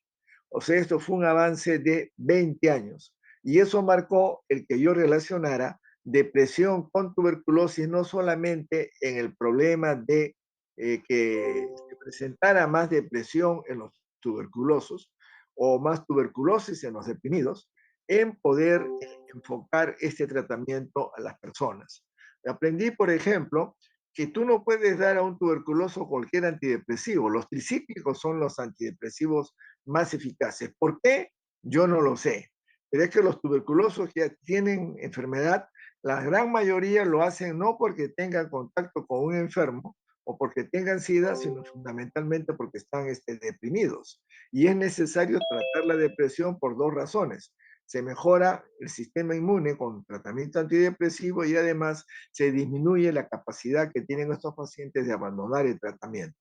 O sea, esto fue un avance de 20 años y eso marcó el que yo relacionara depresión con tuberculosis no solamente en el problema de que se presentara más depresión en los tuberculosos o más tuberculosis en los deprimidos, en poder enfocar este tratamiento a las personas. Aprendí, por ejemplo, que tú no puedes dar a un tuberculoso cualquier antidepresivo. Los tricíclicos son los antidepresivos más eficaces. ¿Por qué? Yo no lo sé. Pero es que los tuberculosos que tienen enfermedad, la gran mayoría lo hacen no porque tengan contacto con un enfermo o porque tengan SIDA, sino fundamentalmente porque están deprimidos. Y es necesario tratar la depresión por dos razones. Se mejora el sistema inmune con tratamiento antidepresivo y además se disminuye la capacidad que tienen estos pacientes de abandonar el tratamiento.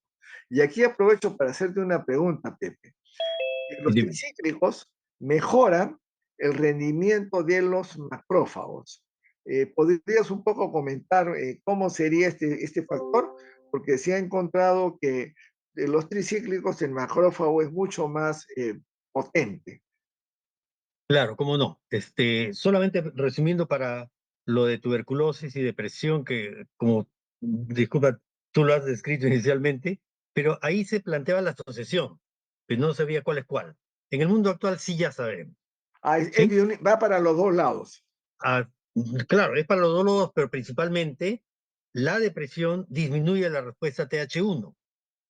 Y aquí aprovecho para hacerte una pregunta, Pepe. Los tricíclicos mejoran el rendimiento de los macrófagos. ¿Podrías un poco comentar cómo sería este factor? Porque se ha encontrado que de los tricíclicos el macrófago es mucho más potente. Claro, cómo no. Solamente resumiendo para lo de tuberculosis y depresión, que como, disculpa, tú lo has descrito inicialmente, pero ahí se planteaba la asociación, pero no sabía cuál es cuál. En el mundo actual sí ya sabemos, ¿sí? Va para los dos lados. Ah, claro, es para los dos lados, pero principalmente la depresión disminuye la respuesta TH1.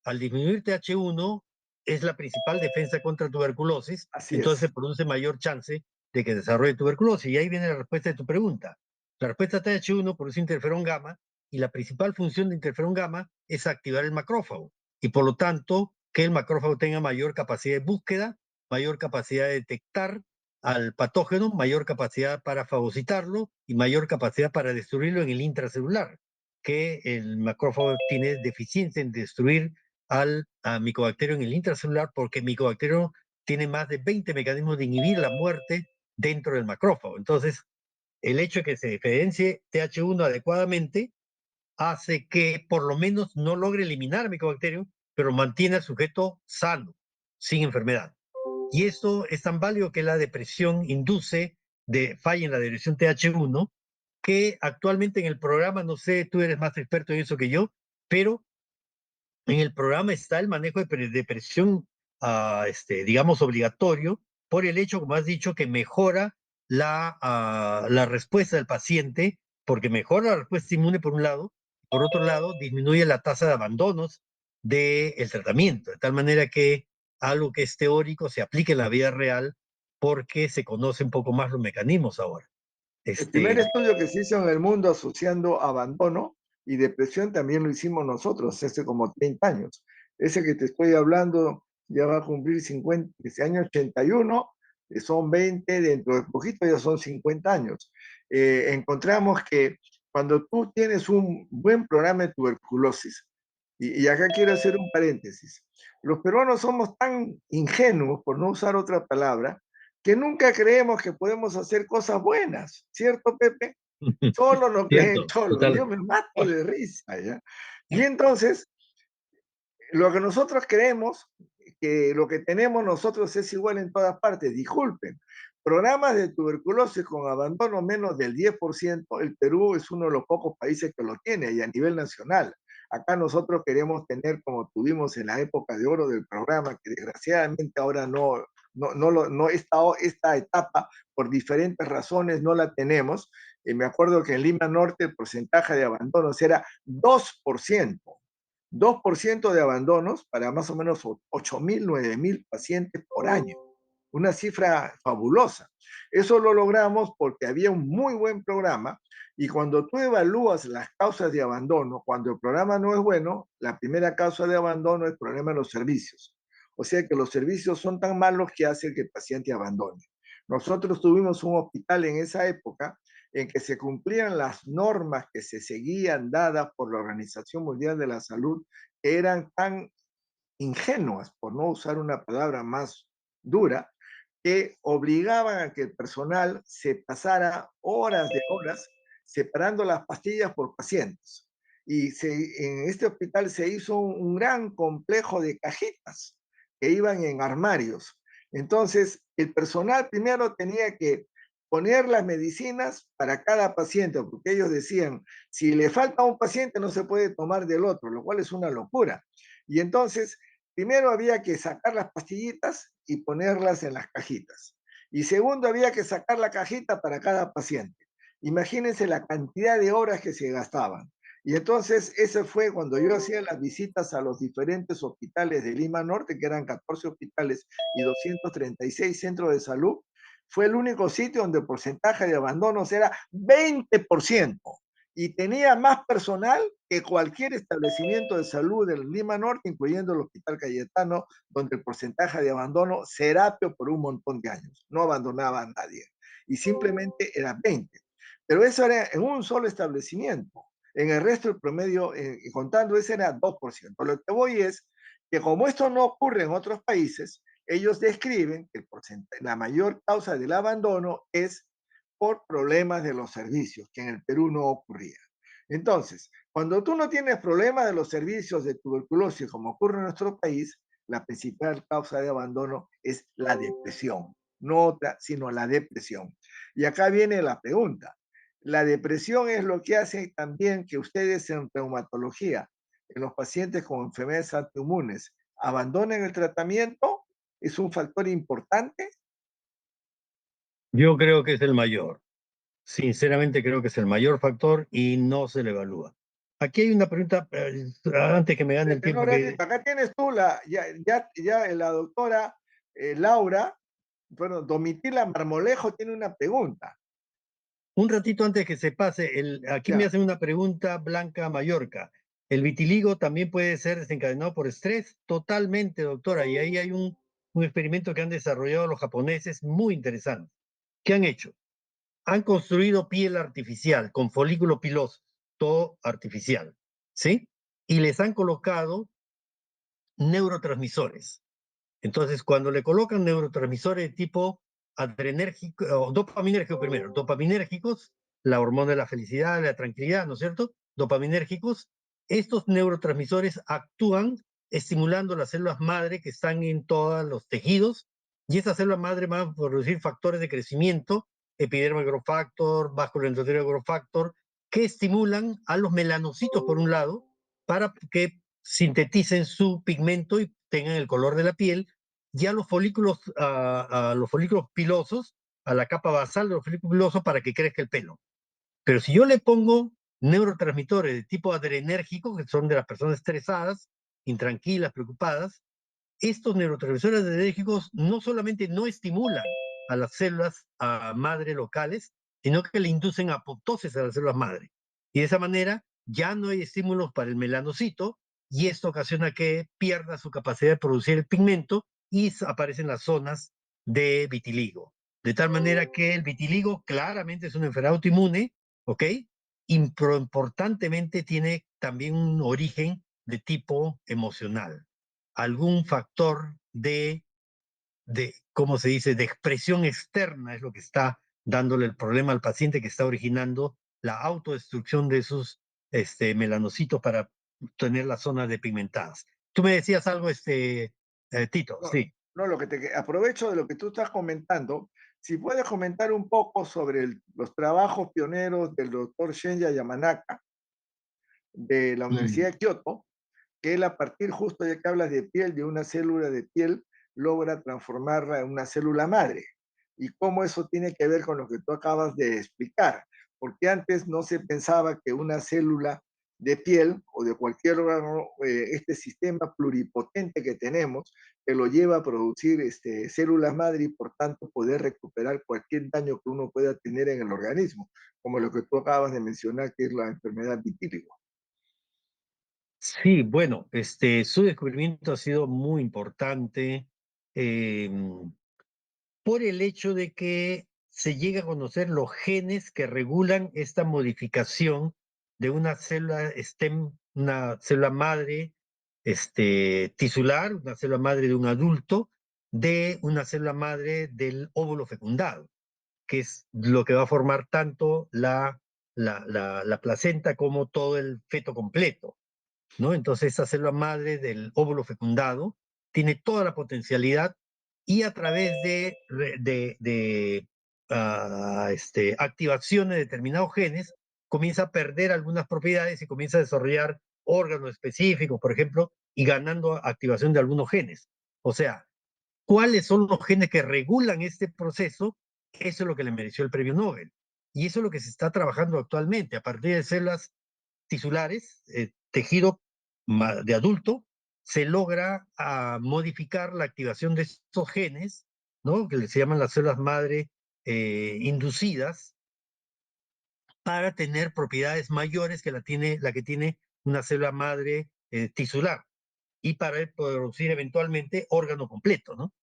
Al disminuir TH1 es la principal defensa contra tuberculosis, Así entonces es. se produce mayor chance de que desarrolle tuberculosis. Y ahí viene la respuesta de tu pregunta. La respuesta TH1 produce interferón gamma y la principal función de interferón gamma es activar el macrófago y por lo tanto que el macrófago tenga mayor capacidad de búsqueda, mayor capacidad de detectar al patógeno, mayor capacidad para fagocitarlo y mayor capacidad para destruirlo en el intracelular, que el macrófago tiene deficiencia en destruir al micobacterio en el intracelular porque el micobacterio tiene más de 20 mecanismos de inhibir la muerte dentro del macrófago. Entonces, el hecho de que se diferencie TH1 adecuadamente hace que por lo menos no logre eliminar el micobacterio, pero mantiene al sujeto sano. sin enfermedad. Y esto es tan válido que la depresión induce de falla en la dirección TH1, que actualmente en el programa, no sé, tú eres más experto en eso que yo, pero en el programa está el manejo de depresión, digamos, obligatorio, por el hecho, como has dicho, que mejora la respuesta del paciente, porque mejora la respuesta inmune por un lado, por otro lado, disminuye la tasa de abandonos del tratamiento, de tal manera que algo que es teórico se aplique en la vida real porque se conocen un poco más los mecanismos ahora. El primer estudio que se hizo en el mundo asociando abandono y depresión también lo hicimos nosotros hace como 30 años. Ese que te estoy hablando ya va a cumplir 50, este año 81, son 20, dentro de poquito ya son 50 años. Encontramos que cuando tú tienes un buen programa de tuberculosis, y acá quiero hacer un paréntesis, los peruanos somos tan ingenuos, por no usar otra palabra, que nunca creemos que podemos hacer cosas buenas, ¿cierto, Pepe? Solo lo creen Cierto, todos. total. Yo me mato de risa, ¿ya? Y entonces, lo que nosotros creemos, que lo que tenemos nosotros es igual en todas partes. Disculpen, programas de tuberculosis con abandono menos del 10%, el Perú es uno de los pocos países que lo tiene y a nivel nacional. Acá nosotros queremos tener como tuvimos en la época de oro del programa, que desgraciadamente ahora esta etapa por diferentes razones no la tenemos. Me acuerdo que en Lima Norte el porcentaje de abandonos era 2%. 2% de abandonos para más o menos 8.000, 9.000 pacientes por año. Una cifra fabulosa. Eso lo logramos porque había un muy buen programa y cuando tú evalúas las causas de abandono, cuando el programa no es bueno, la primera causa de abandono es el problema de los servicios. O sea que los servicios son tan malos que hacen que el paciente abandone. Nosotros tuvimos un hospital en esa época en que se cumplían las normas que se seguían dadas por la Organización Mundial de la Salud, que eran tan ingenuas, por no usar una palabra más dura, que obligaban a que el personal se pasara horas de horas separando las pastillas por pacientes. Y en este hospital se hizo un gran complejo de cajitas que iban en armarios. Entonces, el personal primero tenía que poner las medicinas para cada paciente, porque ellos decían, si le falta a un paciente no se puede tomar del otro, lo cual es una locura. Y entonces, primero había que sacar las pastillitas y ponerlas en las cajitas. Y segundo, había que sacar la cajita para cada paciente. Imagínense la cantidad de horas que se gastaban. Y entonces, ese fue cuando yo hacía las visitas a los diferentes hospitales de Lima Norte, que eran 14 hospitales y 236 centros de salud. Fue el único sitio donde el porcentaje de abandonos era 20% y tenía más personal que cualquier establecimiento de salud del Lima Norte, incluyendo el Hospital Cayetano, donde el porcentaje de abandono serapio por un montón de años. No abandonaba a nadie. Y simplemente era 20. Pero eso era en un solo establecimiento. En el resto, el promedio, contando ese, era 2%. Lo que voy es que como esto no ocurre en otros países, ellos describen que la mayor causa del abandono es por problemas de los servicios, que en el Perú no ocurría. Entonces, cuando tú no tienes problemas de los servicios de tuberculosis, como ocurre en nuestro país, la principal causa de abandono es la depresión, no otra, sino la depresión. Y acá viene la pregunta. La depresión es lo que hace también que ustedes en reumatología, en los pacientes con enfermedades autoinmunes, abandonen el tratamiento. ¿Es un factor importante? Yo creo que es el mayor. Sinceramente creo que es el mayor factor y no se le evalúa. Aquí hay una pregunta, antes que me gane el tiempo, que Acá tienes tú, la doctora Laura, bueno, Domitila Marmolejo tiene una pregunta. un ratito antes que se pase, aquí me Ya. hacen una pregunta Blanca Mallorca. ¿El vitiligo también puede ser desencadenado por estrés? Totalmente, doctora. Y ahí hay un experimento que han desarrollado los japoneses muy interesante. ¿Qué han hecho? Han construido piel artificial con folículo piloso, todo artificial, ¿sí? Y les han colocado neurotransmisores. Entonces, cuando le colocan neurotransmisores de tipo adrenérgico, o dopaminérgico primero, dopaminérgicos, la hormona de la felicidad, de la tranquilidad, ¿no es cierto? Dopaminérgicos, estos neurotransmisores actúan estimulando las células madre que están en todos los tejidos, y esas células madre van a producir factores de crecimiento, epidermal growth factor, vascular endothelial growth factor, que estimulan a los melanocitos por un lado, para que sinteticen su pigmento y tengan el color de la piel, y a los folículos pilosos, a la capa basal de los folículos pilosos para que crezca el pelo. Pero si yo le pongo neurotransmisores de tipo adrenérgico, que son de las personas estresadas, intranquilas, preocupadas, estos neurotransmisores adrenérgicos no solamente no estimulan a las células madre locales, sino que le inducen apoptosis a las células madre. Y de esa manera ya no hay estímulos para el melanocito, y esto ocasiona que pierda su capacidad de producir el pigmento y aparecen las zonas de vitiligo. De tal manera que el vitiligo claramente es una enfermedad autoinmune, ¿ok? Importantemente tiene también un origen de tipo emocional, algún factor ¿cómo se dice?, de expresión externa es lo que está dándole el problema al paciente, que está originando la autodestrucción de sus melanocitos para tener las zonas depigmentadas. Tú me decías algo, Tito, No, sí. no, aprovecho de lo que tú estás comentando. Si puedes comentar un poco sobre los trabajos pioneros del doctor Shinya Yamanaka de la Mm. Universidad de Kioto, que él a partir justo de que hablas de piel, de una célula de piel, logra transformarla en una célula madre. Y cómo eso tiene que ver con lo que tú acabas de explicar. Porque antes no se pensaba que una célula de piel o de cualquier órgano, este sistema pluripotente que tenemos, que lo lleva a producir células madre y por tanto poder recuperar cualquier daño que uno pueda tener en el organismo, como lo que tú acabas de mencionar, que es la enfermedad vitíligo. Sí, bueno, su descubrimiento ha sido muy importante, eh, por el hecho de que se llega a conocer los genes que regulan esta modificación de una célula stem, una célula madre tisular, una célula madre de un adulto, de una célula madre del óvulo fecundado, que es lo que va a formar tanto la placenta como todo el feto completo, ¿no? Entonces, esa célula madre del óvulo fecundado tiene toda la potencialidad, y a través de activación de determinados genes comienza a perder algunas propiedades y comienza a desarrollar órganos específicos, por ejemplo, y ganando activación de algunos genes. O sea, ¿cuáles son los genes que regulan este proceso? Eso es lo que le mereció el premio Nobel. Y eso es lo que se está trabajando actualmente a partir de células tisulares, tejido de adulto, se logra modificar la activación de estos genes, ¿no?, que se llaman las células madre inducidas, para tener propiedades mayores que la que tiene una célula madre tisular, y para producir eventualmente órgano completo, ¿no?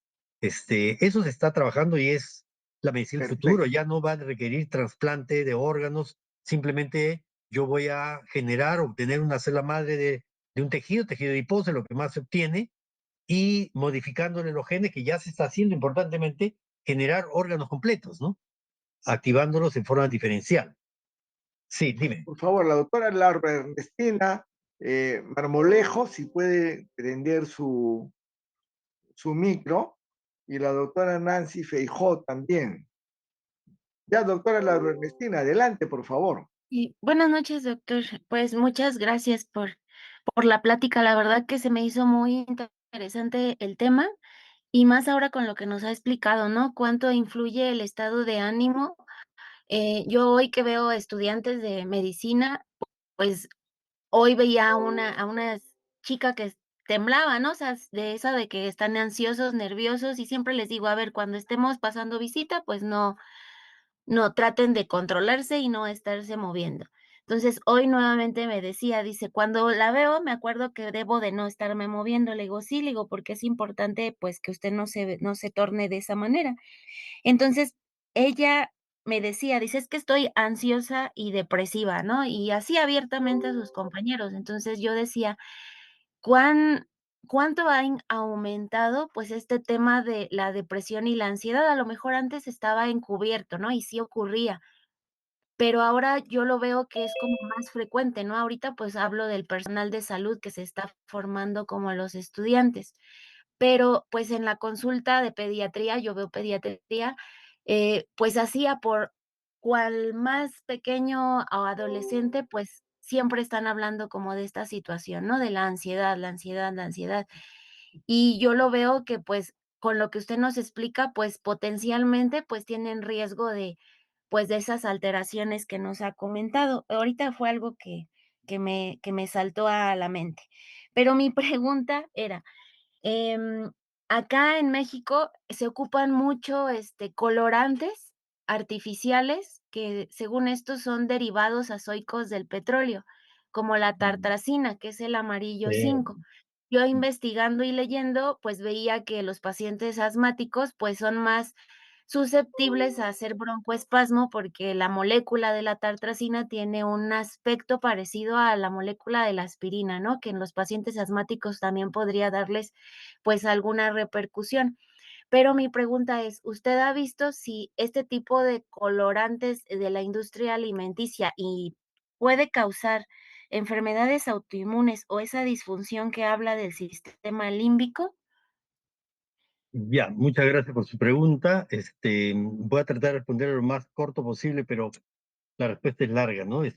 Eso se está trabajando y es la medicina del futuro. Perfecto. Ya no va a requerir trasplante de órganos, simplemente yo voy a generar, obtener una célula madre de un tejido adiposo, lo que más se obtiene, y modificándole los genes, que ya se está haciendo importantemente, generar órganos completos, ¿no? Activándolos en forma diferencial. Sí, dime. Por favor, la doctora Laura Ernestina Marmolejo, si puede prender su micro, y la doctora Nancy Feijó también. Ya, doctora Laura Ernestina, adelante, por favor. Y buenas noches, doctor. Pues muchas gracias por la plática. La verdad que se me hizo muy interesante el tema y más ahora con lo que nos ha explicado, ¿no? Cuánto influye el estado de ánimo. Yo hoy que veo estudiantes de medicina, pues hoy veía a una chica que temblaba, ¿no? O sea, de esa de que están ansiosos, nerviosos y siempre les digo, a ver, cuando estemos pasando visita, pues no, traten de controlarse y no estarse moviendo. Entonces, hoy nuevamente me decía, dice: "Cuando la veo, me acuerdo que debo de no estarme moviendo". Le digo: "Sí", le digo, "porque es importante, pues, que usted no se torne de esa manera". Entonces, ella me decía, dice: "Es que estoy ansiosa y depresiva", ¿no? Y así abiertamente a sus compañeros. Entonces, yo decía: "¿Cuán cuánto ha aumentado, pues, este tema de la depresión y la ansiedad?". A lo mejor antes estaba encubierto, ¿no? Y sí ocurría, pero ahora yo lo veo que es como más frecuente, ¿no? Ahorita, pues, hablo del personal de salud que se está formando como los estudiantes, pero, pues, en la consulta de pediatría, yo veo pediatría, pues, hacía por cual más pequeño o adolescente, pues, siempre están hablando como de esta situación, ¿no? De la ansiedad, la ansiedad, la ansiedad. Y yo lo veo que, pues, con lo que usted nos explica, pues, potencialmente, pues, tienen riesgo de, pues, de esas alteraciones que nos ha comentado. Ahorita fue algo que me saltó a la mente. Pero mi pregunta era, Em, acá en México se ocupan mucho, colorantes artificiales que, según estos, son derivados azoicos del petróleo, como la Mm. tartrazina, que es el amarillo Eh, 5. Yo investigando y leyendo, pues, veía que los pacientes asmáticos, pues, son más susceptibles a hacer broncoespasmo, porque la molécula de la tartrazina tiene un aspecto parecido a la molécula de la aspirina, ¿no? Que en los pacientes asmáticos también podría darles, pues, alguna repercusión. Pero mi pregunta es, ¿usted ha visto si este tipo de colorantes de la industria alimenticia y puede causar enfermedades autoinmunes o esa disfunción que habla del sistema límbico? ya, muchas gracias por su pregunta. Voy a tratar de responder lo más corto posible, pero la respuesta es larga, ¿no? Y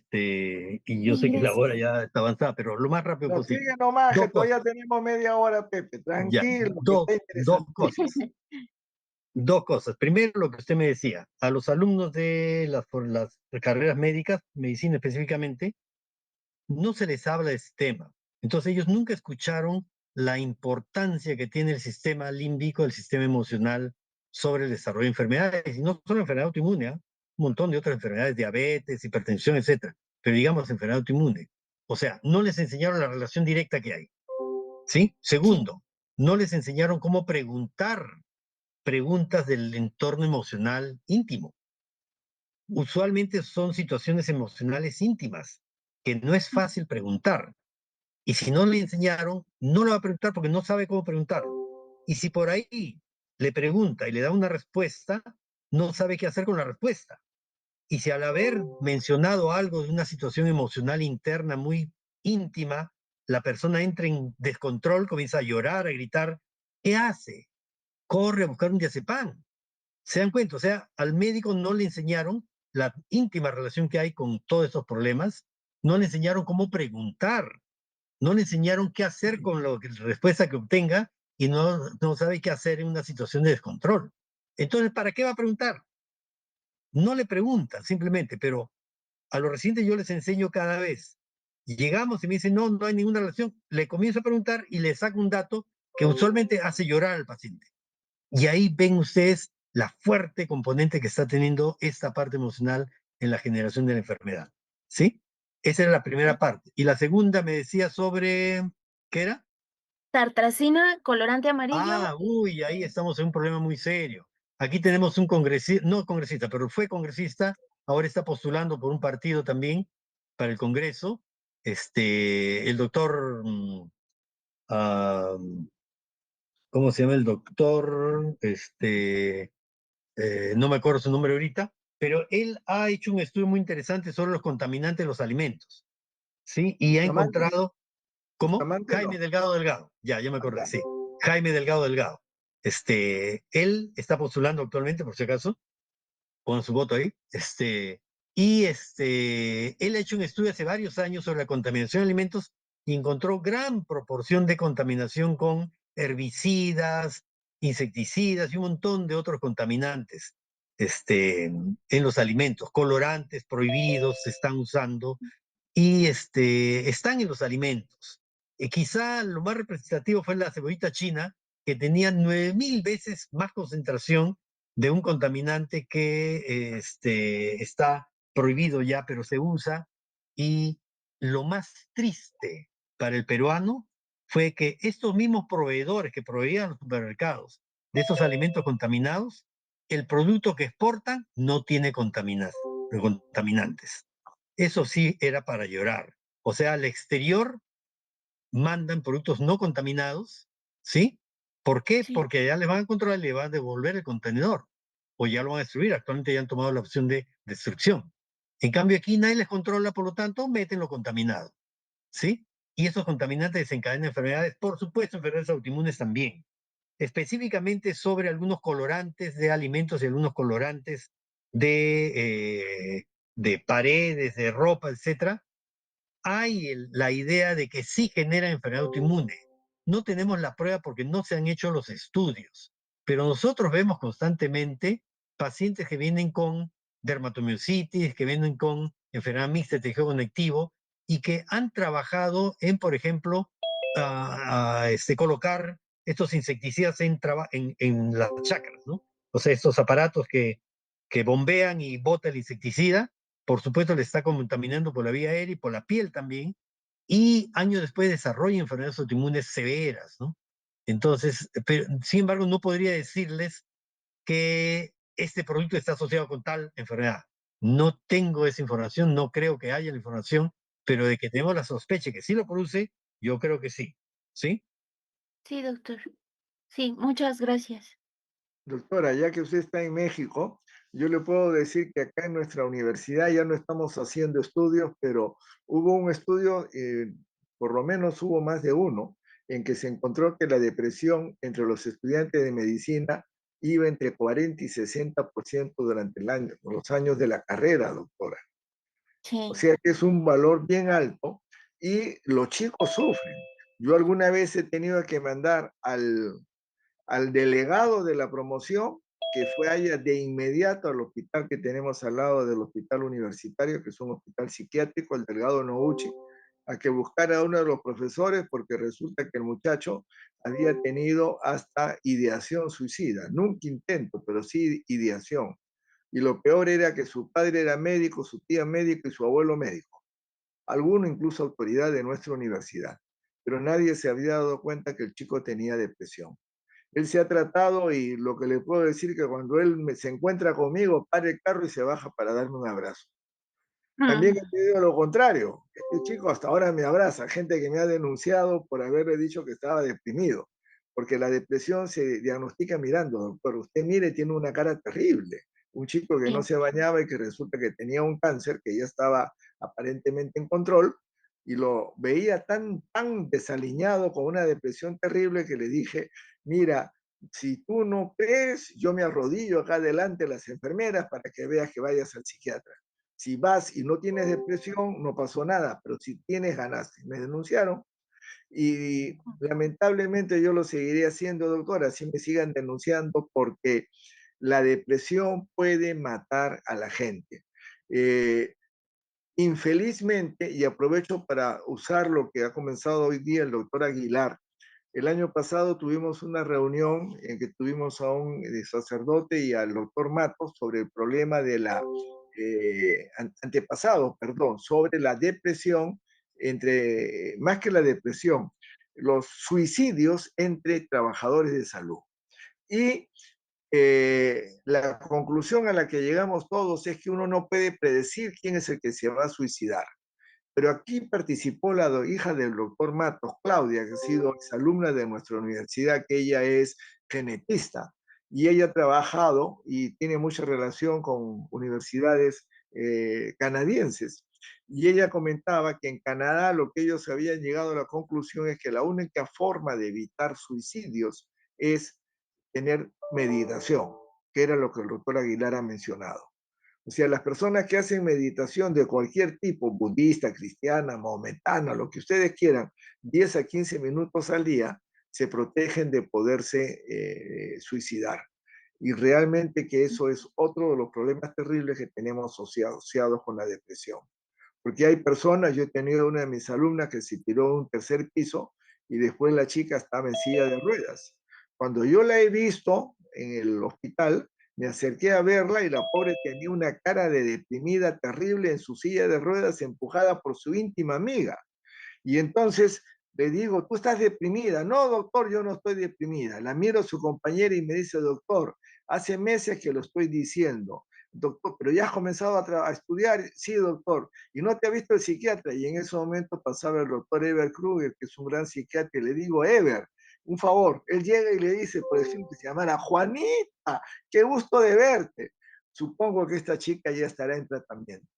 yo Sí, sé que la gracias. hora ya está avanzada, pero lo más rápido No, posible. sigue nomás, que Dos todavía cosas, tenemos media hora, Pepe. ya, Tranquilo, que está dos interesantísimo. cosas. Dos cosas. Primero, lo que usted me decía, a los alumnos de por las carreras médicas, medicina específicamente, no se les habla de ese tema. Entonces ellos nunca escucharon la importancia que tiene el sistema límbico, el sistema emocional sobre el desarrollo de enfermedades, y no solo enfermedad autoinmune, ¿ah? Un montón de otras enfermedades, diabetes, hipertensión, etcétera, pero digamos enfermedad autoinmune. O sea, no les enseñaron la relación directa que hay, ¿sí? Sí, Segundo, no les enseñaron cómo preguntar preguntas del entorno emocional íntimo. Usualmente son situaciones emocionales íntimas que no es fácil preguntar. Y si no le enseñaron, no lo va a preguntar porque no sabe cómo preguntar. Y si por ahí le pregunta y le da una respuesta, no sabe qué hacer con la respuesta. Y si al haber mencionado algo de una situación emocional interna muy íntima, la persona entra en descontrol, comienza a llorar, a gritar, ¿qué hace? Corre a buscar un diazepam. ¿Se dan cuenta? O sea, al médico no le enseñaron la íntima relación que hay con todos estos problemas, no le enseñaron cómo preguntar, no le enseñaron qué hacer con la respuesta que obtenga y no sabe qué hacer en una situación de descontrol. Entonces, ¿para qué va a preguntar? No le preguntan simplemente, pero a los residentes yo les enseño cada vez. Llegamos y me dicen, no, no hay ninguna relación. Le comienzo a preguntar y le saco un dato que usualmente hace llorar al paciente. Y ahí ven ustedes la fuerte componente que está teniendo esta parte emocional en la generación de la enfermedad. ¿Sí? Esa era la primera parte. Y la segunda me decía sobre, ¿qué era? tartrazina, colorante amarillo. Ah, uy, ahí estamos en un problema muy serio. Aquí tenemos un congresista, no congresista, pero fue congresista, ahora está postulando por un partido también para el Congreso, el doctor, ah, ¿cómo se llama el doctor? No me acuerdo su nombre ahorita, pero él ha hecho un estudio muy interesante sobre los contaminantes de los alimentos, ¿sí? Y ha Bustamante, encontrado, ¿cómo? Bustamante Jaime no. Delgado Delgado, ya me acordé, Ya. sí. Jaime Delgado Delgado. Él está postulando actualmente, por si acaso, con su voto ahí, él ha hecho un estudio hace varios años sobre la contaminación de alimentos y encontró gran proporción de contaminación con herbicidas, insecticidas y un montón de otros contaminantes, en los alimentos. Colorantes prohibidos se están usando y están en los alimentos. Quizá lo más representativo fue la cebollita china, que tenía 9000 veces más concentración de un contaminante que está prohibido ya, pero se usa. Y lo más triste para el peruano fue que estos mismos proveedores que proveían los supermercados de esos alimentos contaminados, el producto que exportan no tiene contaminantes. Eso sí era para llorar. O sea, al exterior mandan productos no contaminados, ¿sí? ¿Por qué? Sí. Porque ya le van a controlar y le van a devolver el contenedor. O ya lo van a destruir. Actualmente ya han tomado la opción de destrucción. En cambio aquí nadie les controla, por lo tanto, meten lo contaminado, ¿sí? Y esos contaminantes desencadenan enfermedades, por supuesto, enfermedades autoinmunes también. Específicamente sobre algunos colorantes de alimentos y algunos colorantes de paredes, de ropa, etcétera, hay la idea de que sí genera enfermedad autoinmune. No tenemos la prueba porque no se han hecho los estudios, pero nosotros vemos constantemente pacientes que vienen con dermatomiositis, que vienen con enfermedad mixta de tejido conectivo y que han trabajado en, por ejemplo, colocar estos insecticidas en las chacras, ¿no? O sea, estos aparatos que bombean y bota el insecticida, por supuesto le está contaminando por la vía aérea y por la piel también, y años después desarrolla enfermedades autoinmunes severas, ¿no? Entonces, pero, sin embargo, no podría decirles que este producto está asociado con tal enfermedad. No tengo esa información, no creo que haya la información, pero de que tenemos la sospecha que sí lo produce, yo creo que sí. ¿Sí? Sí, doctor. Sí, muchas gracias. Doctora, ya que usted está en México, yo le puedo decir que acá en nuestra universidad ya no estamos haciendo estudios, pero hubo un estudio, por lo menos hubo más de uno, en que se encontró que la depresión entre los estudiantes de medicina iba entre 40 y 60% durante el año, los años de la carrera, doctora. O Sí. sea que es un valor bien alto y los chicos sufren. Yo alguna vez he tenido que mandar al delegado de la promoción, que fue allá de inmediato al hospital que tenemos al lado del hospital universitario, que es un hospital psiquiátrico, el delegado Nouchi, a que buscara a uno de los profesores, porque resulta que el muchacho había tenido hasta ideación suicida, nunca intento, pero sí ideación. Y lo peor era que su padre era médico, su tía médico y su abuelo médico, alguno incluso autoridad de nuestra universidad. Pero nadie se había dado cuenta que el chico tenía depresión. Él se ha tratado y lo que le puedo decir es que cuando se encuentra conmigo, para el carro y se baja para darme un abrazo. También Mm, he tenido lo contrario. Este chico hasta ahora me abraza, gente que me ha denunciado por haberle dicho que estaba deprimido, porque la depresión se diagnostica mirando, doctor. Usted mire, tiene una cara terrible. Un chico que no sí. se bañaba y que resulta que tenía un cáncer que ya estaba aparentemente en control y lo veía tan desaliñado con una depresión terrible que le dije, mira, si tú no crees, yo me arrodillo acá delante de las enfermeras para que veas que vayas al psiquiatra. Si vas y no tienes depresión, no pasó nada, pero si tienes, ganaste. Me denunciaron y lamentablemente yo lo seguiré haciendo, doctora, así me sigan denunciando porque la depresión puede matar a la gente. Infelizmente, y aprovecho para usar lo que ha comenzado hoy día el doctor Aguilar, el año pasado tuvimos una reunión en que tuvimos a un sacerdote y al doctor Matos sobre el problema de la antepasado, perdón, sobre la depresión más que la depresión, los suicidios entre trabajadores de salud. Y la conclusión a la que llegamos todos es que uno no puede predecir quién es el que se va a suicidar. Pero aquí participó la hija del doctor Matos, Claudia, que ha sido exalumna de nuestra universidad, que ella es genetista y ella ha trabajado y tiene mucha relación con universidades canadienses. Y ella comentaba que en Canadá lo que ellos habían llegado a la conclusión es que la única forma de evitar suicidios es tener meditación, que era lo que el doctor Aguilar ha mencionado. O sea, las personas que hacen meditación de cualquier tipo, budista, cristiana, maometana, lo que ustedes quieran, 10 a 15 minutos al día, se protegen de poderse suicidar. Y realmente que eso es otro de los problemas terribles que tenemos asociados con la depresión. Porque hay personas, yo he tenido una de mis alumnas que se tiró de un tercer piso y después la chica estaba en silla de ruedas. Cuando yo la he visto en el hospital, me acerqué a verla y la pobre tenía una cara de deprimida terrible en su silla de ruedas empujada por su íntima amiga. Y entonces le digo, tú estás deprimida. No, doctor, yo no estoy deprimida. La miro a su compañera y me dice, doctor, hace meses que lo estoy diciendo. Doctor, pero ya has comenzado a estudiar. Sí, doctor. Y no te ha visto el psiquiatra. Y en ese momento pasaba el doctor Ever Kruger, que es un gran psiquiatra, y le digo, Ever, un favor. Él llega y le dice, por ejemplo, que se llamara Juanita, qué gusto de verte. Supongo que esta chica ya estará en tratamiento.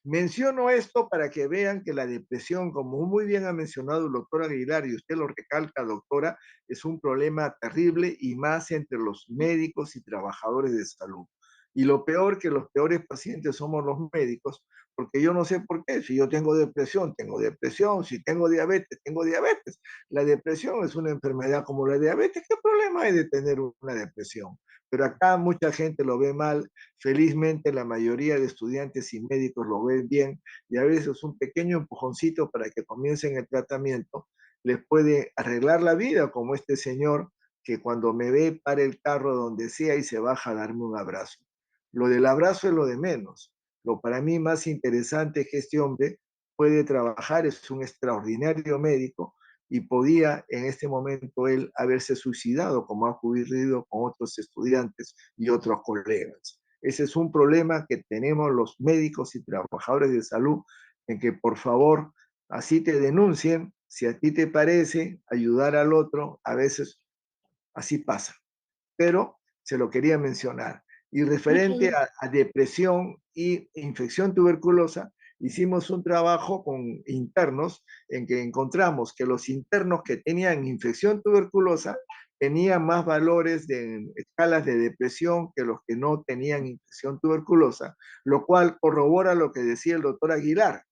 Menciono esto para que vean que la depresión, como muy bien ha mencionado el doctor Aguilar, y usted lo recalca, doctora, es un problema terrible y más entre los médicos y trabajadores de salud. Y lo peor, que los peores pacientes somos los médicos, porque yo no sé por qué. Si yo tengo depresión, tengo depresión. Si tengo diabetes, tengo diabetes. La depresión es una enfermedad como la diabetes. ¿Qué problema hay de tener una depresión? Pero acá mucha gente lo ve mal. Felizmente la mayoría de estudiantes y médicos lo ven bien, y a veces un pequeño empujoncito para que comiencen el tratamiento les puede arreglar la vida, como este señor que cuando me ve para el carro donde sea y se baja a darme un abrazo. Lo del abrazo es lo de menos. Lo para mí más interesante es que este hombre puede trabajar, es un extraordinario médico y podía en este momento él haberse suicidado, como ha ocurrido con otros estudiantes y otros colegas. Ese es un problema que tenemos los médicos y trabajadores de salud, en que por favor, así te denuncien, si a ti te parece ayudar al otro, a veces así pasa. Pero se lo quería mencionar. Y referente a depresión y infección tuberculosa, hicimos un trabajo con internos en que encontramos que los internos que tenían infección tuberculosa tenían más valores de escalas de depresión que los que no tenían infección tuberculosa, lo cual corrobora lo que decía el doctor Aguilar,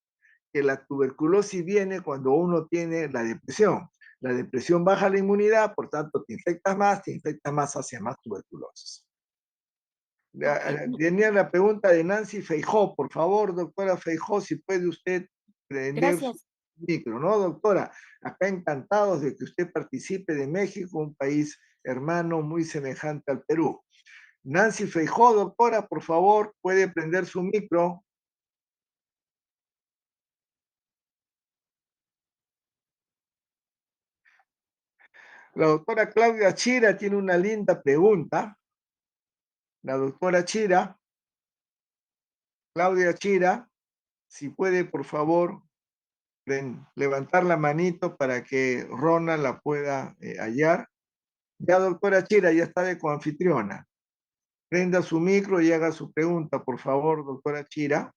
que la tuberculosis viene cuando uno tiene la depresión. La depresión baja la inmunidad, por tanto te infectas más, hacia más tuberculosis. Tenía la pregunta de Nancy Feijó. Por favor, doctora Feijó, si puede usted prender su micro, ¿no, doctora? Acá encantados de que usted participe de México, un país hermano muy semejante al Perú. Nancy Feijó, doctora, por favor, puede prender su micro. La doctora Claudia Chira tiene una linda pregunta. La doctora Chira, Claudia Chira, si puede, por favor, levantar la manito para que Ronald la pueda hallar. Ya, doctora Chira, ya está de coanfitriona. Prenda su micro y haga su pregunta, por favor, doctora Chira.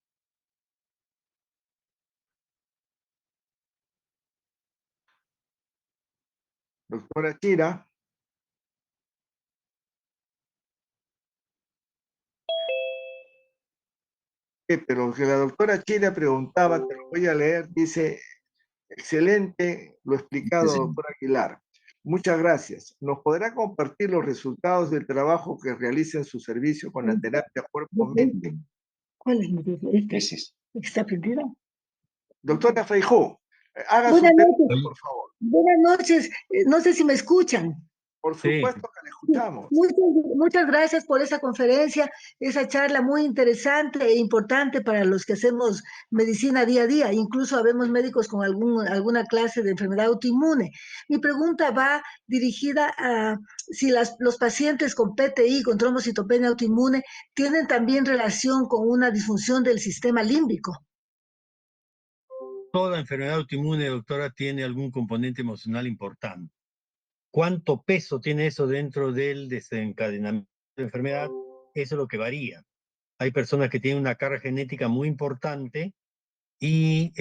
Doctora Chira. Pero que la doctora Chira preguntaba, te lo voy a leer, dice: excelente lo explicado, doctora Aguilar. Muchas gracias. ¿Nos podrá compartir los resultados del trabajo que realiza en su servicio con la terapia cuerpo-mente? ¿Cuál es? ¿Está prendida? Doctora Feijó, haga su Buenas pregunta, noches. por favor. Buenas noches. No sé si me escuchan. Por supuesto que le escuchamos. Muchas gracias por esa conferencia, esa charla muy interesante e importante para los que hacemos medicina día a día. Incluso habemos médicos con alguna clase de enfermedad autoinmune. Mi pregunta va dirigida a si los pacientes con PTI, con trombocitopenia autoinmune, tienen también relación con una disfunción del sistema límbico. Toda enfermedad autoinmune, doctora, tiene algún componente emocional importante. ¿Cuánto peso tiene eso dentro del desencadenamiento de la enfermedad? Eso es lo que varía. Hay personas que tienen una carga genética muy importante y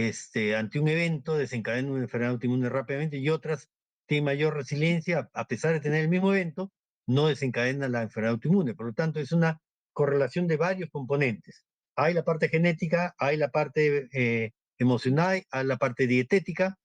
ante un evento desencadenan una enfermedad autoinmune rápidamente, y otras tienen mayor resiliencia, a pesar de tener el mismo evento, no desencadenan la enfermedad autoinmune. Por lo tanto, es una correlación de varios componentes. Hay la parte genética, hay la parte emocional, hay la parte dietética.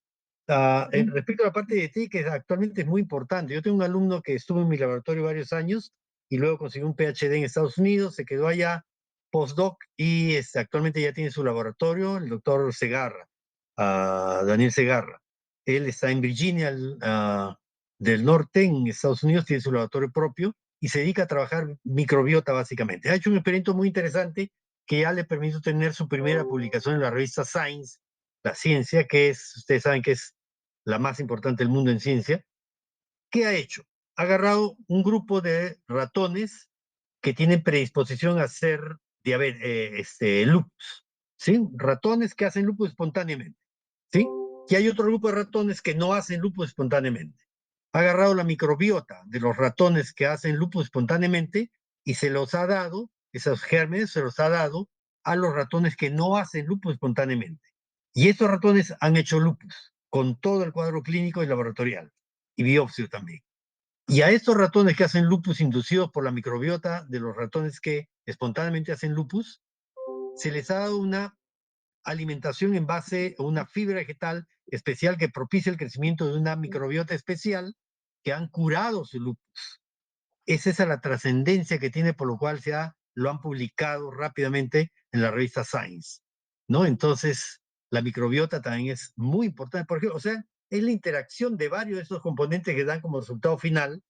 Respecto a la parte dietética, actualmente es muy importante. Yo tengo un alumno que estuvo en mi laboratorio varios años y luego consiguió un PhD en Estados Unidos, se quedó allá postdoc y actualmente ya tiene su laboratorio, el doctor Segarra, Daniel Segarra. Él está en Virginia del Norte, en Estados Unidos, tiene su laboratorio propio y se dedica a trabajar microbiota básicamente. Ha hecho un experimento muy interesante que ya le permitió tener su primera publicación en la revista Science, la ciencia, que es, ustedes saben que es la más importante del mundo en ciencia. ¿Qué ha hecho? Ha agarrado un grupo de ratones que tienen predisposición a hacer lupus, ¿sí? Ratones que hacen lupus espontáneamente, ¿sí? Y hay otro grupo de ratones que no hacen lupus espontáneamente. Ha agarrado la microbiota de los ratones que hacen lupus espontáneamente y se los ha dado, esos gérmenes se los ha dado a los ratones que no hacen lupus espontáneamente. Y estos ratones han hecho lupus con todo el cuadro clínico y laboratorial, y biopsia también. Y a estos ratones que hacen lupus inducidos por la microbiota de los ratones que espontáneamente hacen lupus, se les ha dado una alimentación en base a una fibra vegetal especial que propicia el crecimiento de una microbiota especial que han curado su lupus. Es esa la trascendencia que tiene, por lo cual lo han publicado rápidamente en la revista Science, ¿no? Entonces, la microbiota también es muy importante, porque, o sea, es la interacción de varios de esos componentes que dan como resultado final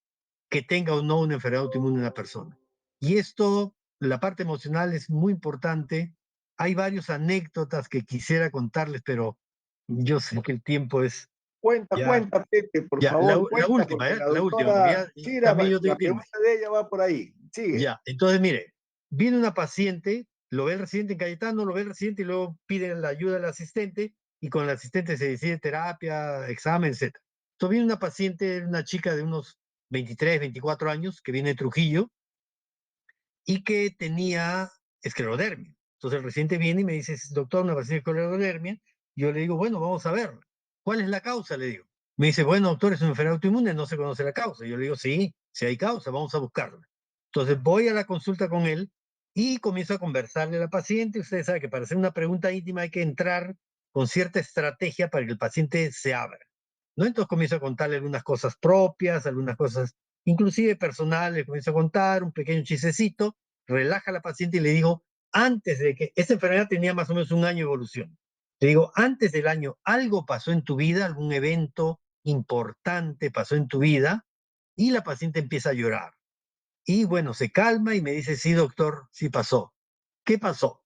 que tenga o no una enfermedad autoinmune en una persona. Y esto, la parte emocional es muy importante. Hay varias anécdotas que quisiera contarles, pero yo sé que el tiempo es ya, Cuenta, Pepe, por ya, la, favor, la cuenta, última, porque la la última, porque doctora ya Chira, también yo la tengo que irme. pregunta de ella va por ahí. Sigue. Ya, entonces mire, viene una paciente, lo ve el residente en Cayetano, lo ve el residente y luego pide la ayuda del asistente y con el asistente se decide terapia, examen, etc. Entonces viene una paciente, una chica de unos 23, 24 años que viene de Trujillo y que tenía esclerodermia. Entonces el residente viene y me dice, doctor, una paciente con esclerodermia. Yo le digo, bueno, vamos a ver. ¿Cuál es la causa? Le digo. Me dice, bueno, doctor, es una enfermedad autoinmune, no se conoce la causa. Yo le digo, sí, si hay causa, vamos a buscarla. Entonces voy a la consulta con él y comienzo a conversarle a la paciente. Ustedes saben que para hacer una pregunta íntima hay que entrar con cierta estrategia para que el paciente se abra, ¿no? Entonces comienzo a contarle algunas cosas propias, algunas cosas inclusive personales, comienzo a contar un pequeño chistecito, relaja a la paciente y le digo, antes de que, esta enfermedad tenía más o menos un año de evolución. Le digo, antes del año, ¿algo pasó en tu vida? ¿Algún evento importante pasó en tu vida? Y la paciente empieza a llorar. Y bueno, se calma y me dice, sí, doctor, sí pasó. ¿Qué pasó?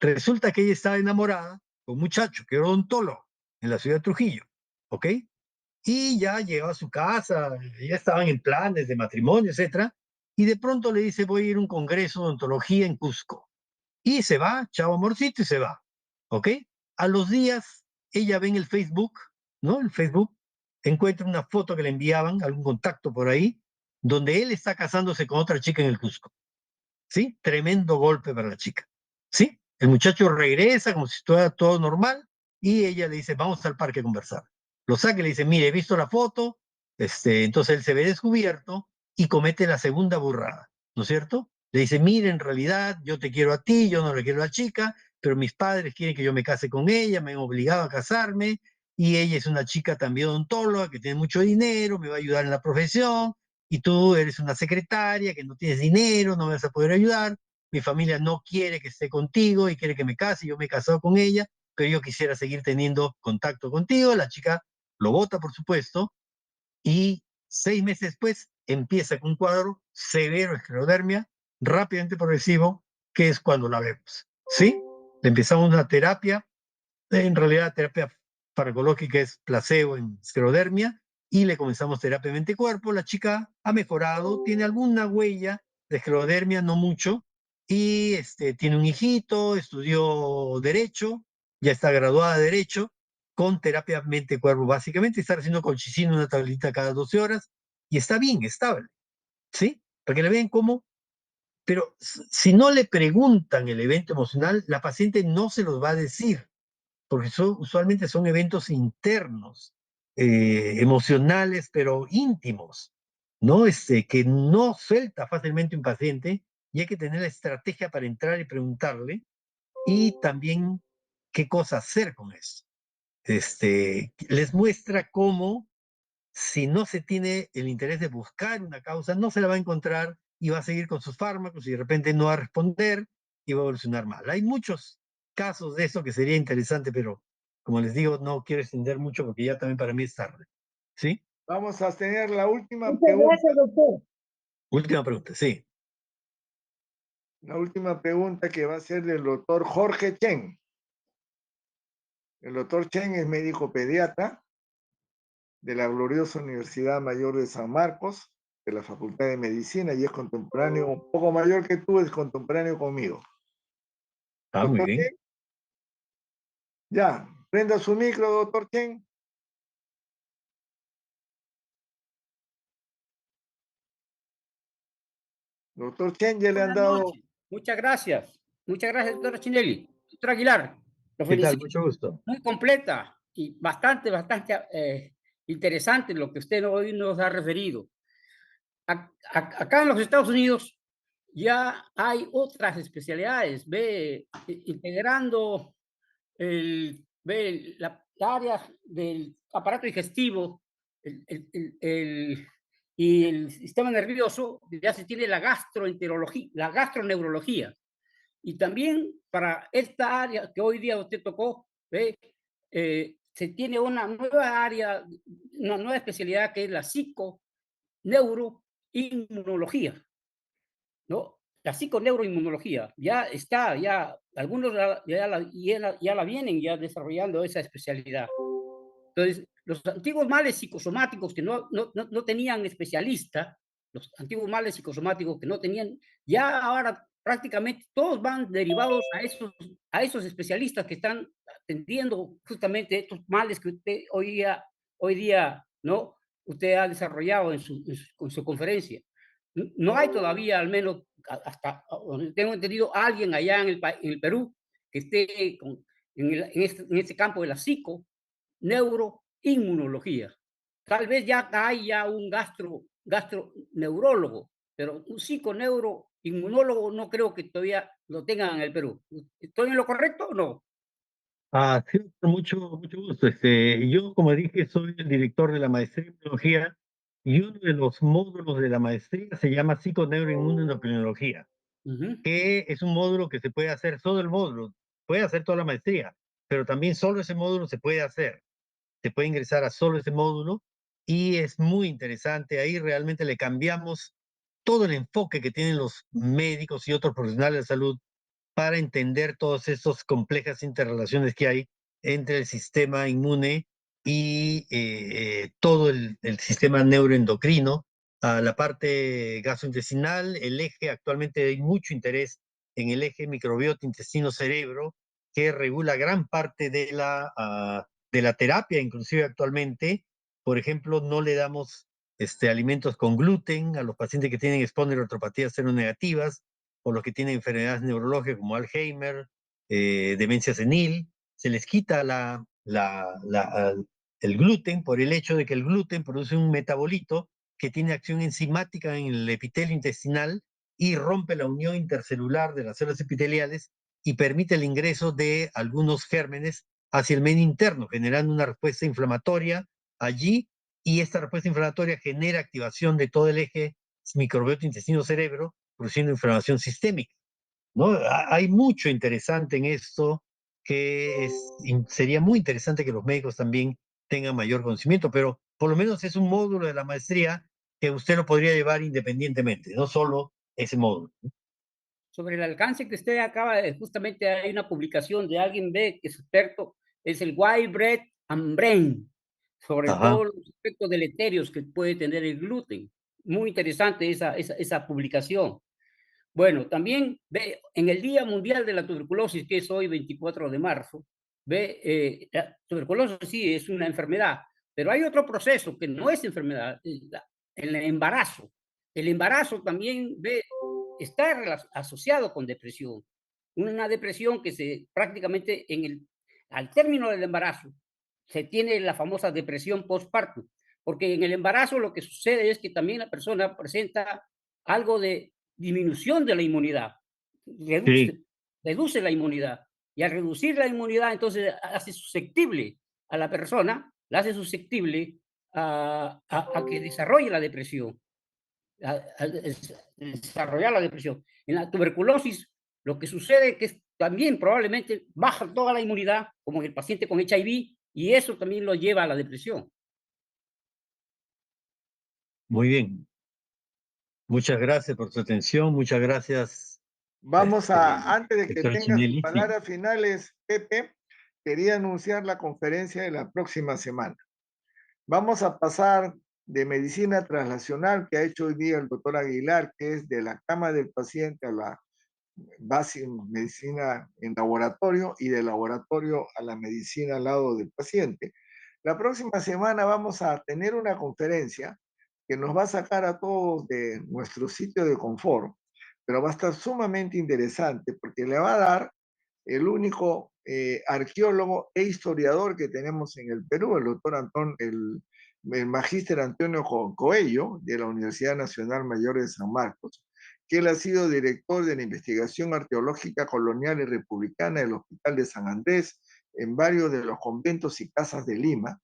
Resulta que ella estaba enamorada de un muchacho que era odontólogo en la ciudad de Trujillo, ¿ok? Y ya llegó a su casa, ya estaban en planes de matrimonio, etcétera, y de pronto le dice, voy a ir a un congreso de odontología en Cusco. Y se va, chavo amorcito, y se va, ¿ok? A los días, ella ve en el Facebook, ¿no? El Facebook, encuentra una foto que le enviaban, algún contacto por ahí, donde él está casándose con otra chica en el Cusco, ¿sí? Tremendo golpe para la chica, ¿sí? El muchacho regresa como si estuviera todo normal y ella le dice, vamos al parque a conversar. Lo saca y le dice, mire, he visto la foto, entonces él se ve descubierto y comete la segunda burrada, ¿no es cierto? Le dice, mire, en realidad yo te quiero a ti, yo no le quiero a la chica, pero mis padres quieren que yo me case con ella, me han obligado a casarme y ella es una chica también odontóloga que tiene mucho dinero, me va a ayudar en la profesión y tú eres una secretaria que no tienes dinero, no me vas a poder ayudar, mi familia no quiere que esté contigo y quiere que me case, yo me he casado con ella, pero yo quisiera seguir teniendo contacto contigo, la chica lo vota, por supuesto, y 6 meses después empieza con un cuadro severo de esclerodermia, rápidamente progresivo, que es cuando la vemos, ¿sí? Le empezamos una terapia, en realidad la terapia farmacológica es placebo en esclerodermia, y le comenzamos terapia mente-cuerpo. La chica ha mejorado, tiene alguna huella de esclerodermia, no mucho, y tiene un hijito, estudió Derecho, ya está graduada de Derecho, con terapia mente-cuerpo básicamente, está haciendo colchicina, una tablita cada 12 horas, y está bien, estable, ¿sí? Para que le vean cómo, pero si no le preguntan el evento emocional, la paciente no se los va a decir porque usualmente son eventos internos, emocionales, pero íntimos, ¿no? Que no suelta fácilmente un paciente y hay que tener la estrategia para entrar y preguntarle y también qué cosa hacer con eso. Les muestra cómo si no se tiene el interés de buscar una causa, no se la va a encontrar y va a seguir con sus fármacos y de repente no va a responder y va a evolucionar mal. Hay muchos casos de eso que sería interesante, pero como les digo, no quiero extender mucho porque ya también para mí es tarde. ¿Sí? Vamos a tener la última Muchas pregunta. gracias, doctor. Última pregunta, sí. La última pregunta que va a ser del doctor Jorge Chen. El doctor Chen es médico pediatra de la gloriosa Universidad Mayor de San Marcos, de la Facultad de Medicina, y es contemporáneo, un poco mayor que tú, es contemporáneo conmigo. Ah, muy Doctor bien. Chen, ya, prenda su micro, doctor Chen. Doctor Chen, ya le han Buenas dado, noches. Muchas gracias. Muchas gracias, doctora Chinelli. Doctor Aguilar, lo ¿Qué tal? felicito. Mucho gusto. Muy completa y bastante interesante lo que usted hoy nos ha referido. Acá en los Estados Unidos ya hay otras especialidades, integrando la área del aparato digestivo y el sistema nervioso, ya se tiene la gastroenterología, la gastroneurología. Y también para esta área que hoy día usted tocó, ¿ve? Se tiene una nueva área, una nueva especialidad que es la psiconeuroinmunología, ¿no? La psiconeuroinmunología ya está, ya algunos ya la vienen ya desarrollando esa especialidad. Entonces, los antiguos males psicosomáticos que no tenían especialista, los antiguos males psicosomáticos que no tenían, ya ahora prácticamente todos van derivados a esos especialistas que están atendiendo justamente estos males que usted hoy día, ¿no? Usted ha desarrollado en su conferencia. No hay todavía, al menos hasta donde tengo entendido, alguien allá en el Perú que esté en este campo de la neuroinmunología. Tal vez ya hay ya un gastroneurólogo, pero un psiconeuroinmunólogo no creo que todavía lo tengan en el Perú. ¿Estoy en lo correcto o no? Ah, sí, con mucho gusto. Yo, como dije, soy el director de la maestría en biología y uno de los módulos de la maestría se llama psiconeuroinmunoendocrinología, Ujú. que es un módulo que se puede hacer, todo el módulo, puede hacer toda la maestría, pero también solo ese módulo se puede hacer. Se puede ingresar a solo ese módulo y es muy interesante. Ahí realmente le cambiamos todo el enfoque que tienen los médicos y otros profesionales de salud para entender todas esas complejas interrelaciones que hay entre el sistema inmune y todo el sistema neuroendocrino, a la parte gastrointestinal, el eje, actualmente hay mucho interés en el eje microbiota intestino-cerebro, que regula gran parte de la terapia, inclusive actualmente. Por ejemplo, no le damos alimentos con gluten a los pacientes que tienen espondiloartropatías seronegativas, o los que tienen enfermedades neurológicas como Alzheimer, demencia senil. Se les quita el gluten por el hecho de que el gluten produce un metabolito que tiene acción enzimática en el epitelio intestinal y rompe la unión intercelular de las células epiteliales y permite el ingreso de algunos gérmenes hacia el medio interno, generando una respuesta inflamatoria allí, y esta respuesta inflamatoria genera activación de todo el eje microbiota intestino-cerebro, produciendo inflamación sistémica, ¿no? Hay mucho interesante en esto sería muy interesante que los médicos también tengan mayor conocimiento, pero por lo menos es un módulo de la maestría que usted lo podría llevar independientemente, no solo ese módulo. Sobre el alcance que usted acaba de, justamente hay una publicación de alguien que es experto, es el White Bread and Brain, sobre Ajá. todos los efectos deleterios que puede tener el gluten. Muy interesante esa publicación. Bueno, también en el Día Mundial de la Tuberculosis, que es hoy 24 de marzo, la tuberculosis sí es una enfermedad, pero hay otro proceso que no es enfermedad, el embarazo. El embarazo también está asociado con depresión. Una depresión que prácticamente al término del embarazo se tiene la famosa depresión postparto, porque en el embarazo lo que sucede es que también la persona presenta algo de disminución de la inmunidad, Sí, reduce la inmunidad, y al reducir la inmunidad entonces hace susceptible a la persona, la hace susceptible a que desarrolle la depresión, a desarrollar la depresión. En la tuberculosis lo que sucede es que también probablemente baja toda la inmunidad, como en el paciente con HIV, y eso también lo lleva a la depresión. muy bien. Muchas gracias por su atención. Muchas gracias, Antes de que doctora tenga sus Chinelli. Sí. palabras finales, Pepe, quería anunciar la conferencia de la próxima semana. Vamos a pasar de medicina translacional que ha hecho hoy día el doctor Aguilar, que es de la cama del paciente a la base medicina en laboratorio, y de laboratorio a la medicina al lado del paciente. La próxima semana vamos a tener una conferencia que nos va a sacar a todos de nuestro sitio de confort, pero va a estar sumamente interesante porque le va a dar el único arqueólogo e historiador que tenemos en el Perú, el doctor el magíster Antonio Coello, de la Universidad Nacional Mayor de San Marcos, que él ha sido director de la investigación arqueológica colonial y republicana del Hospital de San Andrés, en varios de los conventos y casas de Lima.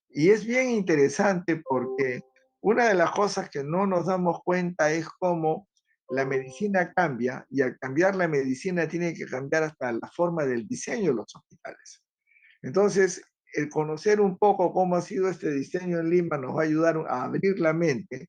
Y es bien interesante porque una de las cosas que no nos damos cuenta es cómo la medicina cambia, y al cambiar la medicina tiene que cambiar hasta la forma del diseño de los hospitales. Entonces, el conocer un poco cómo ha sido este diseño en Lima nos va a ayudar a abrir la mente,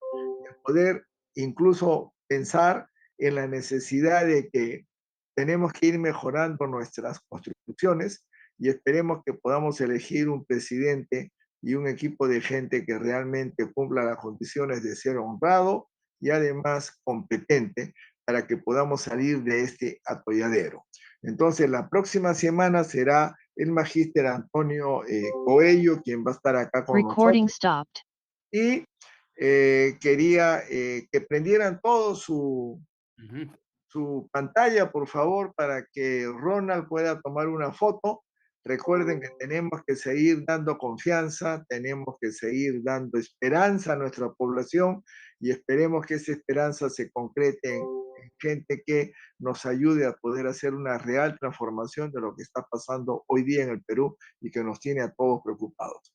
a poder incluso pensar en la necesidad de que tenemos que ir mejorando nuestras construcciones, y esperemos que podamos elegir un presidente y un equipo de gente que realmente cumpla las condiciones de ser honrado y además competente, para que podamos salir de este atolladero. Entonces, la próxima semana será el magíster Antonio Coello quien va a estar acá con nosotros. Y quería que prendieran todo su pantalla, por favor, para que Ronald pueda tomar una foto. Recuerden que tenemos que seguir dando confianza, tenemos que seguir dando esperanza a nuestra población, y esperemos que esa esperanza se concrete en gente que nos ayude a poder hacer una real transformación de lo que está pasando hoy día en el Perú y que nos tiene a todos preocupados.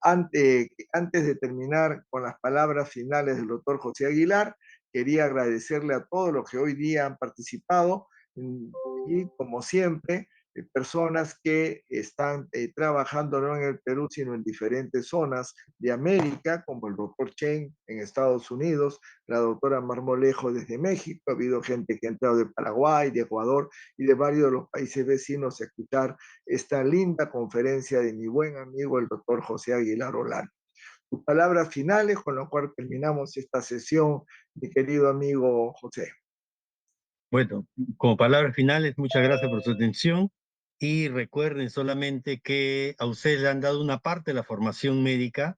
Antes de terminar con las palabras finales del doctor José Aguilar, quería agradecerle a todos los que hoy día han participado, y como siempre, personas que están trabajando no en el Perú, sino en diferentes zonas de América, como el doctor Chen en Estados Unidos, la doctora Marmolejo desde México. Ha habido gente que ha entrado de Paraguay, de Ecuador y de varios de los países vecinos a escuchar esta linda conferencia de mi buen amigo, el doctor José Aguilar Olano. Tus palabras finales, con lo cual terminamos esta sesión, mi querido amigo José. Bueno, como palabras finales, muchas gracias por su atención, y recuerden solamente que a ustedes le han dado una parte de la formación médica,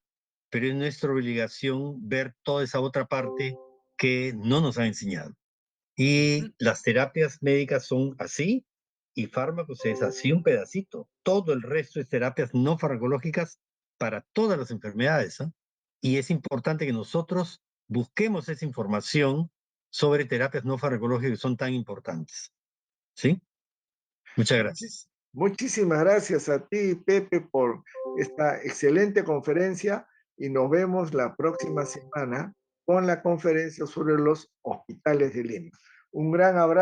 pero es nuestra obligación ver toda esa otra parte que no nos han enseñado. Y las terapias médicas son así, y fármacos es así un pedacito. Todo el resto es terapias no farmacológicas para todas las enfermedades, ¿eh? Y es importante que nosotros busquemos esa información sobre terapias no farmacológicas que son tan importantes. ¿Sí? Muchas gracias. Muchísimas gracias a ti, Pepe, por esta excelente conferencia, y nos vemos la próxima semana con la conferencia sobre los hospitales de Lima. Un gran abrazo.